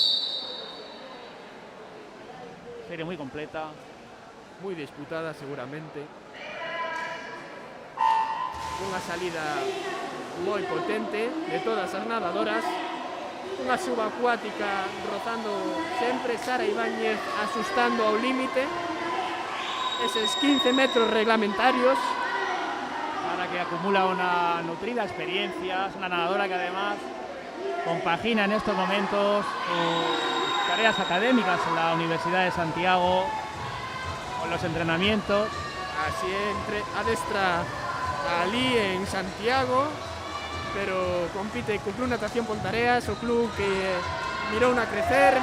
Serie muy completa. Moi disputada seguramente. Unha salida moi potente de todas as nadadoras. Unha subacuática rozando sempre, Sara Ibáñez asustando ao límite. Eses 15 metros reglamentarios. Sara, que acumula una nutrida experiencia, es una nadadora que además compagina en estos momentos sus tareas académicas en la Universidad de Santiago con los entrenamientos. Así adestra alí en Santiago, pero compite co Club Natación Pontareas, o club que mirou a crecer,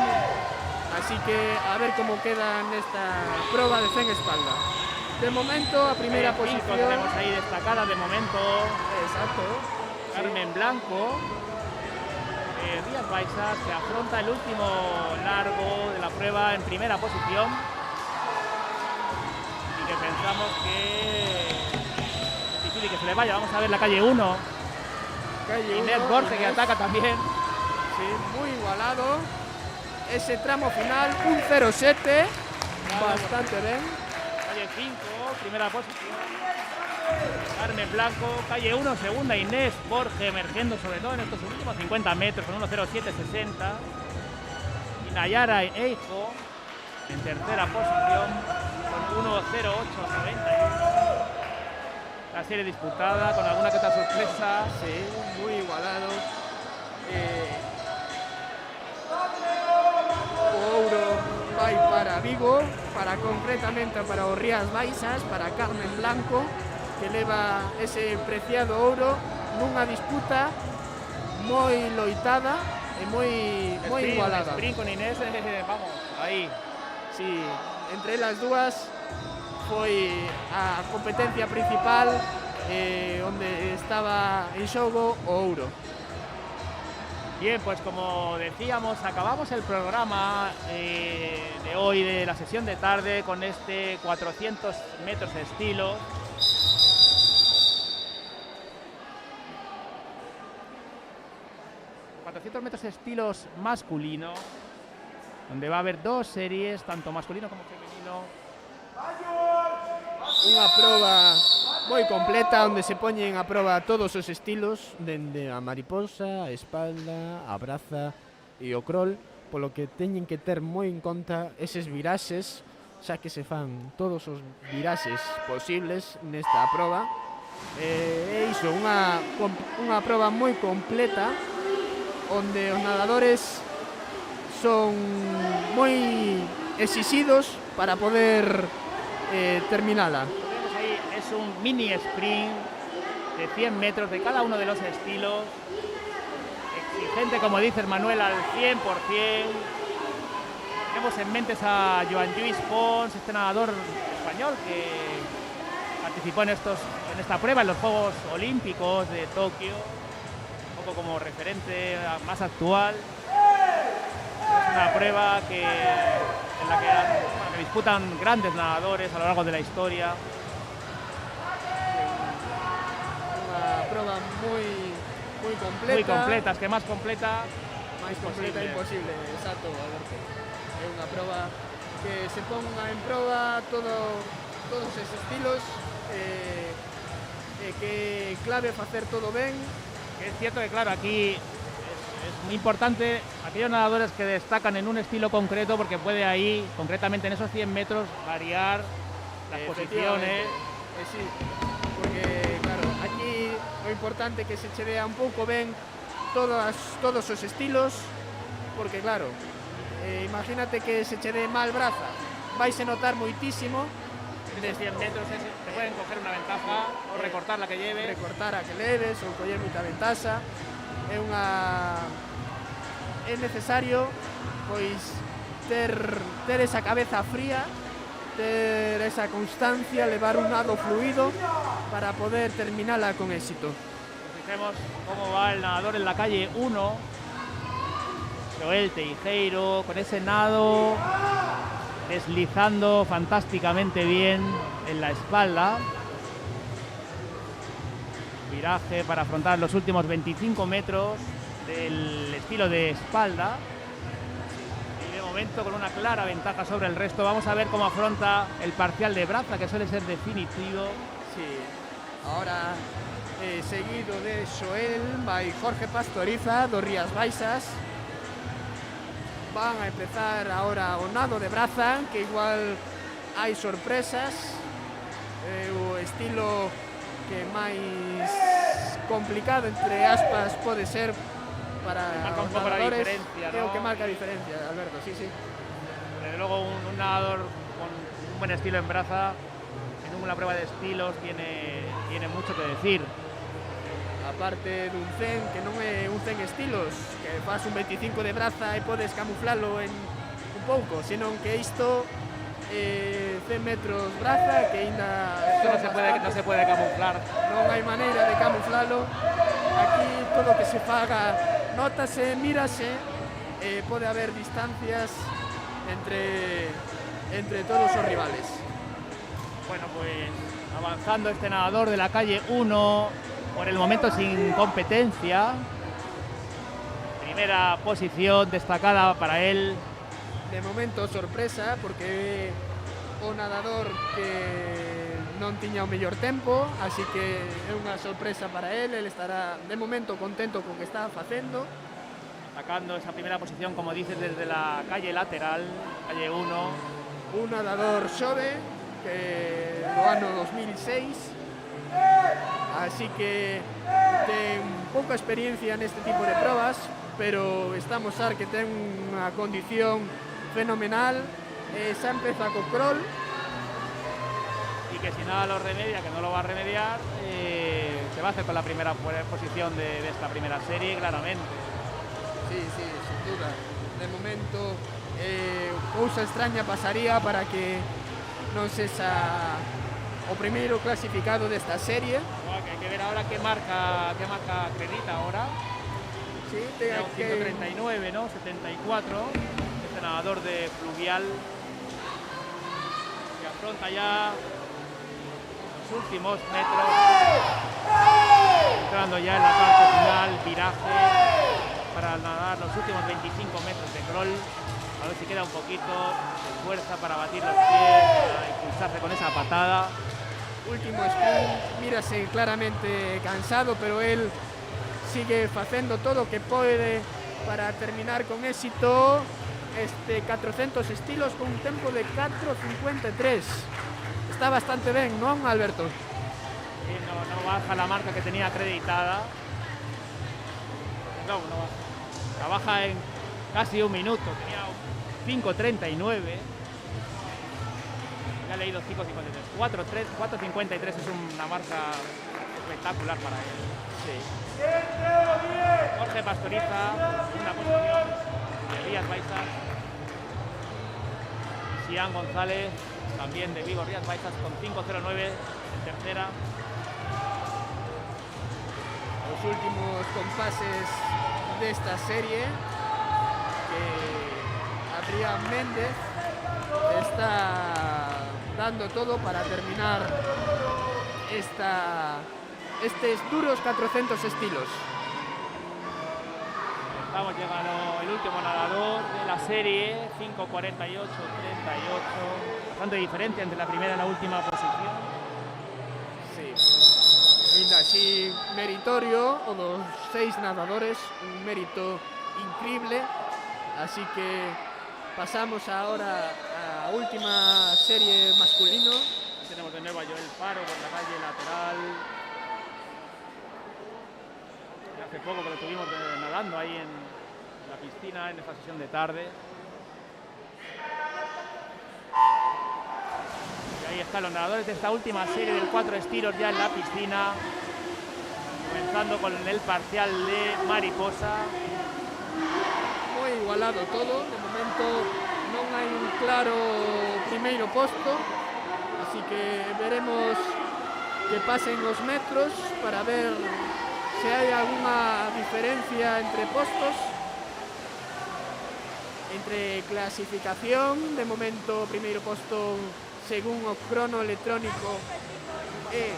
así que a ver como queda nesta proba de 100 espalda. De momento, a primeira Cinco posición. tenemos ahí destacada de momento. Exacto. Carmen Blanco, Rías Baixas, que afronta el último largo de la prueba en primera posición. Y que pensamos que es difícil que se le vaya. Vamos a ver la calle 1. Calle Inés 1, Borge, que Inés. ataca también. Sí, muy igualado. Ese tramo final, un 0-7. Bastante bien. Calle 5, primera posición. Carmen Blanco, calle 1, segunda. Inés Borge, emergiendo sobre todo en estos últimos 50 metros con 1.07.60. Y Nayara Eijo en tercera posición con 1.08.91. La serie disputada con alguna que otra sorpresa. Sí, muy igualado. O ouro vai para Vigo, concretamente para o Rías Baixas, para Carmen Blanco, que leva ese preciado ouro nunha disputa moi loitada e moi igualada. Sprint con Inés, vamos, ahí. Sí, entre las dúas foi a competencia principal onde estaba en xogo o ouro. Bien, pues como decíamos, acabamos el programa de hoy, de la sesión de tarde, con este 400 metros estilo. Metros estilos masculino, donde va a haber dos series, tanto masculino como femenino. Unha proba moi completa onde se poñen a proba todos os estilos, dende a mariposa, a espalda, a braza e o crawl, polo que teñen que ter moi en conta eses viraxes, xa que se fan todos os viraxes posibles nesta proba. É iso, unha proba moi completa onde os nadadores son moi exixidos para poder terminala. Tenemos ahí Es un mini sprint de 100 metros de cada uno de los estilos. Exigente, como dice Manuel, al 100%. Tenemos en mente a Joan Lluís Pons, este nadador español que participó en esta prueba en los Juegos Olímpicos de Tokio, un poco como referente más actual. Es una prueba en la que disputan grandes nadadores a lo largo de la historia. Una prueba muy completa. Muy completa, es que más completa. Más completa imposible, exacto, Alberto. Es una prueba que se ponga en prueba todos esos estilos, que clave hacer todo bien. Es cierto que, claro, aquí es muy importante aquellos nadadores que destacan en un estilo concreto, porque puede ahí, concretamente en esos 100 metros, variar las posiciones. Sí, porque, claro, aquí lo importante es que se che vea un pouco ben todos os estilos, porque, claro, imagínate que se che dé mal braza, vais a notar moitísimo. De 100 metros te pueden coger una ventaja o recortar la que lleves. Recortar a que leves ou coller moita ventaxa. É necesario pois ter esa cabeza fría, ter esa constancia, levar un nado fluido para poder terminala con éxito. Fijemos cómo va el nadador en la calle 1, Joel Teijeiro, con ese nado deslizando fantásticamente bien en la espalda. Viraje para afrontar los últimos 25 metros del estilo de espalda. Y de momento con una clara ventaja sobre el resto. Vamos a ver cómo afronta el parcial de braza, que suele ser definitivo. Sí, ahora seguido de Joel vai Jorge Pastoriza do Rías Baixas. Van a empezar ahora o nado de braza, que igual hai sorpresas. O estilo que máis complicado, entre aspas, pode ser para os nadadores. É o que marca a diferencia, Alberto, sí. Desde luego un nadador con un buen estilo en braza, en una prueba de estilos, tiene mucho que decir. Aparte dun 100 que non é un 100 estilos, que faz un 25 de braza e podes camuflalo en un pouco, senón que isto 100 metros braza, que ainda no se puede camuflar. Non hai maneira de camuflalo. Aquí todo o que se faga nótase, mírase, pode haber distancias entre todos os rivales. Bueno, pues avanzando este nadador de la calle 1, por el momento sin competencia. Primera posición destacada para él. De momento sorpresa, porque o nadador que non tiña o mellor tempo, así que é unha sorpresa para él. Él estará de momento contento con o que está facendo. Sacando esa primera posición, como dices, desde la calle lateral, calle 1. Un nadador xove, que do ano 2006, así que ten pouca experiencia neste tipo de probas, pero está a mostrar que ten unha condición fenomenal. Xa empeza co crawl. Y que si nada lo remedia, que no lo va a remediar, se va a hacer con la primera posición de esta primera serie, claramente. Sí, sin duda. De momento, cousa extraña pasaría para que non sexa o primeiro clasificado desta serie. Que hay que ver ahora qué marca acredita ahora. Sí, Era un 139, ¿no? 74. Este nadador de fluvial que afronta ya los últimos metros, entrando ya en la parte final, viraje para nadar los últimos 25 metros de crawl. A ver si queda un poquito de fuerza para batir los pies, para impulsarse con esa patada. Último sprint, mírase claramente cansado, pero él sigue facendo todo o que pode para terminar con éxito este 400 estilos con un tempo de 4:53. Está bastante ben, non, Alberto? Sí, no baja la marca que tenía acreditada. No baja. La baja en casi un minuto, tenía 5:39. Ya he leído 5.53. 4.53 es una marca espectacular para él. Sí. Jorge Pastoriza, una posición de Rías Baixas. Sian González, también de Vigo Rías Baixas, con 5.09 en tercera. Los últimos compases de esta serie, que Adrián Méndez está dando todo para terminar estos duros 400 estilos. Estamos llegando el último nadador de la serie, 5.48, 38. Bastante diferencia entre la primera y la última posición. Sí. Ainda así meritorio, o los 6 nadadores, un mérito increíble. Así que pasamos ahora a última serie masculino. Tenemos de nuevo a Joel Faro por la calle lateral. Hace poco que lo tuvimos nadando ahí en la piscina en esta sesión de tarde. Y ahí están los nadadores de esta última serie del 4 estilos ya en la piscina. Comenzando con el parcial de mariposa. Muy igualado todo, de momento non hai un claro primeiro posto, así que veremos que pasen os metros para ver se hai alguna diferencia entre postos, entre clasificación. De momento o primeiro posto según o crono electrónico é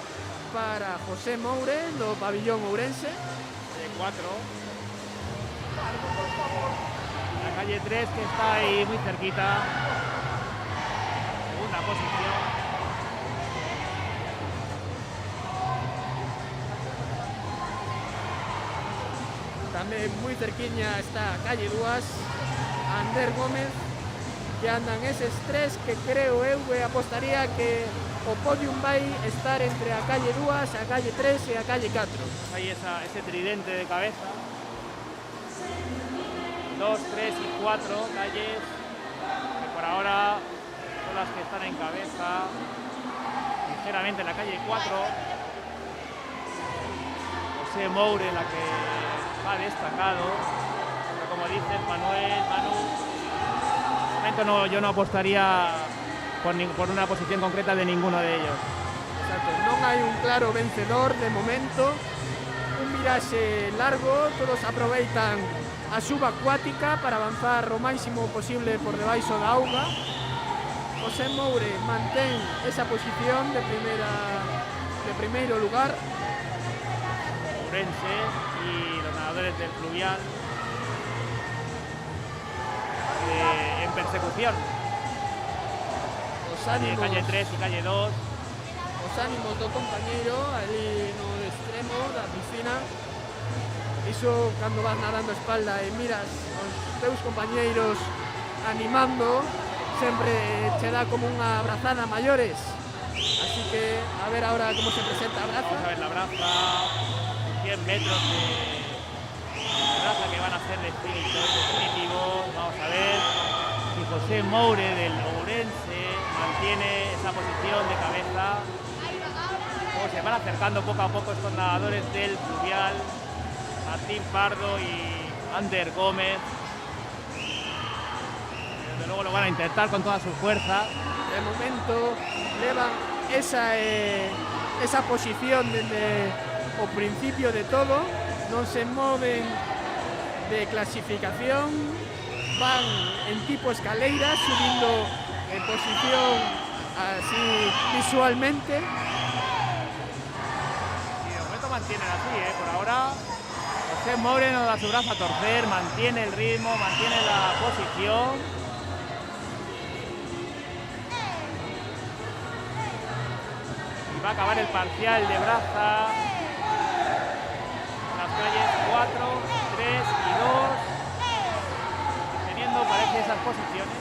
para José Moure do pabillón ourense de 4. La calle 3 que está ahí muy cerquita. Segunda posición. Tamén moi cerquiña está a calle 2, Ander Gómez, que andan eses 3 que creo eu e apostaría que o podium vai estar entre a calle 2, a calle 3 e a calle 4. Ahí ese tridente de cabeza. 2, 3 y 4 calles que por ahora son las que están en cabeza. Ligeramente la calle 4. José Moure la que ha destacado. Pero como dices Manuel, Manu, de momento no, yo no apostaría por una posición concreta de ninguno de ellos. Exacto, non hai un claro vencedor de momento. Un viraxe largo, todos aproveitan a suba acuática para avanzar o máximo posible por debaixo da auga. José Moure mantén esa posición de primeiro lugar. Ourense y los nadadores del fluvial en persecución. Os ánimos, calle 3 y calle 2. Os ánimos do compañeiro ali no extremo da piscina. Iso cando vas nadando a espalda e miras os teus compañeiros animando, sempre che dá como unha abrazada maiores. Así que a ver ahora como se presenta a braza. Vamos a ver la braza, 100 metros de braza que van a ser definitivos. Vamos a ver si José Moure del Ourense mantiene esa posición de cabeza. O se van acercando poco a poco estos nadadores del fluvial. Martín Pardo y Ander Gómez. Desde luego lo van a intentar con toda su fuerza. De momento levan esa posición desde o principio de todo. Non se moven de clasificación. Van en tipo escaleira, subindo en posición así visualmente. Y de momento mantienen así, por ahora. José Moure no da su brazo a torcer, mantiene el ritmo, mantiene la posición. Y va a acabar el parcial de braza. Las calles 4, 3 y 2. Teniendo, parece, esas posiciones.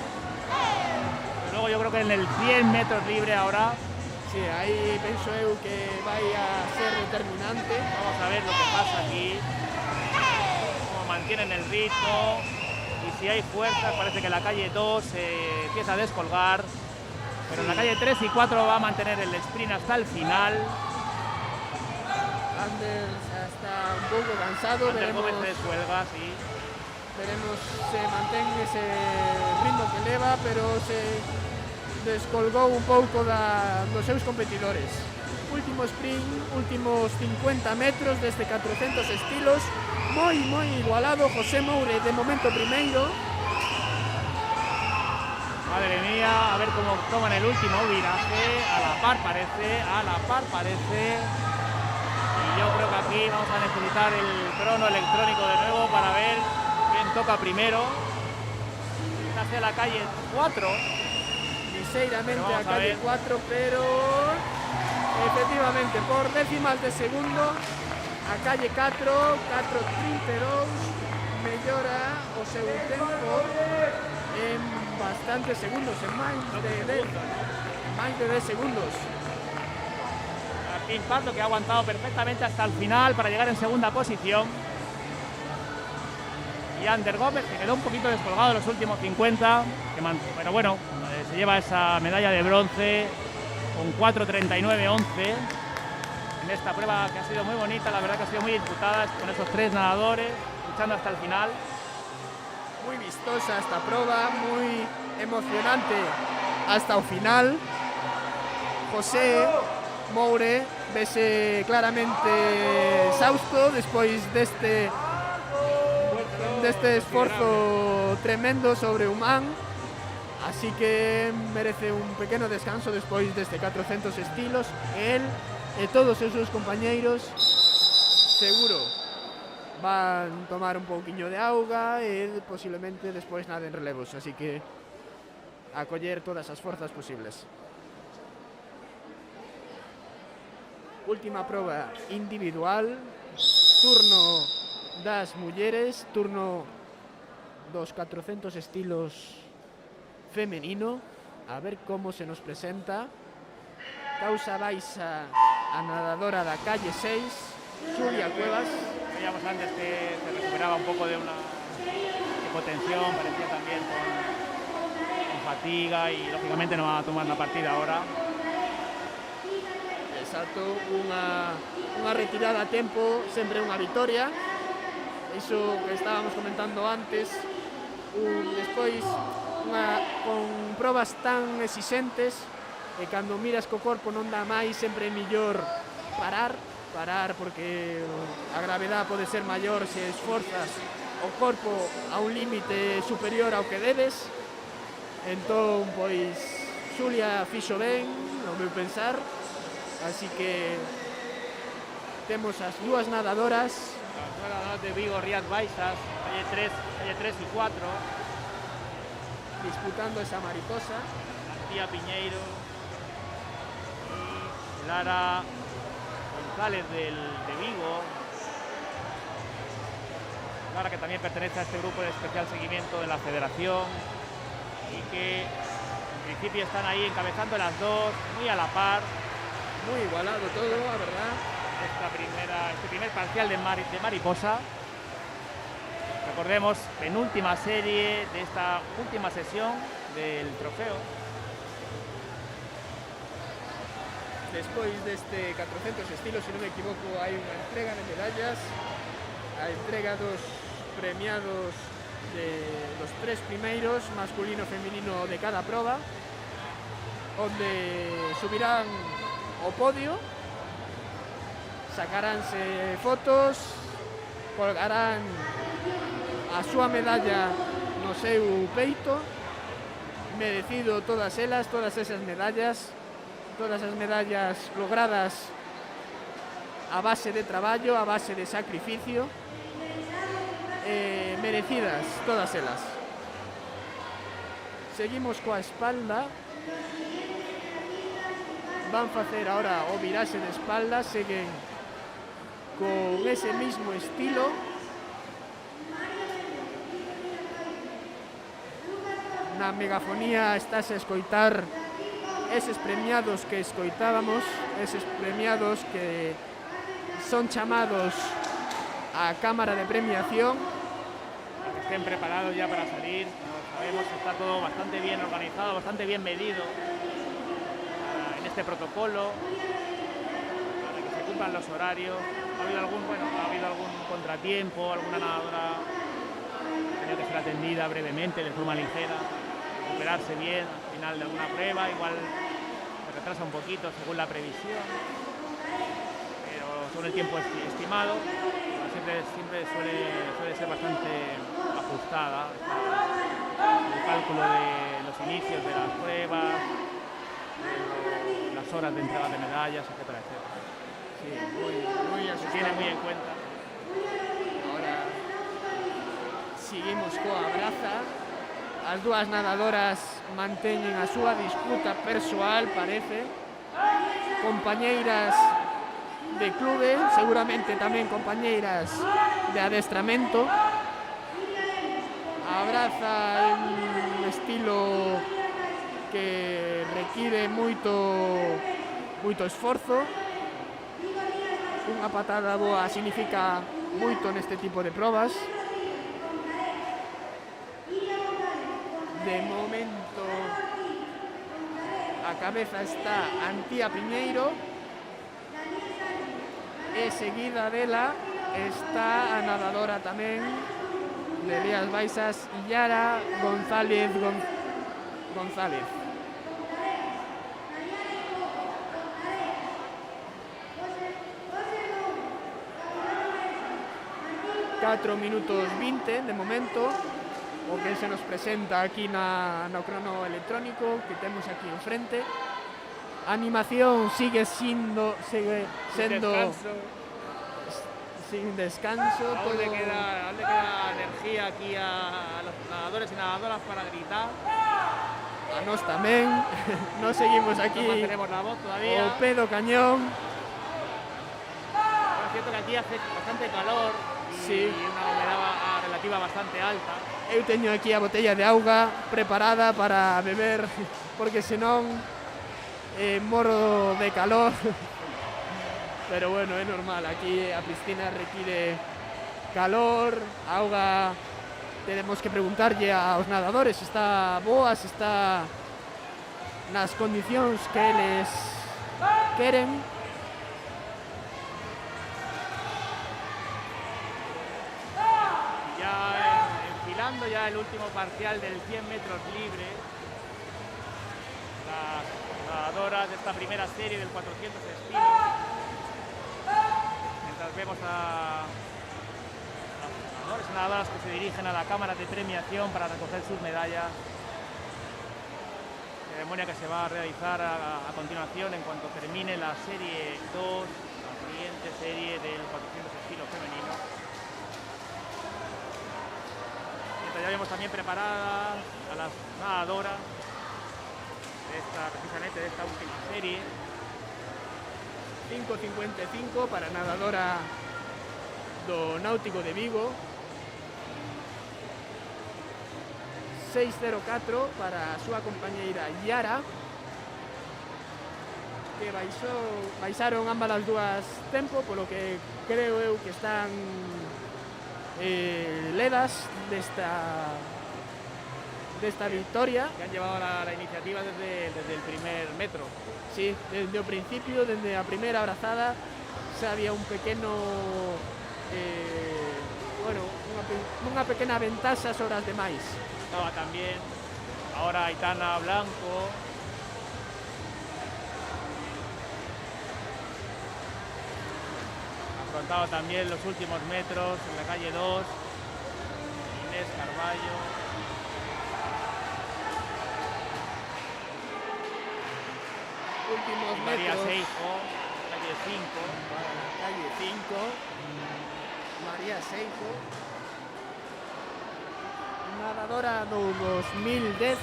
Pero luego yo creo que en el 100 metros libre ahora. Sí, aí penso eu que vai a ser determinante. Vamos a ver lo que pasa aquí. Mantienen el ritmo y si hay fuerzas parece que la calle 2 empieza a descolgar. Pero en la calle 3 y 4 va a mantener el sprint hasta el final. Anders está un poco cansado, Ander veremos, Gómez se descuelga, sí. veremos se mantén ese ritmo que leva, pero se descolgou un pouco dos seus competidores. Último sprint, últimos 50 metros deste 400 estilos, moi igualado. José Moure de momento primeiro. Madre mía, a ver cómo toman el último viraje. A la par parece. Y yo creo que aquí vamos a necesitar el crono electrónico de nuevo para ver quién toca primero. Hacia la calle 4. Ligeiramente Pero a vamos a calle ver. 4, pero efectivamente por décimas de segundo a calle 4:32 mellora o seu tempo en bastantes segundos, en máis de 10 segundos. Martín Pardo, que ha aguantado perfectamente hasta el final para llegar en segunda posición. Y Ander Gómez, que quedó un poquito descolgado en los últimos 50, pero bueno, se lleva esa medalla de bronce con 4:39.11 en esta prueba que ha sido muy bonita, la verdad que ha sido muy disputada con esos 3 nadadores luchando hasta el final. Muy vistosa esta proba, muy emocionante hasta o final. José Moure vese claramente exhausto despois deste esforzo tremendo sobrehumán, así que merece un pequeno descanso despois deste 400 estilos. El e todos os seus compañeiros seguro van tomar un pouquiño de auga e posiblemente despois naden relevos, así que a coller todas as forzas posibles. Última proba individual, turno das mulleres, turno dos 400 estilos femenino. A ver como se nos presenta. Causa baixa a nadadora da calle 6, Xulia Cuevas. Veíamos antes que se recuperaba un poco de una hipotensión, parecía también con fatiga y lógicamente no va a tomar la partida ahora. Exacto, unha retirada a tempo, sempre unha vitoria. Iso que estábamos comentando antes, despois con probas tan exixentes e cando miras co corpo non dá máis, sempre é mellor parar porque a gravedade pode ser maior se esforzas o corpo a un límite superior ao que debes. Entón, pois, Xulia fixo ben, no meu pensar, así que temos as dúas nadadoras. Las nadadoras de Vigo, Rías Baixas, calle 3 y 4. Disputando esa mariposa. García Piñeiro y Lara González de Vigo. Lara, que también pertenece a este grupo de especial seguimiento de la federación y que en principio están ahí encabezando las dos, muy a la par. Muy igualado todo, la verdad. Este primer parcial de mariposa. Recordemos, penúltima serie de esta última sesión del trofeo. Despois deste 400 estilos, se non me equivoco, hai unha entrega de medallas, a entrega dos premiados de los 3 primeiros, masculino e femenino de cada proba, onde subirán ao podio, sacaránse fotos, colgarán a súa medalla no seu peito, merecido todas esas medallas, todas as medallas logradas a base de traballo, a base de sacrificio, merecidas todas elas. Seguimos coa espalda. Van facer ahora o viraxe de espalda, seguen con ese mismo estilo. Na megafonía estáse a escoitar eses premiados que escoitábamos, eses premiados que son chamados á cámara de premiación. Para que estén preparados ya para salir, como sabemos, está todo bastante bien organizado, bastante bien medido. este protocolo, para que se cumplan los horarios. Ha habido algún contratiempo, alguna nadadora ha tenido que ser atendida brevemente, de forma ligera, recuperarse bien al final de alguna prueba, igual se retrasa un poquito según la previsión, pero según el tiempo estimado, siempre suele ser bastante ajustada el cálculo de los inicios de las pruebas, las horas de entrega de medallas, etcétera, etcétera. Sí, muy Se tiene muy en cuenta. Ahora seguimos coa braza. As dúas nadadoras manteñen a súa disputa persoal, parece. Compañeiras de clube, seguramente tamén compañeiras de adestramento. A braza é un estilo que require moito esforzo. Unha patada boa significa moito neste tipo de probas. De momento a cabeza está Antía Piñeiro e seguida dela está a nadadora tamén de Rías Baixas, Yara González. 4 minutos 20 de momento, o que se nos presenta aquí no crono electrónico que temos aquí enfrente. A animación sigue sendo sin descanso. Aún le queda energía aquí a los nadadores y nadadoras para gritar. A nós tamén. Nos seguimos aquí. No mantenemos la voz todavía. O pedo cañón. Es cierto que aquí hace bastante calor y Sí. una humedad relativa bastante alta. Eu teño aquí a botella de auga preparada para beber, porque senón morro de calor. Pero bueno, é normal, aquí a piscina require calor, auga. Tenemos que preguntarlle aos nadadores se está boa, se está nas condicións que eles queren. Enfilando ya el último parcial del 100 metros libre, las nadadoras de esta primera serie del 400 estilos, mientras vemos a nadadores y nadadoras que se dirigen a la cámara de premiación para recoger sus medallas, ceremonia que se va a realizar a continuación en cuanto termine la serie 2, la siguiente serie del 400 estilos femenino. Ya vemos también preparadas a las nadadoras precisamente de esta última serie. 5.55 para nadadora do Náutico de Vigo. 6.04 para a súa compañeira Yara, que baixaron ambas as dúas tempo, polo que creo eu que están ledas desta victoria. Que han llevado la iniciativa desde el primer metro. Sí, desde o principio, desde a primeira abrazada, xa había un pequeno unha pequena ventaxa sobre as demais. Estaba también ahora Aitana Blanco. Afrontado también los últimos metros en la calle 2, Inés Carballo. Últimos María metros. Seijo, calle 5. Calle 5. María Seijo. Nadadora do 2010.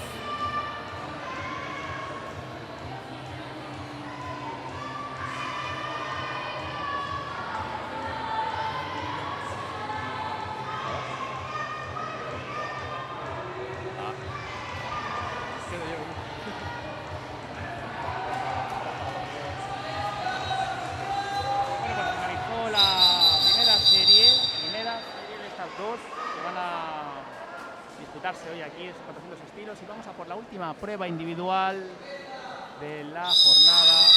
Hoy aquí es 400 estilos y vamos a por la última prueba individual de la jornada.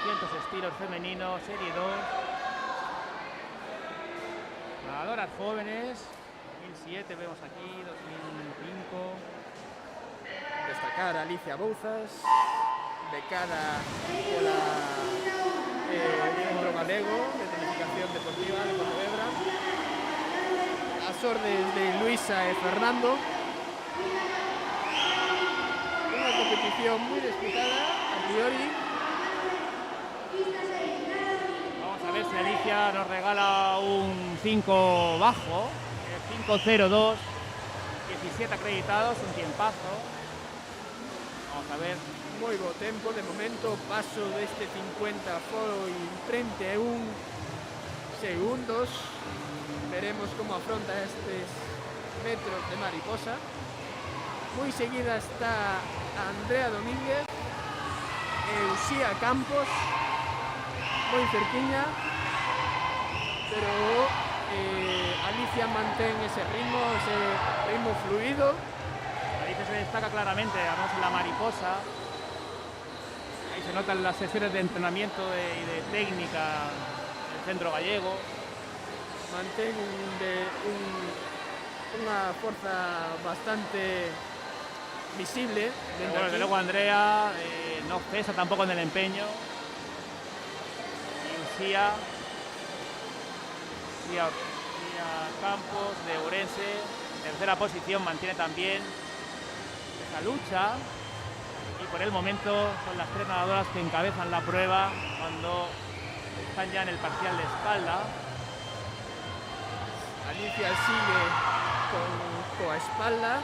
400 estilos femeninos, serie 2. Nadadoras jóvenes, 2007 vemos aquí, 2005. Destacar a Alicia Bouzas, becada por el Centro Galego de Tecnificación Deportiva de Pontevedra, las órdenes de Luisa y Fernando. Una competición muy disputada a priori. Vamos a ver si Alicia nos regala un 5 bajo, 5.02, 17 acreditados, un tiempazo. Vamos a ver. Muy buen tempo, de momento paso de este 50 foi 31 segundos. Veremos cómo afronta estos metros de mariposa. Muy seguida está Andrea Domínguez, Uxía Campos, muy cerquiña, pero Alicia mantén ese ritmo fluido. Alicia se destaca claramente, además en la mariposa. Ahí se notan las sesiones de entrenamiento y de técnica del Centro Gallego. Mantén una fuerza bastante visible. Bueno, desde luego Andrea no cesa tampoco en el empeño. Y Uxía Campos de Ourense, en tercera posición, mantiene también esa lucha. Y por el momento son las 3 nadadoras que encabezan la prueba cuando están ya en el parcial de espalda. Alicia sigue con espalda.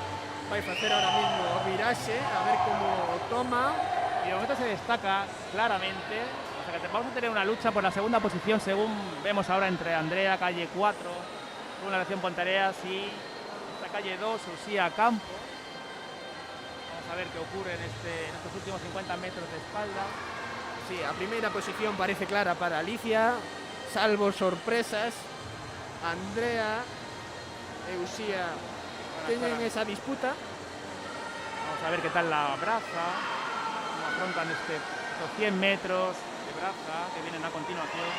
Va a hacer ahora mismo viraje, a ver cómo toma. Y de momento se destaca claramente. O sea que vamos a tener una lucha por la segunda posición, según vemos ahora, entre Andrea, calle 4, una relación Pontareas, y esta calle 2, Uxía Campos. Vamos a ver qué ocurre en estos últimos 50 metros de espalda. Sí, a primera posición parece clara para Alicia, salvo sorpresas. Andrea e Uxía tienen esa disputa. Vamos a ver qué tal la braza, cómo afrontan estos 100 metros de braza que vienen a continuación.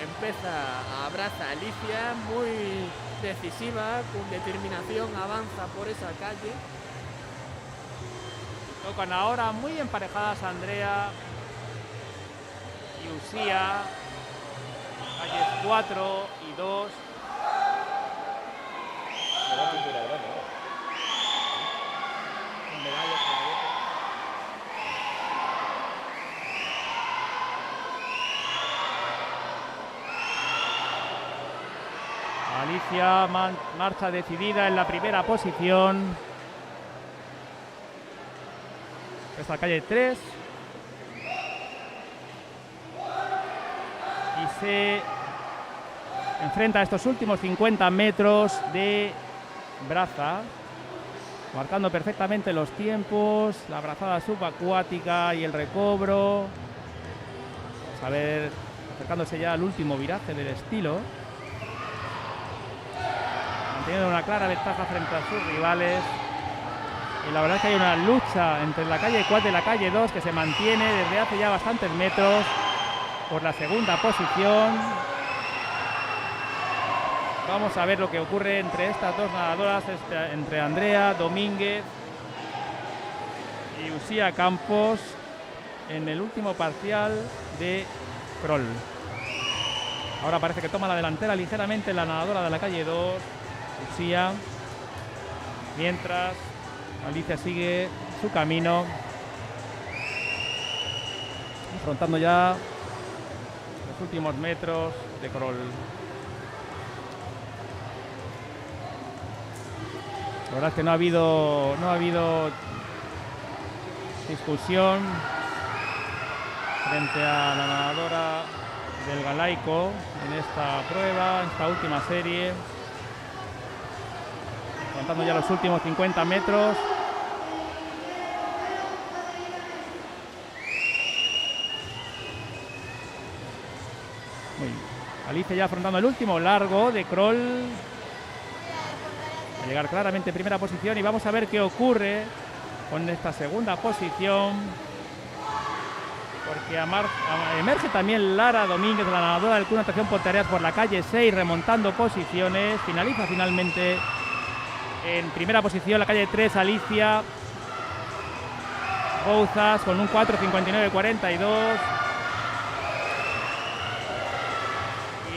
Empieza a braza Alicia, muy decisiva, con determinación avanza por esa calle. Tocan ahora muy emparejadas Andrea y Uxía, calles 4 y 2. Alicia marcha decidida en la primera posición. Esta calle 3. Y se enfrenta a estos últimos 50 metros de braza, marcando perfectamente los tiempos, la brazada subacuática y el recobro. Vamos a ver, acercándose ya al último viraje del estilo, manteniendo una clara ventaja frente a sus rivales. Y la verdad es que hay una lucha entre la calle 4 y la calle 2 que se mantiene desde hace ya bastantes metros por la segunda posición. Vamos a ver lo que ocurre entre estas dos nadadoras, entre Andrea Domínguez y Uxía Campos en el último parcial de crawl. Ahora parece que toma la delantera ligeramente la nadadora de la calle 2, Uxía, mientras Alicia sigue su camino, afrontando ya los últimos metros de crawl. La verdad es que no ha habido discusión frente a la nadadora del Galaico en esta prueba, en esta última serie. Afrontando ya los últimos 50 metros. Muy bien. Alicia ya afrontando el último largo de crawl. Va a llegar claramente en primera posición y vamos a ver qué ocurre con esta segunda posición. Porque emerge también Lara Domínguez, la nadadora del Club Natación Ponteareas, por la calle 6, remontando posiciones. Finaliza finalmente en primera posición la calle 3, Alicia Bouzas, con un 4:59:42.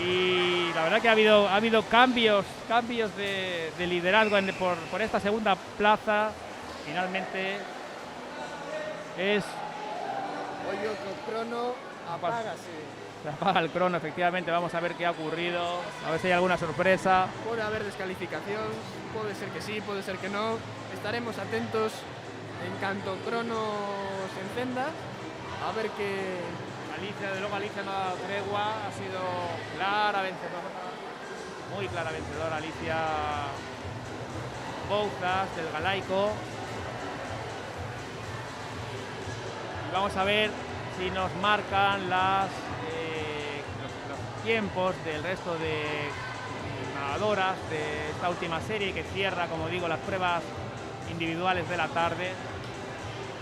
Y la verdad que ha habido cambios de liderazgo por esta segunda plaza. Finalmente es... Hoyo con crono, apágase. Se apaga el crono, efectivamente. Vamos a ver qué ha ocurrido, a ver si hay alguna sorpresa. Puede haber descalificación, puede ser que sí, puede ser que no. Estaremos atentos en cuanto crono se encenda. A ver qué... Alicia, de luego Alicia no ha dado tregua, ha sido clara vencedora, muy clara vencedora Alicia Bouzas del Galaico. Y vamos a ver si nos marcan los tiempos del resto de nadadoras de esta última serie que cierra, como digo, las pruebas individuales de la tarde.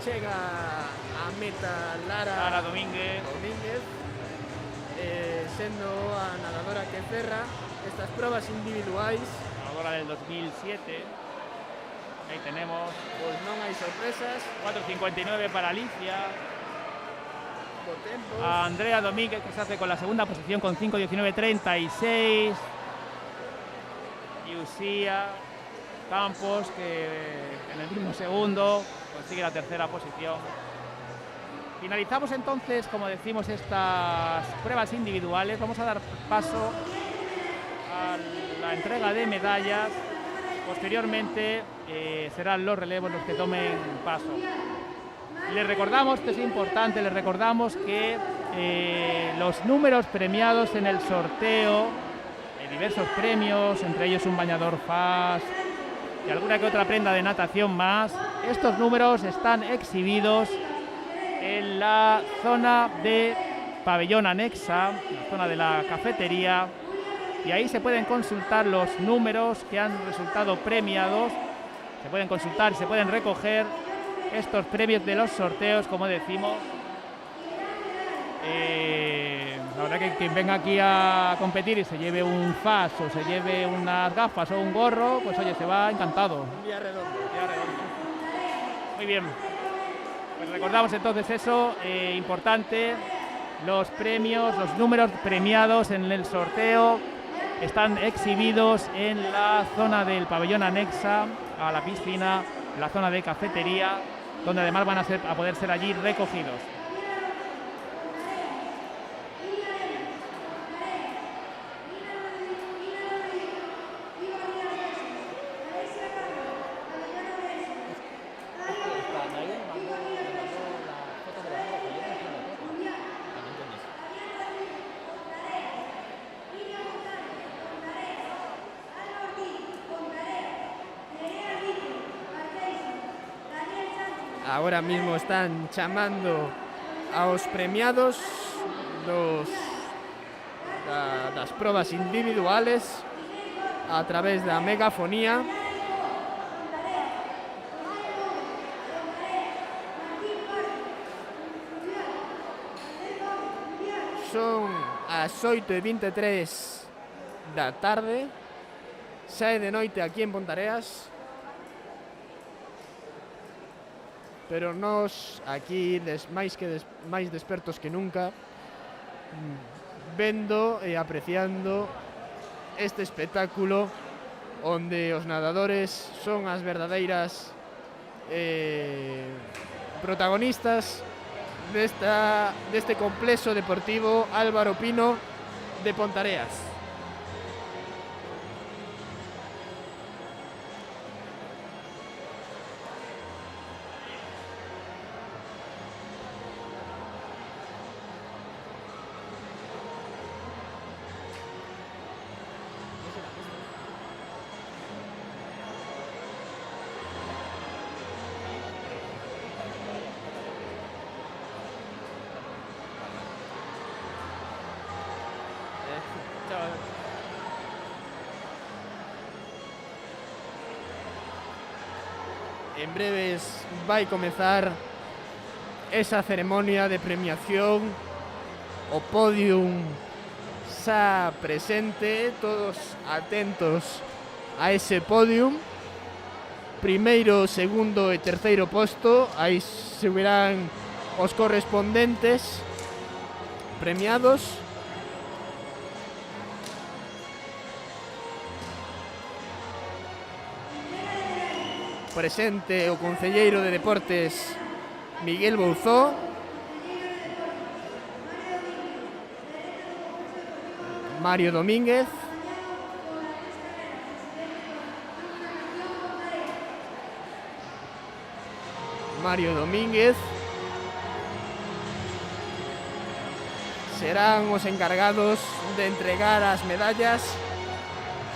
Llega a meta Lara Domínguez, siendo a nadadora que cerra estas pruebas individuales. nadadora del 2007. Ahí tenemos, Pues non hai sorpresas. 4:59 para Alicia. Por tempo. A Andrea Domínguez, que se hace con la segunda posición con 5:19:36. Y Ucía Campos, que en el mismo segundo consigue la tercera posición. Finalizamos entonces, como decimos, estas pruebas individuales. Vamos a dar paso a la entrega de medallas. Posteriormente serán los relevos los que tomen paso. Les recordamos, esto es importante, les recordamos que los números premiados en el sorteo, diversos premios, entre ellos un bañador FAS y alguna que otra prenda de natación más, estos números están exhibidos en la zona de pabellón anexa, la zona de la cafetería, y ahí se pueden consultar los números que han resultado premiados, se pueden consultar y se pueden recoger estos premios de los sorteos, como decimos. La verdad que quien venga aquí a competir y se lleve un FAS o se lleve unas gafas o un gorro, pues oye, se va encantado. Un día redondo. Muy bien. Pues recordamos entonces eso, importante, los premios, los números premiados en el sorteo están exhibidos en la zona del pabellón anexa a la piscina, en la zona de cafetería, donde además van a poder ser allí recogidos. Ahora mismo están chamando aos premiados das probas individuales a través da megafonía. Son as 8:23 da tarde, xa é de noite aquí en Pontareas. Pero nós aquí máis despertos que nunca, vendo e apreciando este espectáculo onde os nadadores son as verdadeiras protagonistas deste complexo deportivo Álvaro Pino de Pontareas. en breves vai comezar esa ceremonia de premiación. O podium xa presente, todos atentos a ese podium. Primeiro, segundo e terceiro posto, aí subirán os correspondentes premiados. Presente o concelleiro de Deportes Miguel Bouzó. Mario Domínguez. Mario Domínguez serán os encargados de entregar as medallas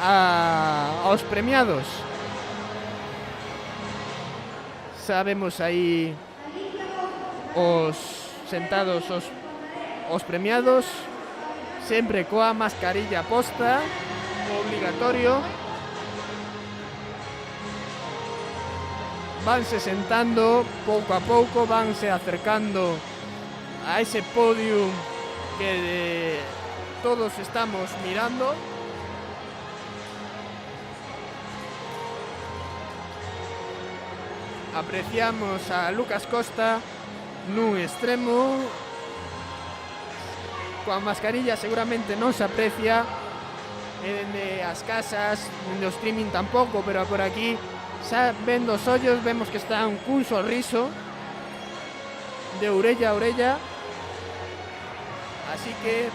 aos premiados. Sabemos aí os sentados os premiados, sempre coa mascarilla posta, obligatorio. Vanse sentando pouco a pouco, vanse acercando a ese podium que todos estamos mirando. Apreciamos a Lucas Costa nun extremo, coa mascarilla seguramente non se aprecia, en as casas, no streaming tampouco, pero por aquí xa vendo os ollos vemos que están cun sorriso de orella a orella. Así que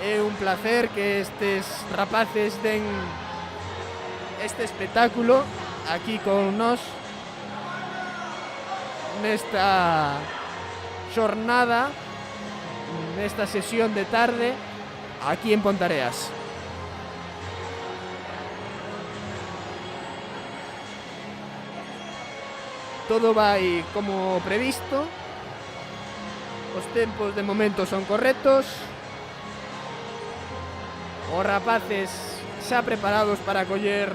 é un placer que estes rapaces den este espectáculo aquí con nós nesta xornada, nesta sesión de tarde aquí en Pontareas. Todo vai como previsto. Os tempos de momento son correctos. Os rapaces xa preparados para coller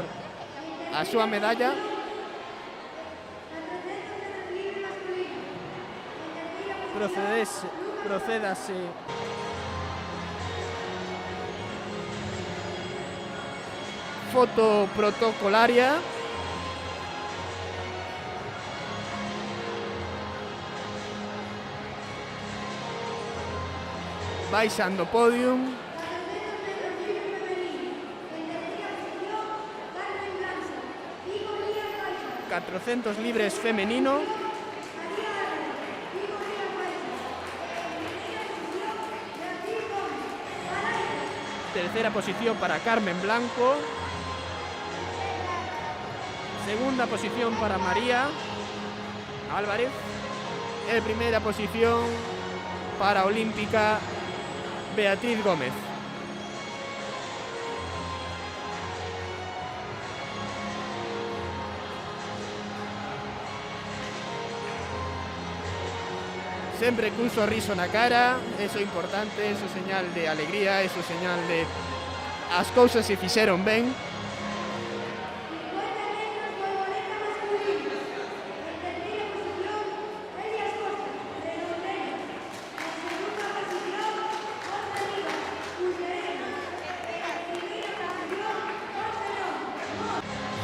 a súa medalla. Procédase foto protocolaria. Baixando podium. ...400 libres femenino. Tercera posición para Carmen Blanco. Segunda posición para María Álvarez. Y primera posición para Olímpica Beatriz Gómez. Sempre cun sorriso na cara, eso é importante, eso é señal de alegría, eso é señal de as cousas se fixeron ben.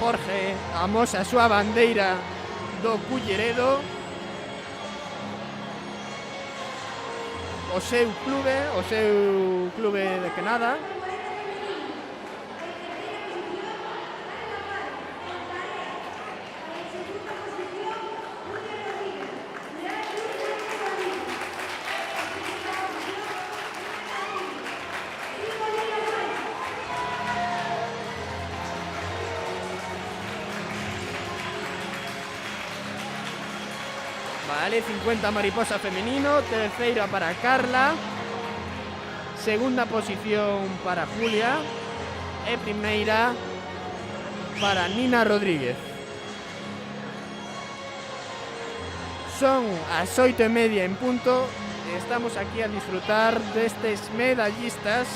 Jorge amosa a súa bandeira do Culleredo, o seu clube de que nada. Vale, 50 mariposa femenino, terceira para Carla, segunda posición para Julia e primeira para Nina Rodríguez. Son as 8:30 en punto e estamos aquí a disfrutar destes medallistas.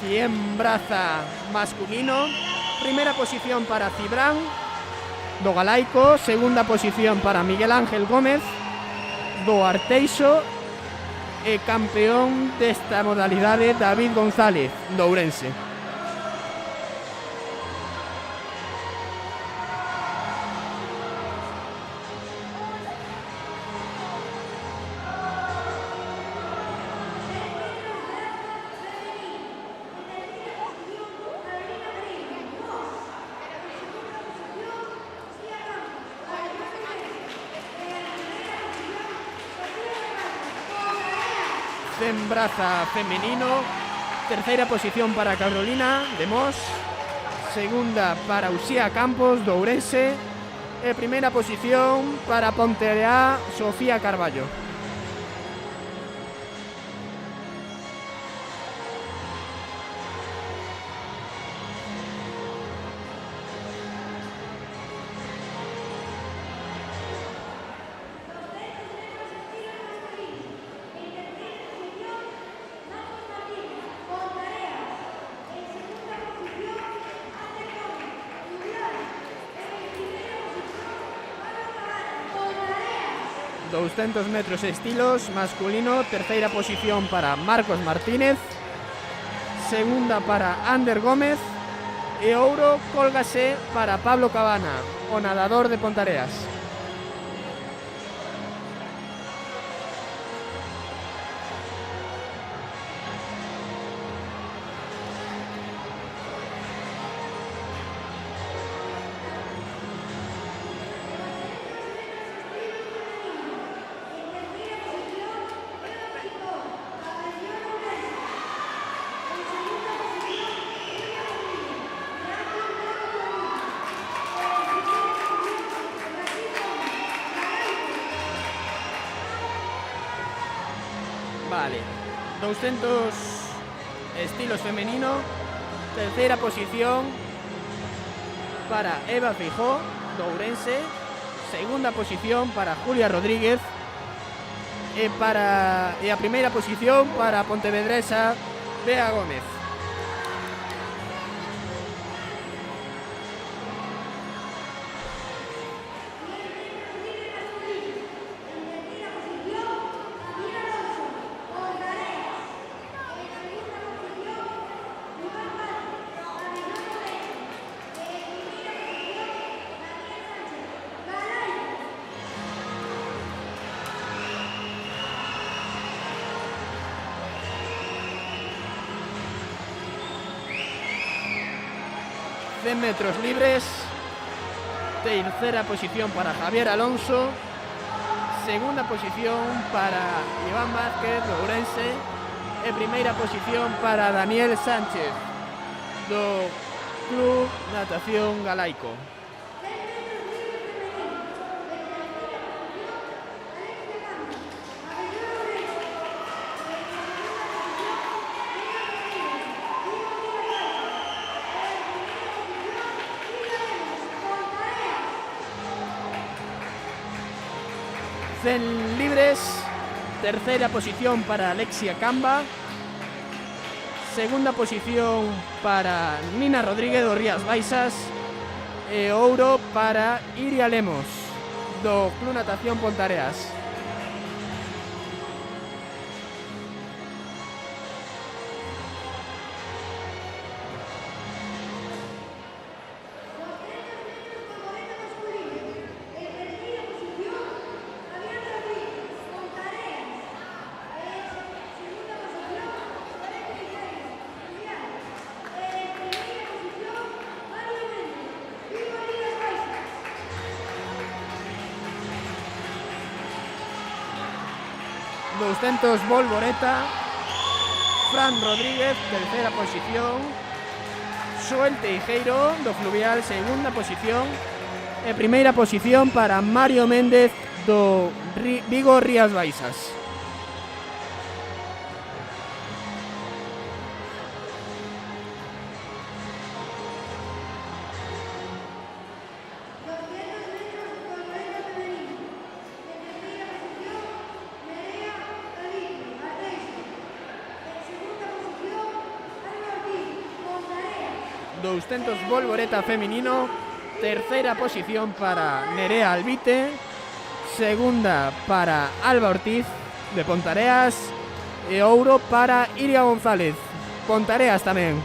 100 braza masculino. Primera posición para Cibran do Galaico, segunda posición para Miguel Ángel Gómez do Arteixo e campeón desta modalidade David González do Ourense. En braza femenino, terceira posición para Carolina de Mos, segunda para Uxía Campos do Ourense e primeira posición para Ponteareá Sofía Carballo. ...200 metros estilos masculino, terceira posición para Marcos Martínez, segunda para Ander Gómez e ouro cólgase para Pablo Cabana, o nadador de Pontareas. Vale, 200 estilos femenino, terceira posición para Eva Feijó do Ourense, segunda posición para Julia Rodríguez e a primeira posición para a pontevedresa Bea Gómez. Metros libres, tercera posición para Javier Alonso, segunda posición para Iván Vázquez do Ourense e primeira posición para Daniel Sánchez do Club Natación Galaico. Libres, tercera posición para Alexia Camba, segunda posición para Nina Rodríguez do Rías Baixas e ouro para Iria Lemos do Club Natación Pontareas. Volvoreta, Fran Rodríguez, tercera posición, Xoel Teijeiro do Fluvial, segunda posición e primeira posición para Mario Méndez do Vigo Rías Baixas. 200 volvoreta feminino. Terceira posición para Nerea Albite. Segunda para Alba Ortiz de Pontareas. E ouro para Iria González, Pontareas tamén.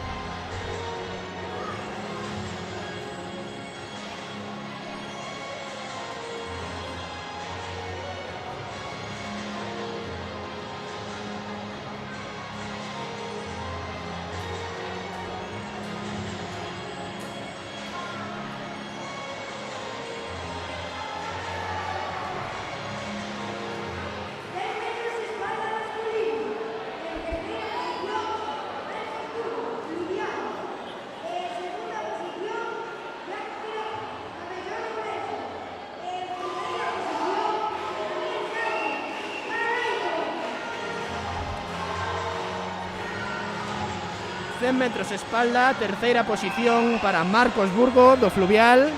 Metros espalda, terceira posición para Marcos Burgo do Fluvial,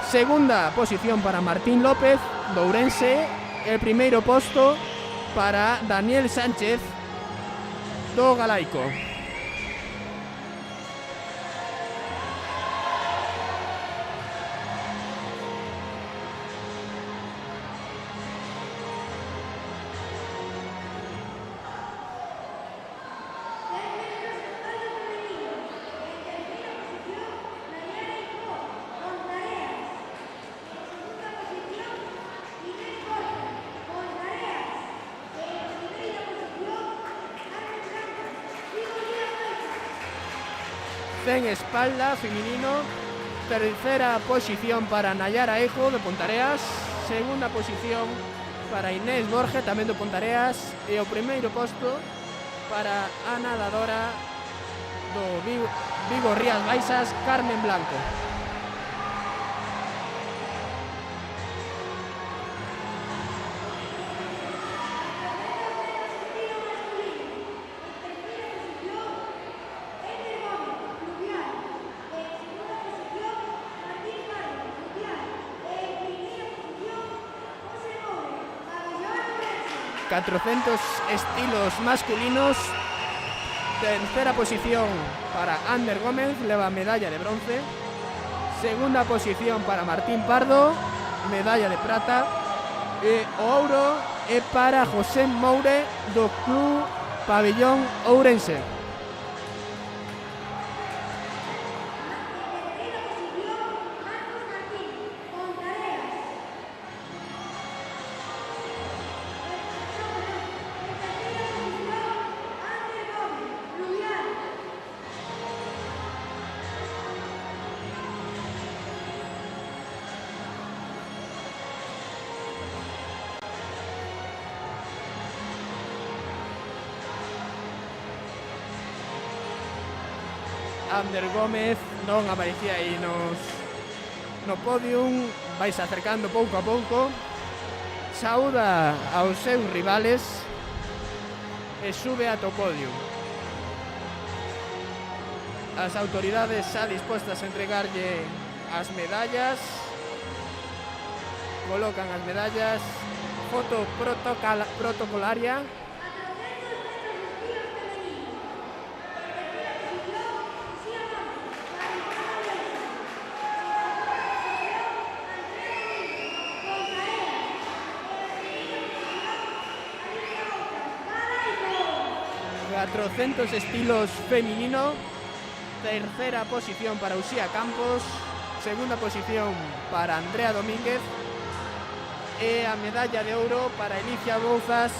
segunda posición para Martín López do Ourense, el primeiro posto para Daniel Sánchez do Galaico. En espalda femenino, tercera posición para Nayara Ejo de Pontareas, segunda posición para Inés Borges tamén de Pontareas e o primeiro posto para a nadadora do Vigo Rías Baixas, Carmen Blanco. ...400 estilos masculinos. Tercera posición para Ander Gómez, leva medalla de bronce. Segunda posición para Martín Pardo, medalla de prata. E o ouro é para José Moure do Club Pabellón Ourense. Ander Gómez non aparecía aí no podium, vais acercando pouco a pouco, saúda aos seus rivales e sube ata o podium. As autoridades xa dispostas a entregarlle as medallas, colocan as medallas, foto protocolaria. Estilos femenino, tercera posición para Uxía Campos, segunda posición para Andrea Domínguez e a medalla de ouro para Elicia Bouzas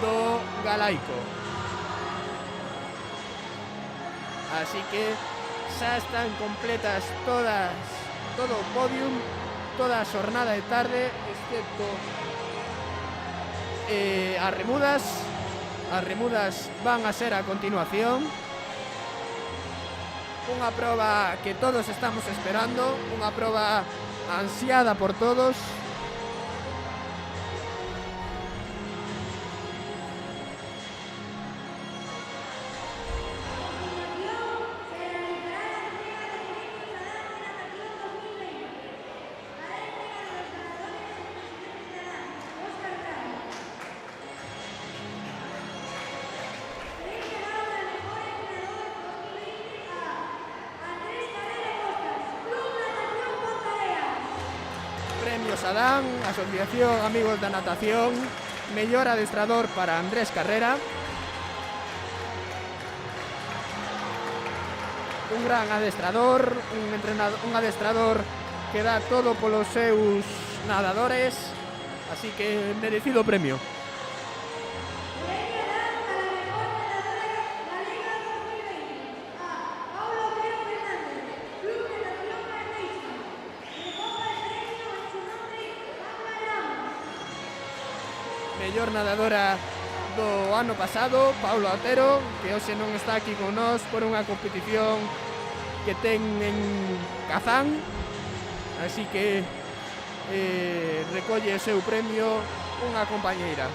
do Galaico. Así que xa están completas todo o podium, toda a xornada de tarde, excepto as remudas. As remudas van a ser a continuación. Unha proba que todos estamos esperando, unha proba ansiada por todos. Adán, Asociación Amigos da Natación, mellor adestrador para Andrés Carrera. Un gran adestrador, un adestrador que dá todo polos seus nadadores, así que merecido premio. Mellor nadadora do ano pasado, Paula Otero, que hoxe non está aquí con nós por unha competición que ten en Kazán, así que recolle o seu premio unha compañeira.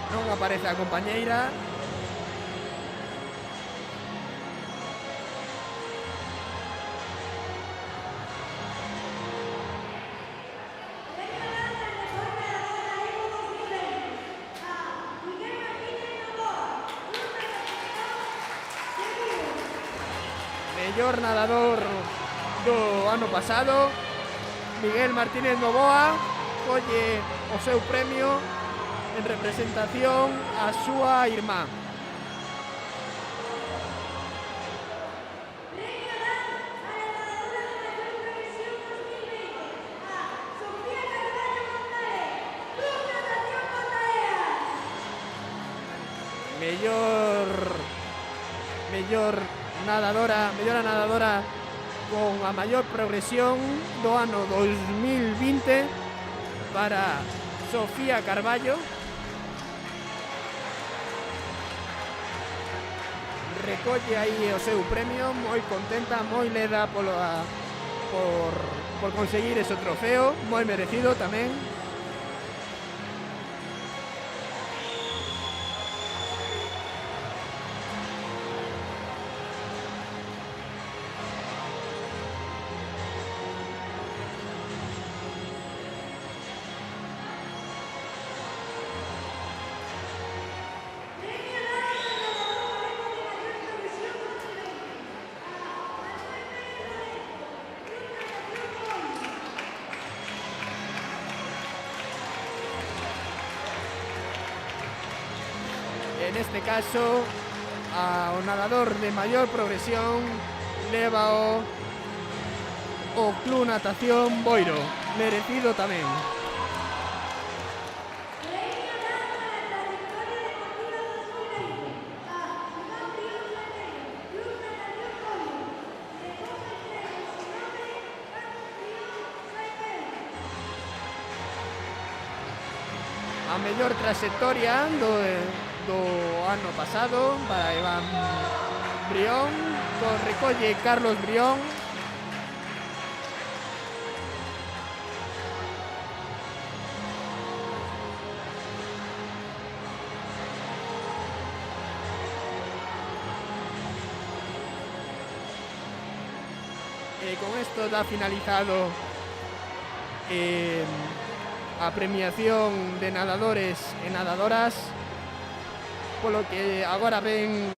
Non aparece a compañeira. Mellor nadador do ano pasado, Miguel Martínez Novoa, colle o seu premio en representación a súa irmá. Mellor nadadora con a maior progresión do ano 2020 para Sofía Carballo. Recolle aí o seu premio, moi contenta, moi leda por conseguir ese trofeo, moi merecido tamén. En este caso, ao nadador de maior progresión leva o Club Natación Boiro, merecido tamén. A mellor trayectoria do ano pasado para Iván Brión, recolle Carlos Brión. Con esto da finalizado a premiación de nadadores e nadadoras, polo que agora ven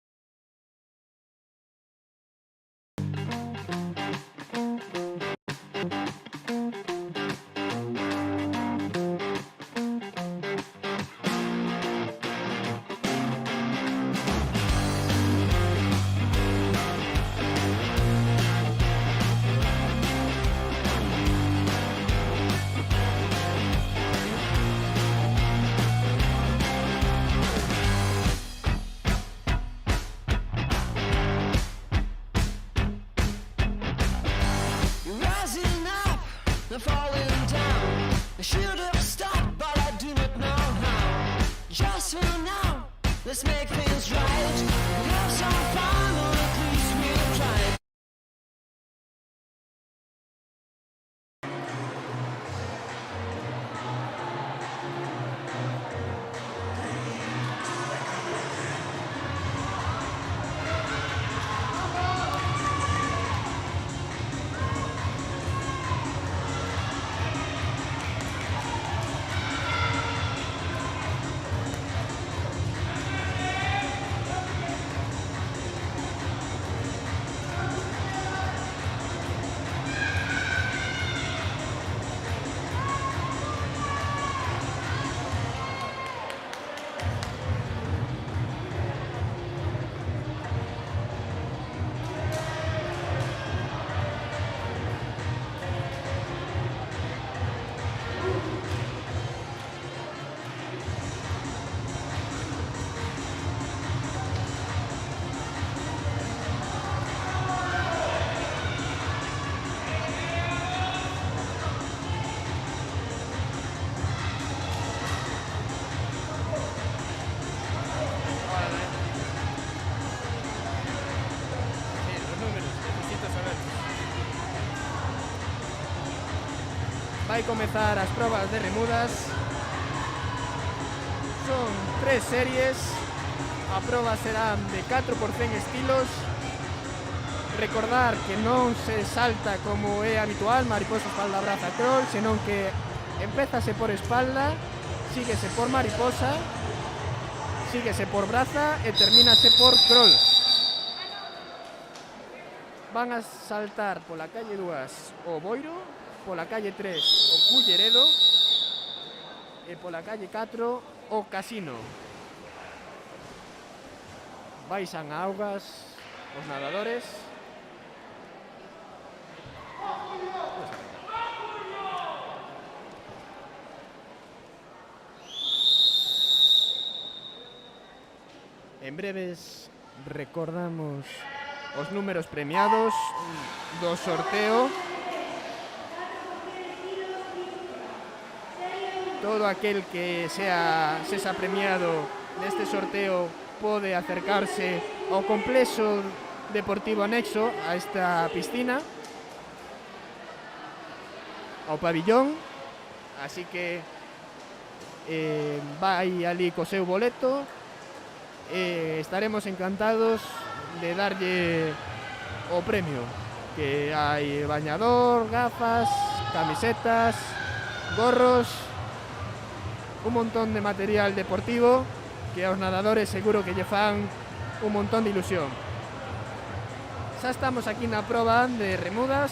falling down. I should have stopped, but I do not know how. Just for now, let's make things right. Have some fun, or at least we'll try. vai comezar as probas de remudas. Son 3 series. A proba serán de 4 por 100 estilos. Recordar que non se salta como é habitual, mariposa, espalda, braza, crawl, senón que empézase por espalda, síguese por mariposa, síguese por braza e termínase por crawl. Van a saltar pola calle 2 o Boiro, pola calle 3 o Culleredo e pola calle 4 o Casino. Baixan a augas os nadadores. En breves recordamos os números premiados do sorteo. Todo aquel que sexa premiado neste sorteo pode acercarse ao complexo deportivo anexo a esta piscina, ao pabillón, así que vai ali co seu boleto. Estaremos encantados de darlle o premio, que hai bañador, gafas, camisetas, gorros, un montón de material deportivo que aos nadadores seguro que lle fan un montón de ilusión. Xa estamos aquí na proba de remudas.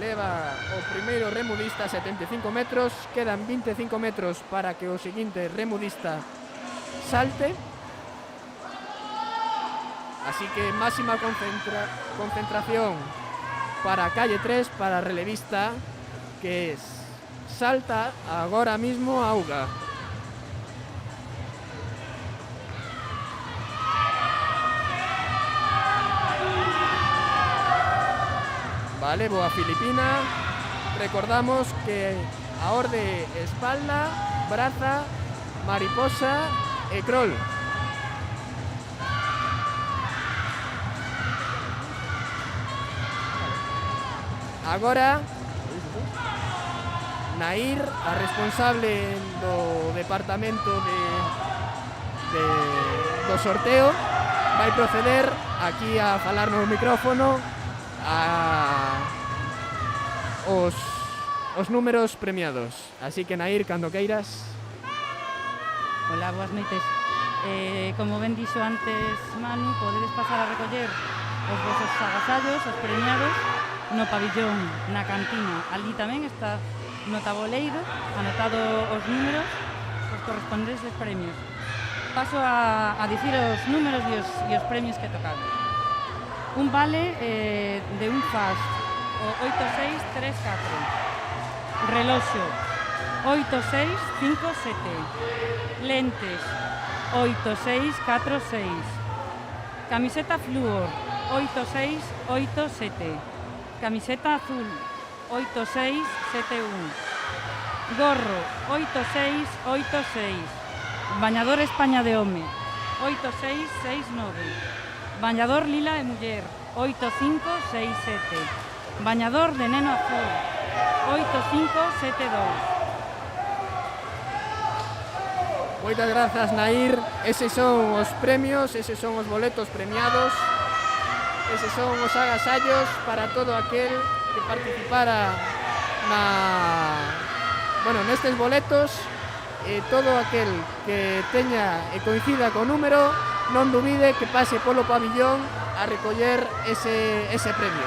Leva o primeiro remudista 75 metros, quedan 25 metros para que o seguinte remudista salte. Así que máxima concentración para a calle 3, para a relevista, que salta agora mismo a auga. Vale, boa Filipina. Recordamos que a orde espalda, braza, mariposa e crawl. Agora Nair, a responsable do departamento do sorteo, vai proceder aquí a falar no micrófono os números premiados. Así que Nair, cando queiras. Hola, boas noites. Como ben dixo antes Manu, podedes pasar a recoller os vosos agasallos, os premiados, no pabillón, na cantina. Ali tamén está no taboleiro, anotado os números, os correspondentes premios. Paso a dicir os números e os premios que tocaron. Un vale de un fast, o 8634. Reloxo, 8657. Lentes, 8646. Camiseta flúor, 8687. Camiseta azul, 8671. Gorro, 8686. Bañador España de home, 8669. Bañador lila de muller, 8567. Bañador de neno azul, 8572. Moitas grazas, Nair. Eses son os premios, eses son os boletos premiados, eses son os agasallos para todo aquel que participara nestes boletos. Todo aquel que teña e coincida co número, non dubide que pase polo pabillón a recoller ese premio.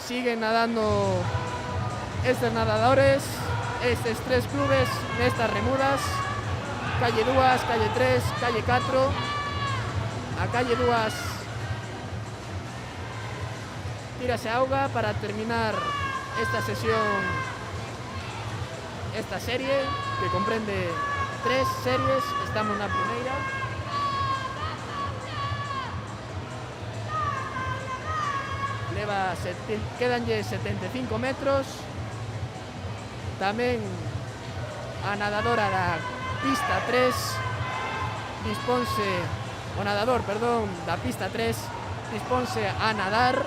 Siguen nadando estes nadadores, estes tres clubes nestas remudas. Calle 2, calle 3, calle 4. A calle 2 tírase auga para terminar esta sesión, esta serie que comprende 3 series. Estamos na primeira. Quedanlle 75 metros. Tamén a nadadora da pista 3 disponse, o nadador, perdón, da pista 3 disponse a nadar,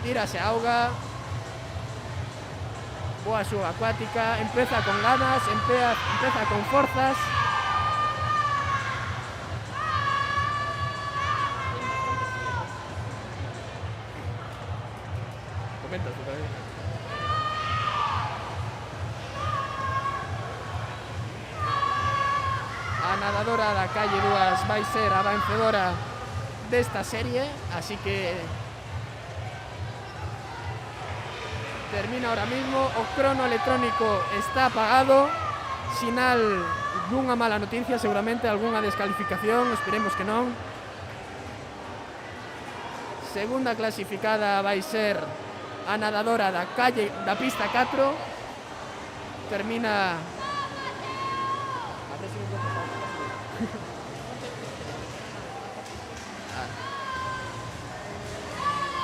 tírase a auga, boa subacuática, empeza con ganas, empeza con forzas. Comenta tú tamén. A nadadora da calle 2 vai ser a vencedora desta serie, así que termina ahora mismo. O crono electrónico está apagado, sinal dunha mala noticia, seguramente algunha descalificación, esperemos que non. Segunda clasificada vai ser a nadadora da pista 4. Termina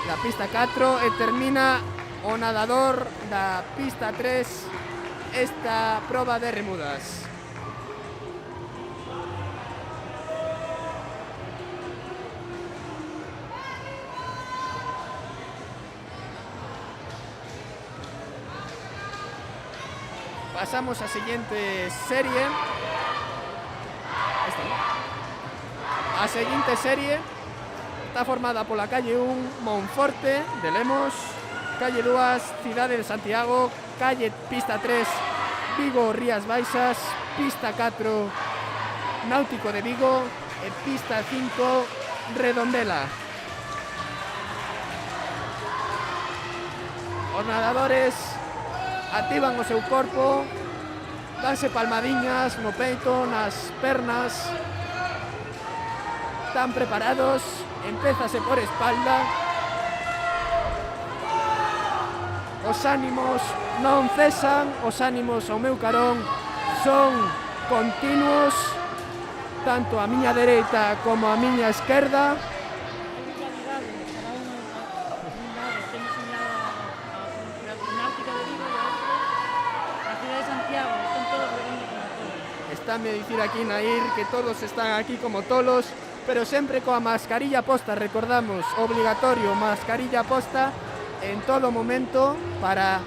da pista 4 e termina o nadador da pista 3 esta proba de remudas. Pasamos a seguinte serie. A seguinte serie está formada pola calle 1 Monforte de Lemos, calle 2 Cidade de Santiago, calle pista 3 Vigo Rías Baixas, pista 4 Náutico de Vigo e pista 5 Redondela. Os nadadores activan o seu corpo, danse palmadiñas no peito, nas pernas, están preparados, empézase por espalda. Os ánimos non cesan, os ánimos ao meu carón son continuos, tanto a miña dereita como a miña esquerda. Estánme a dicir aquí Nair que todos están aquí como tolos, pero sempre coa mascarilla posta, recordamos, obligatorio, mascarilla posta en todo momento para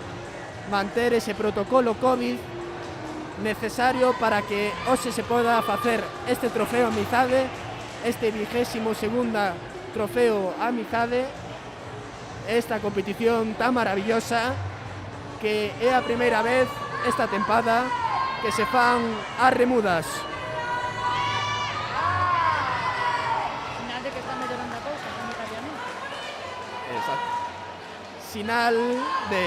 manter ese protocolo COVID necesario para que hoxe se poda facer este trofeo Amizade, este 22º trofeo Amizade, esta competición tan maravillosa que é a primeira vez esta tempada que se fan as remudas. Sinal de que está mellorando a cousa sanitariamente. Exacto. Sinal de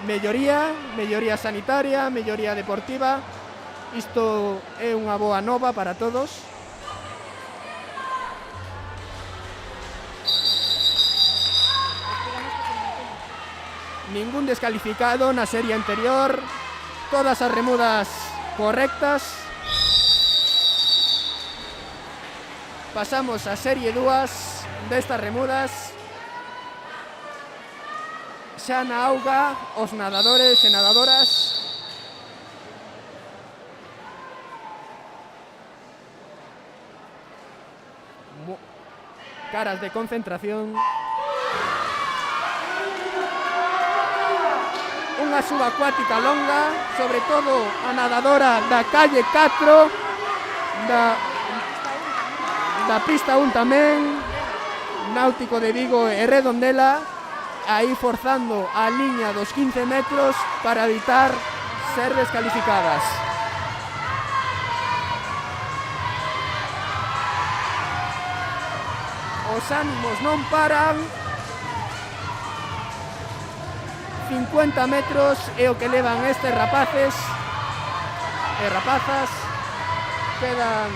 melloría sanitaria, melloría deportiva. Isto é unha boa nova para todos. Ningún descalificado na serie anterior. Todas as remudas correctas. Pasamos a serie 2 destas remudas. Xa na auga, os nadadores e nadadoras caras de concentración. Unha subacuática longa, sobre todo a nadadora da calle 4, da pista 1 tamén, Náutico de Vigo e Redondela, aí forzando a liña dos 15 metros para evitar ser descalificadas. Os ánimos non paran. 50 metros é o que levan estes rapaces e rapazas. Quedan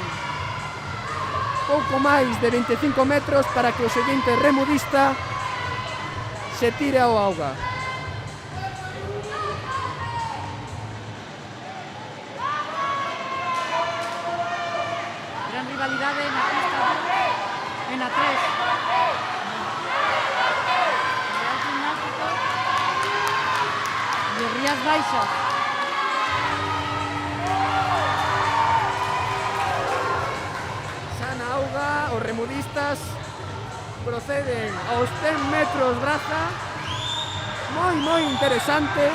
pouco máis de 25 metros para que o seguinte remudista se tire ao auga. Gran rivalidade na pista 2 e na 3. Rías Baixas. Xa está na auga, os remudistas proceden aos 100 metros braza. Moi interesante,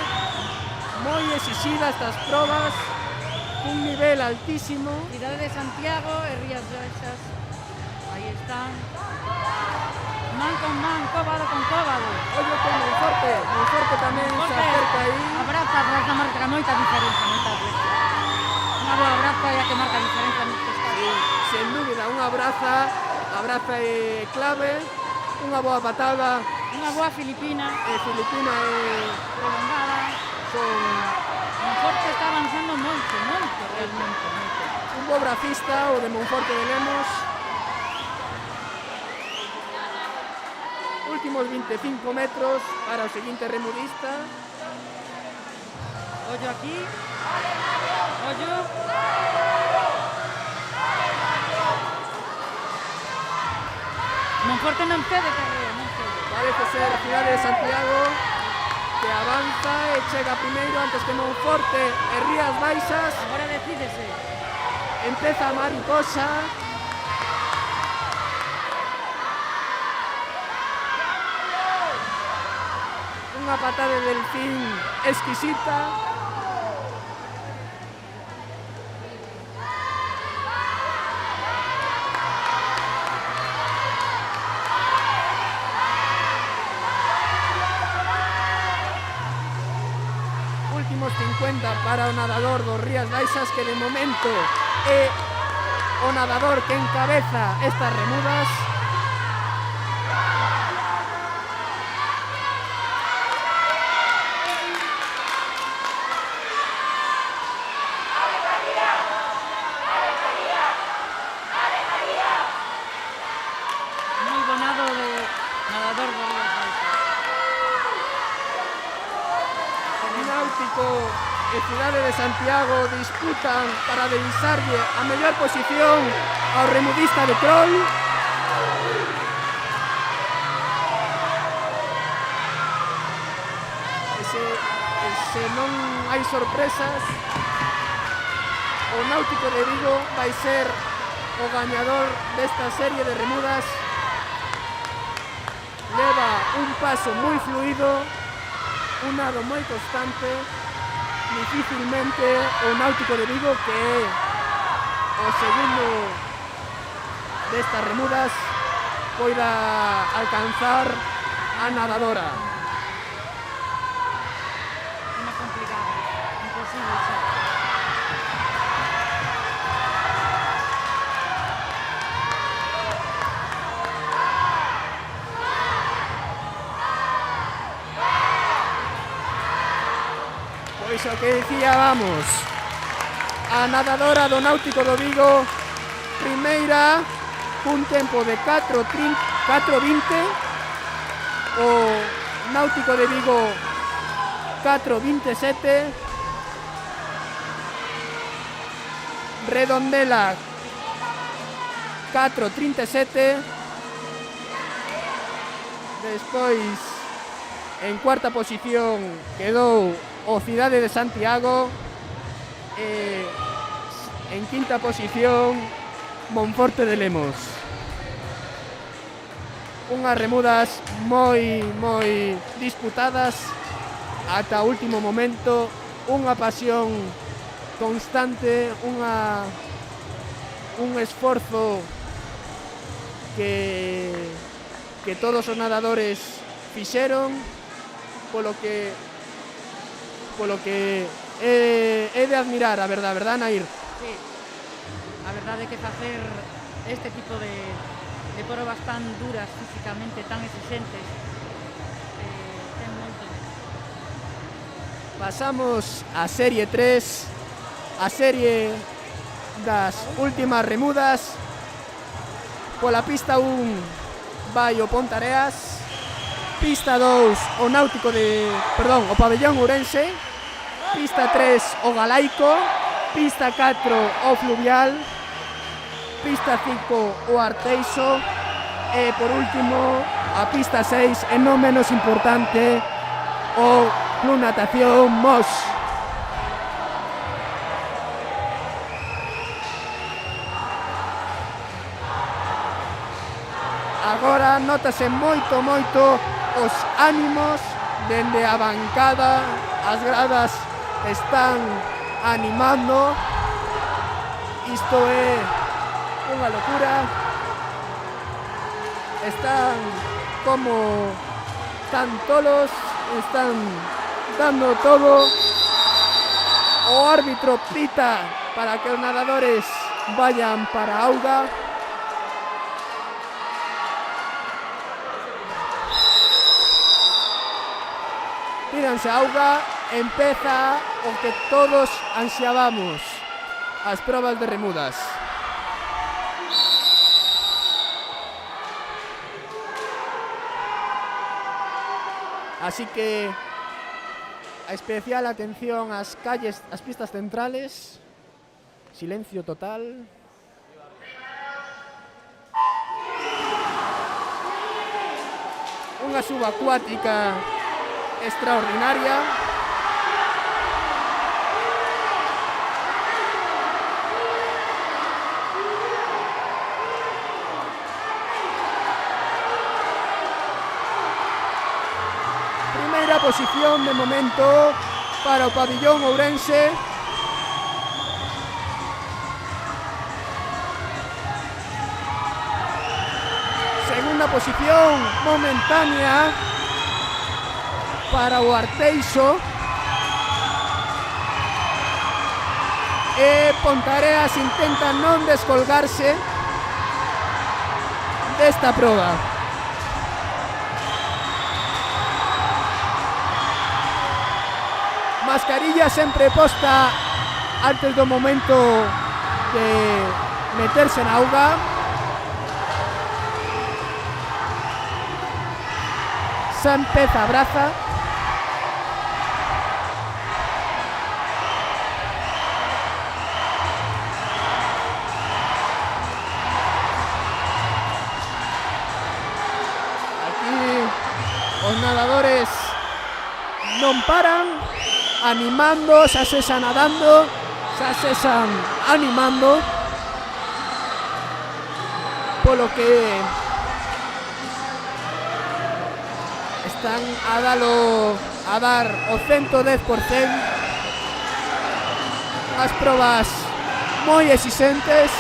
moi exixida estas probas, un nivel altísimo. Cidade de Santiago e Rías Baixas. Aí están. Man con man, cóbado con cóbado. Ollo con Monforte tamén se acerca aí. Abraza, abraza, marca moita diferenza, moita diferenza. Unha boa abraza é a que marca a diferenza nestes casos. Sen dúbida, unha abraza é clave, unha boa patada, Unha boa filipina, Filipina prolongada. son Monforte está avanzando moito, realmente, moito. un bo bracista, o de Monforte de Lemos. Últimos 25 metros para o seguinte remudista. Ollo aquí. Ollo. Monforte non cede terreo, non cede. Parece ser a cidade de Santiago que avanza e chega primeiro antes que Monforte e Rías Baixas. Agora decídese. Empeza a mariposa. Unha patada de delfín exquisita. Últimos 50 para o nadador dos Rías Baixas, que de momento é o nadador que encabeza estas remudas. Moi bonado de nadador de Rías Baixas. Náutico e Cidade de Santiago disputan para divisarlle a mellor posición ao remudista de Troll. E se non hai sorpresas, o Náutico de Vigo vai ser o gañador desta serie de remudas. Leva un paso moi fluido, un nado moi constante. Dificilmente o Náutico de Vigo, que é o segundo destas remudas, poida alcanzar a nadadora. Unha complicada, imposible xa. Pois o que dicíamos, a nadadora do Náutico do Vigo, primeira, cun tempo de 4:20, o Náutico de Vigo 4:27, Redondela 4:37, despois en cuarta posición quedou o Cidade de Santiago, e en quinta posición Monforte de Lemos. Unhas remudas moi disputadas ata o último momento, unha pasión constante, un esforzo que todos os nadadores fixeron, polo que é de admirar, a verdad, Nair? Sí, a verdade é que facer este tipo de probas tan duras físicamente, tan exigentes, ten moito. Pasamos a serie 3, a serie das últimas remudas. Pola pista 1 vai o Pontareas, pista 2 o Náutico o Pabellón Ourense, pista 3 o Galaico, pista 4 o Fluvial, pista 5 o Arteixo e por último a pista 6 e non menos importante o Club Natación Mos. agora notase moito os ánimos dende a bancada, as gradas están animando. Isto é unha locura. Están tolos, están dando todo. O árbitro pita para que os nadadores vayan para a auga. Tíranse a auga, empeza o que todos ansiábamos, as probas de remudas. Así que a especial atención ás calles, ás pistas centrales. Silencio total. Unha subacuática extraordinaria. Primeira posición de momento para o pabillón ourense. Segunda posición momentánea para o Arteixo. E Pontareas intenta non descolgarse desta proba. Mascarilla sempre posta antes do momento de meterse na auga. Xa empeza a braza. Aquí os nadadores non paran, animando, xa sexan nadando, xa sexan animando, polo que están a dar o 110%. As probas moi exixentes.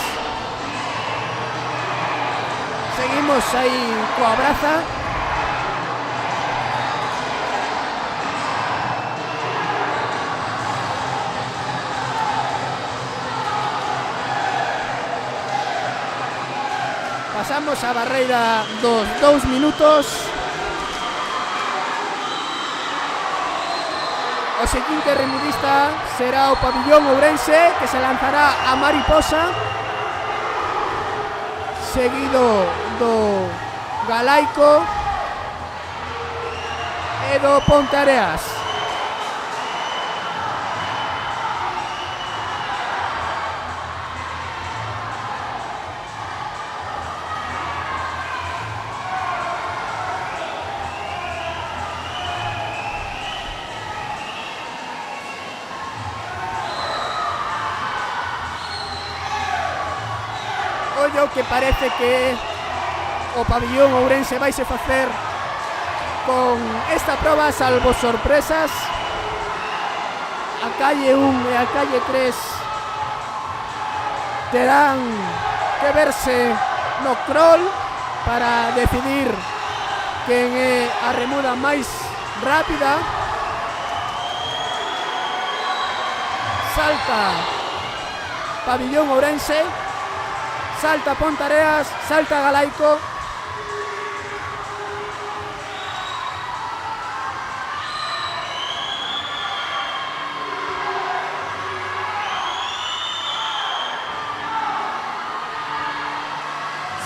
Seguimos aí coa braza. Pasamos a barreira dos 2 minutos. O seguinte remudista será o pabillón ourense, que se lanzará a mariposa, seguido do galaico e do Pontareas. Ollo que parece que o pabillón ourense vaise facer con esta proba, salvo sorpresas. A calle 1 e a calle 3 terán que verse no crawl para decidir quen é a remuda máis rápida. Salta pabillón ourense, salta Pontareas, salta galaico.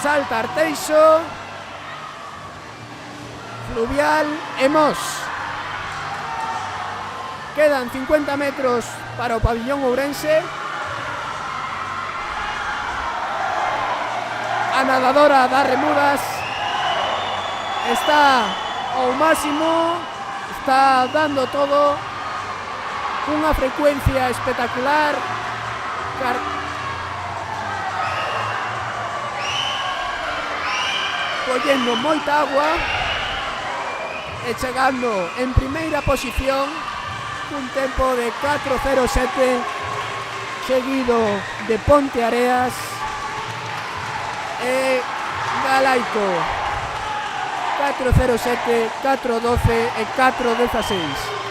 Salta Arteixo, Fluvial e Mos. Quedan 50 metros para o pabillón ourense. A nadadora das remudas está ao máximo, está dando todo, cunha frecuencia espectacular. collendo moita agua e chegando en primeira posición cun tempo de 4:07 seguido de Ponteareas e Galaico 4:07, 4:12 e 4:16.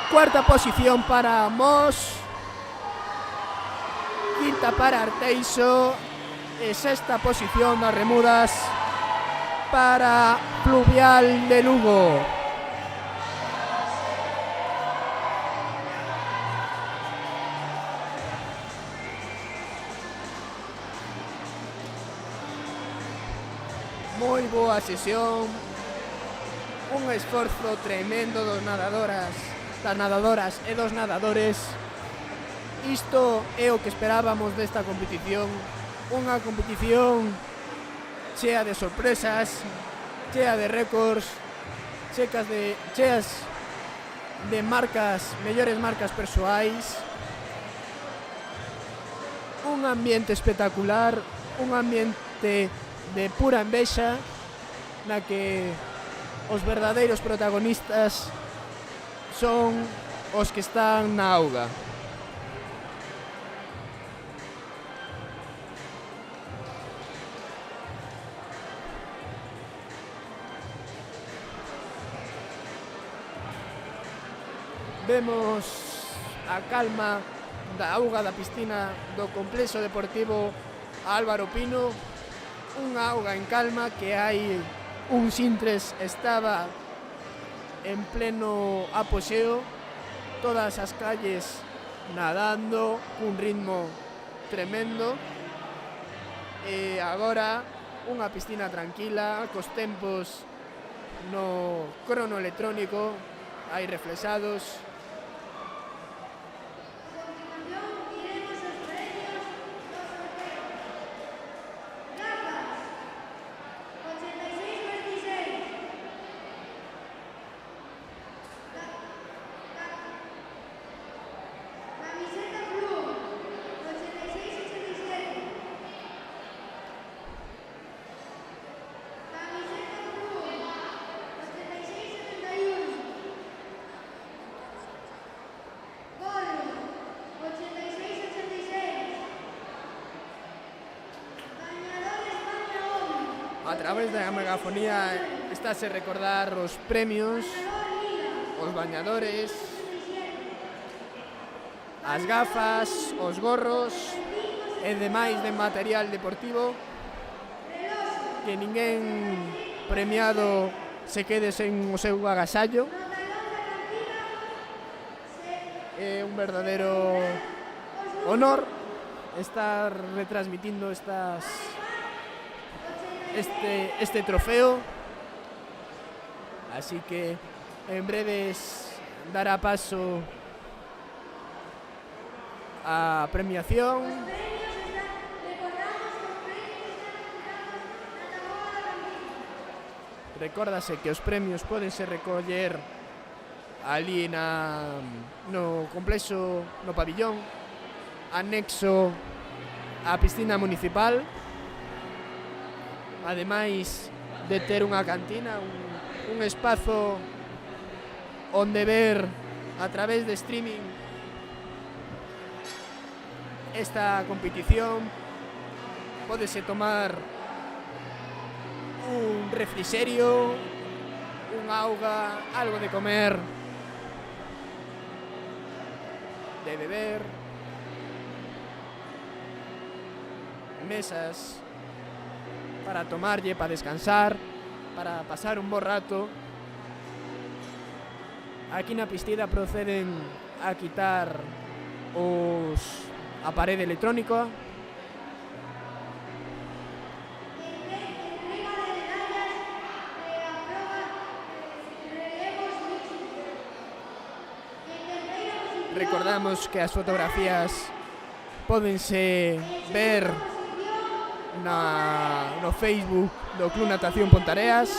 Cuarta posición para Mos, quinta para Arteixo e sexta posición das remudas para Fluvial de Lugo. Moi boa sesión, un esforzo tremendo das nadadoras e dos nadadores. Isto é o que esperábamos desta competición, unha competición chea de sorpresas, chea de récords, cheas de marcas, mellores marcas persoais, un ambiente espectacular, un ambiente de pura envexa na que os verdadeiros protagonistas son os que están na auga. Vemos a calma da auga da piscina do complexo deportivo Álvaro Pino, unha auga en calma que hai uns intres estaba en pleno apogeo, todas as calles nadando cun ritmo tremendo e agora unha piscina tranquila cos tempos no crono electrónico aí reflexados. A través da megafonía estáse recordar os premios, os bañadores, as gafas, os gorros e demais de material deportivo, que ninguén premiado se quede sen o seu agasallo. É un verdadeiro honor estar retransmitindo este trofeo, así que en breves dará paso a premiación. Recórdase que os premios pódense recoller ali no complexo, no pabillón anexo á piscina municipal, ademais de ter unha cantina, un espazo onde ver a través de streaming esta competición. Pódese tomar un refrigerio, un auga, algo de comer, de beber, mesas para tomarlle, para descansar, para pasar un bo rato. Aquí na piscina proceden a quitar a parede electrónica. Recordamos que as fotografías pódense ver no Facebook do Club Natación Ponteareas.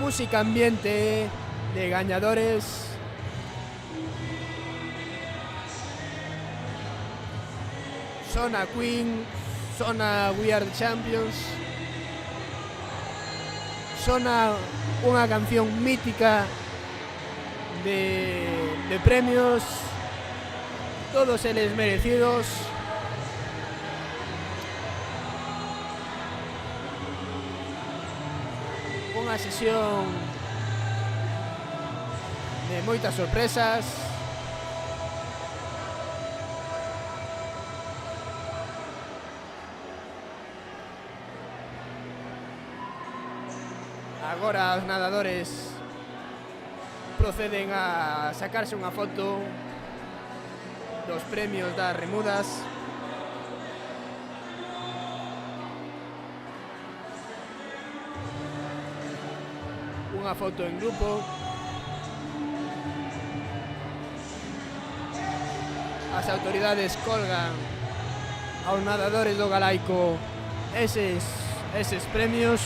música ambiente de gañadores. Sona Queen, sona We Are the Champions, sona unha canción mítica de premios, todos eles merecidos. Unha sesión de moitas sorpresas. Agora os nadadores proceden a sacarse unha foto dos premios das remudas. Unha foto en grupo. As autoridades colgan aos nadadores do Galaico eses premios.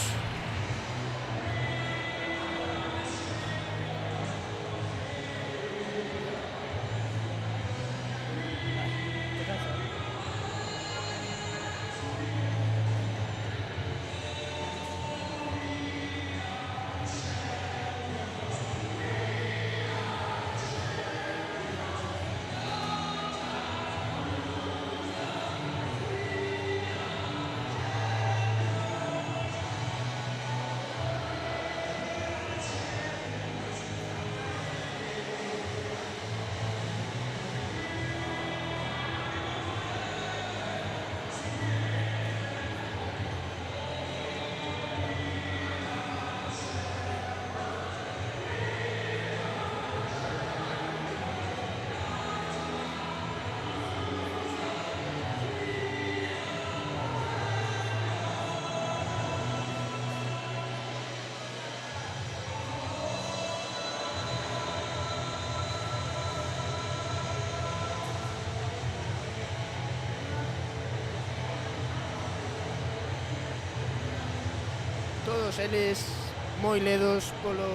Todos eles moi ledos polo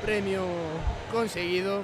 premio conseguido.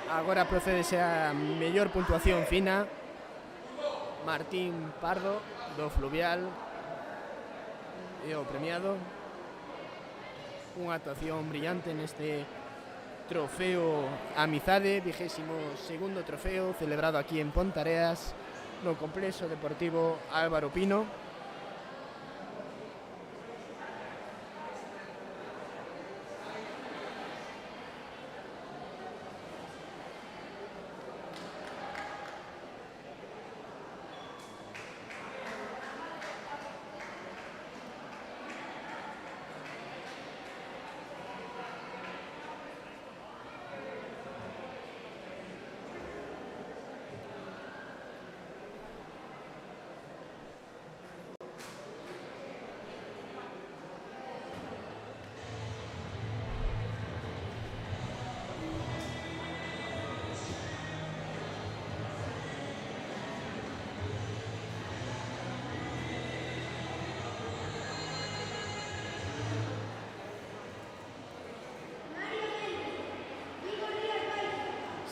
Agora procedese a mellor puntuación fina. Martín Pardo do Fluvial é o premiado. Unha actuación brillante neste trofeo Amizade, 22º trofeo celebrado aquí en Pontareas, no Complexo Deportivo Álvaro Pino.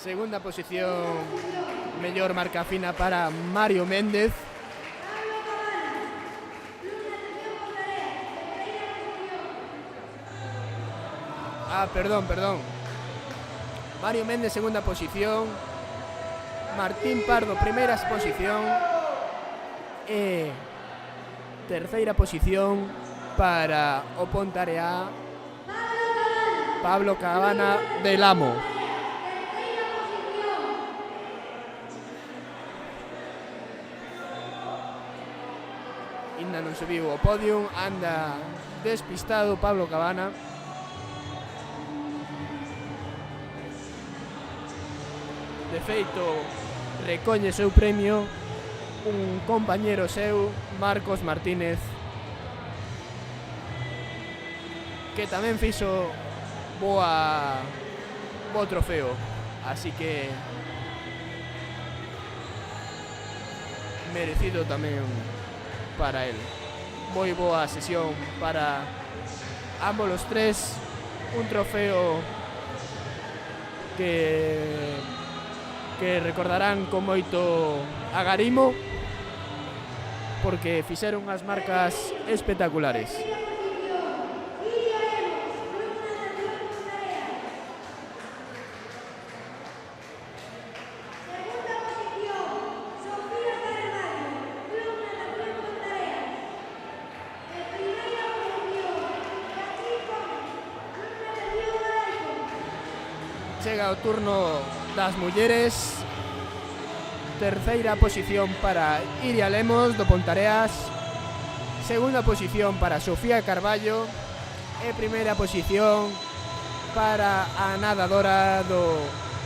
Segunda posición, mellor marca fina para Mario Méndez. Perdón. Mario Méndez, segunda posición. Martín Pardo, primeira posición. E terceira posición para o Ponteareas Pablo Cabana del Amo. Ainda non subiu ao podium, anda despistado Pablo Cabana. De feito, recolle seu premio un compañero seu, Marcos Martínez, que tamén fixo bo trofeo, así que merecido tamén para él. Moi boa sesión para ambos os tres, un trofeo que recordarán con moito agarimo, porque fixeron as marcas espectaculares. Chega o turno das mulleres. Terceira posición para Iria Lemos do Ponteareas. Segunda posición para Sofía Carballo. E primeira posición para a nadadora do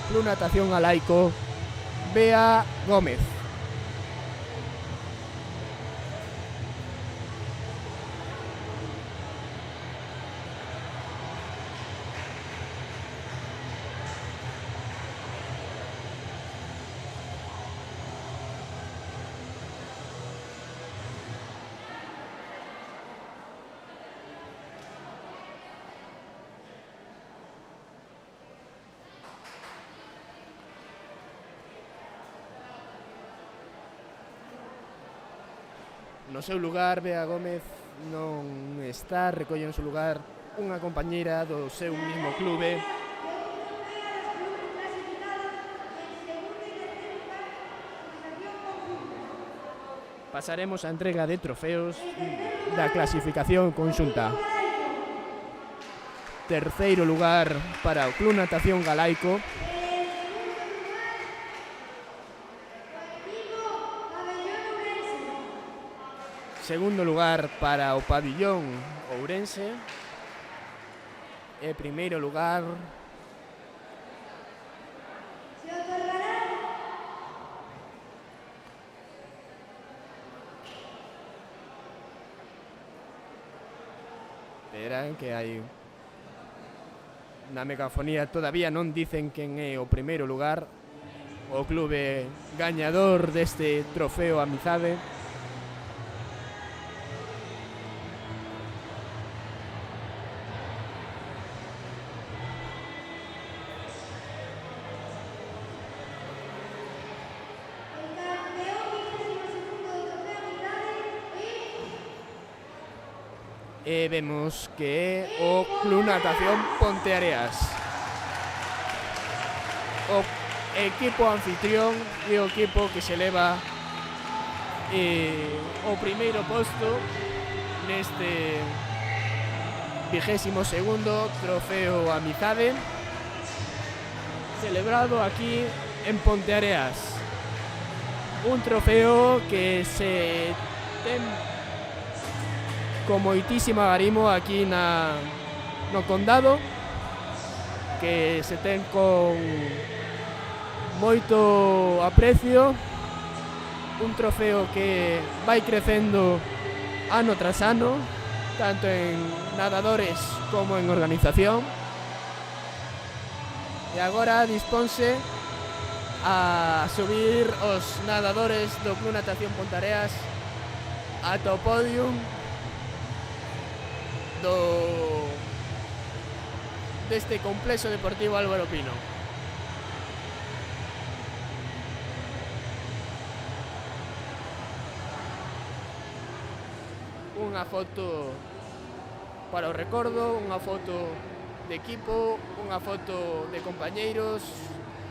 Club Natación Galaico, Bea Gómez. No seu lugar, Bea Gómez non está, recolle no seu lugar unha compañeira do seu mismo clube. Pasaremos a entrega de trofeos da clasificación conxunta. Terceiro lugar para o Club Natación Galaico. Segundo lugar para o Pabillón Ourense. E primeiro lugar verán que hai na megafonía, todavía non dicen quen é o primeiro lugar, o clube gañador deste trofeo Amizade. E vemos que é o Club Natación Ponteareas, o equipo anfitrión e o equipo que se leva o primeiro posto neste 22º trofeo Amizade, celebrado aquí en Ponteareas. Un trofeo que se ten con moitísimo agarimo aquí no condado, que se ten con moito aprecio, un trofeo que vai crecendo ano tras ano, tanto en nadadores como en organización, e agora disponse a subir os nadadores do Club Natación Ponteareas ata o podium deste complexo deportivo Álvaro Pino. Unha foto para o recordo, unha foto de equipo, unha foto de compañeiros,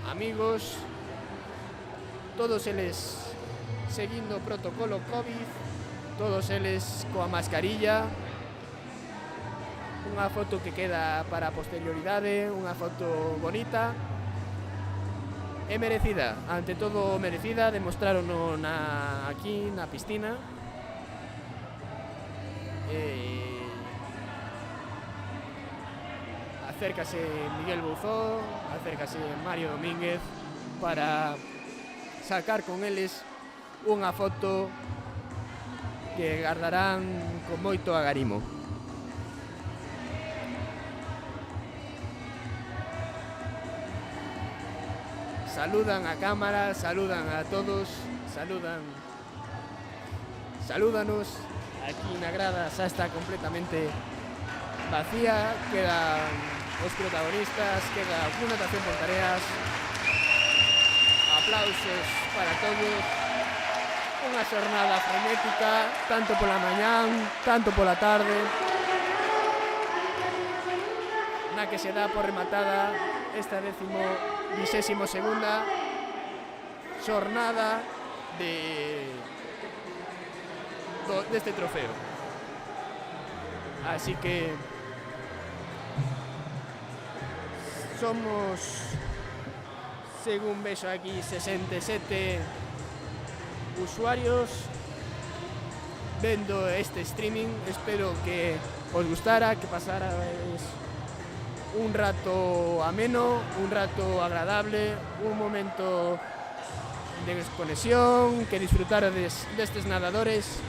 amigos, todos eles seguindo o protocolo COVID, todos eles coa mascarilla. Unha foto que queda para a posterioridade, unha foto bonita e merecida, ante todo merecida, demostrárono aquí na piscina. Acércase Miguel Bouzó, acércase Mario Domínguez para sacar con eles unha foto que guardarán con moito agarimo. Saludan a cámara, saludan a todos, salúdanos. Aquí na grada xa está completamente vacía, quedan os protagonistas, queda unha natación por tareas. Aplausos para todos. Unha xornada frenética, tanto pola mañán, tanto pola tarde, na que se dá por rematada esta 22ª xornada deste trofeo. Así que somos, según vexo aquí, 67 usuarios vendo este streaming. Espero que os gustara, que pasarades un rato ameno, un rato agradable, un momento de desconexión, que disfrutarades destes nadadores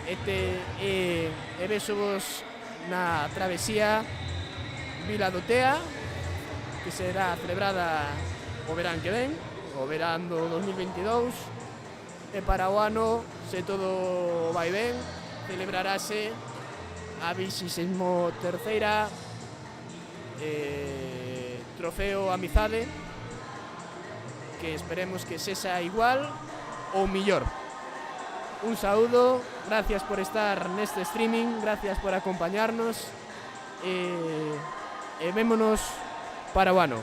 e vexovos na travesía Vila do Tea, que será celebrada o verán que ven, o verán do 2022, e para o ano, se todo vai ben, celebrarase a 23ª Trofeo Amizade, que esperemos que sexa igual ou millor. Un saúdo, gracias por estar neste streaming, gracias por acompañarnos e vémonos para o ano.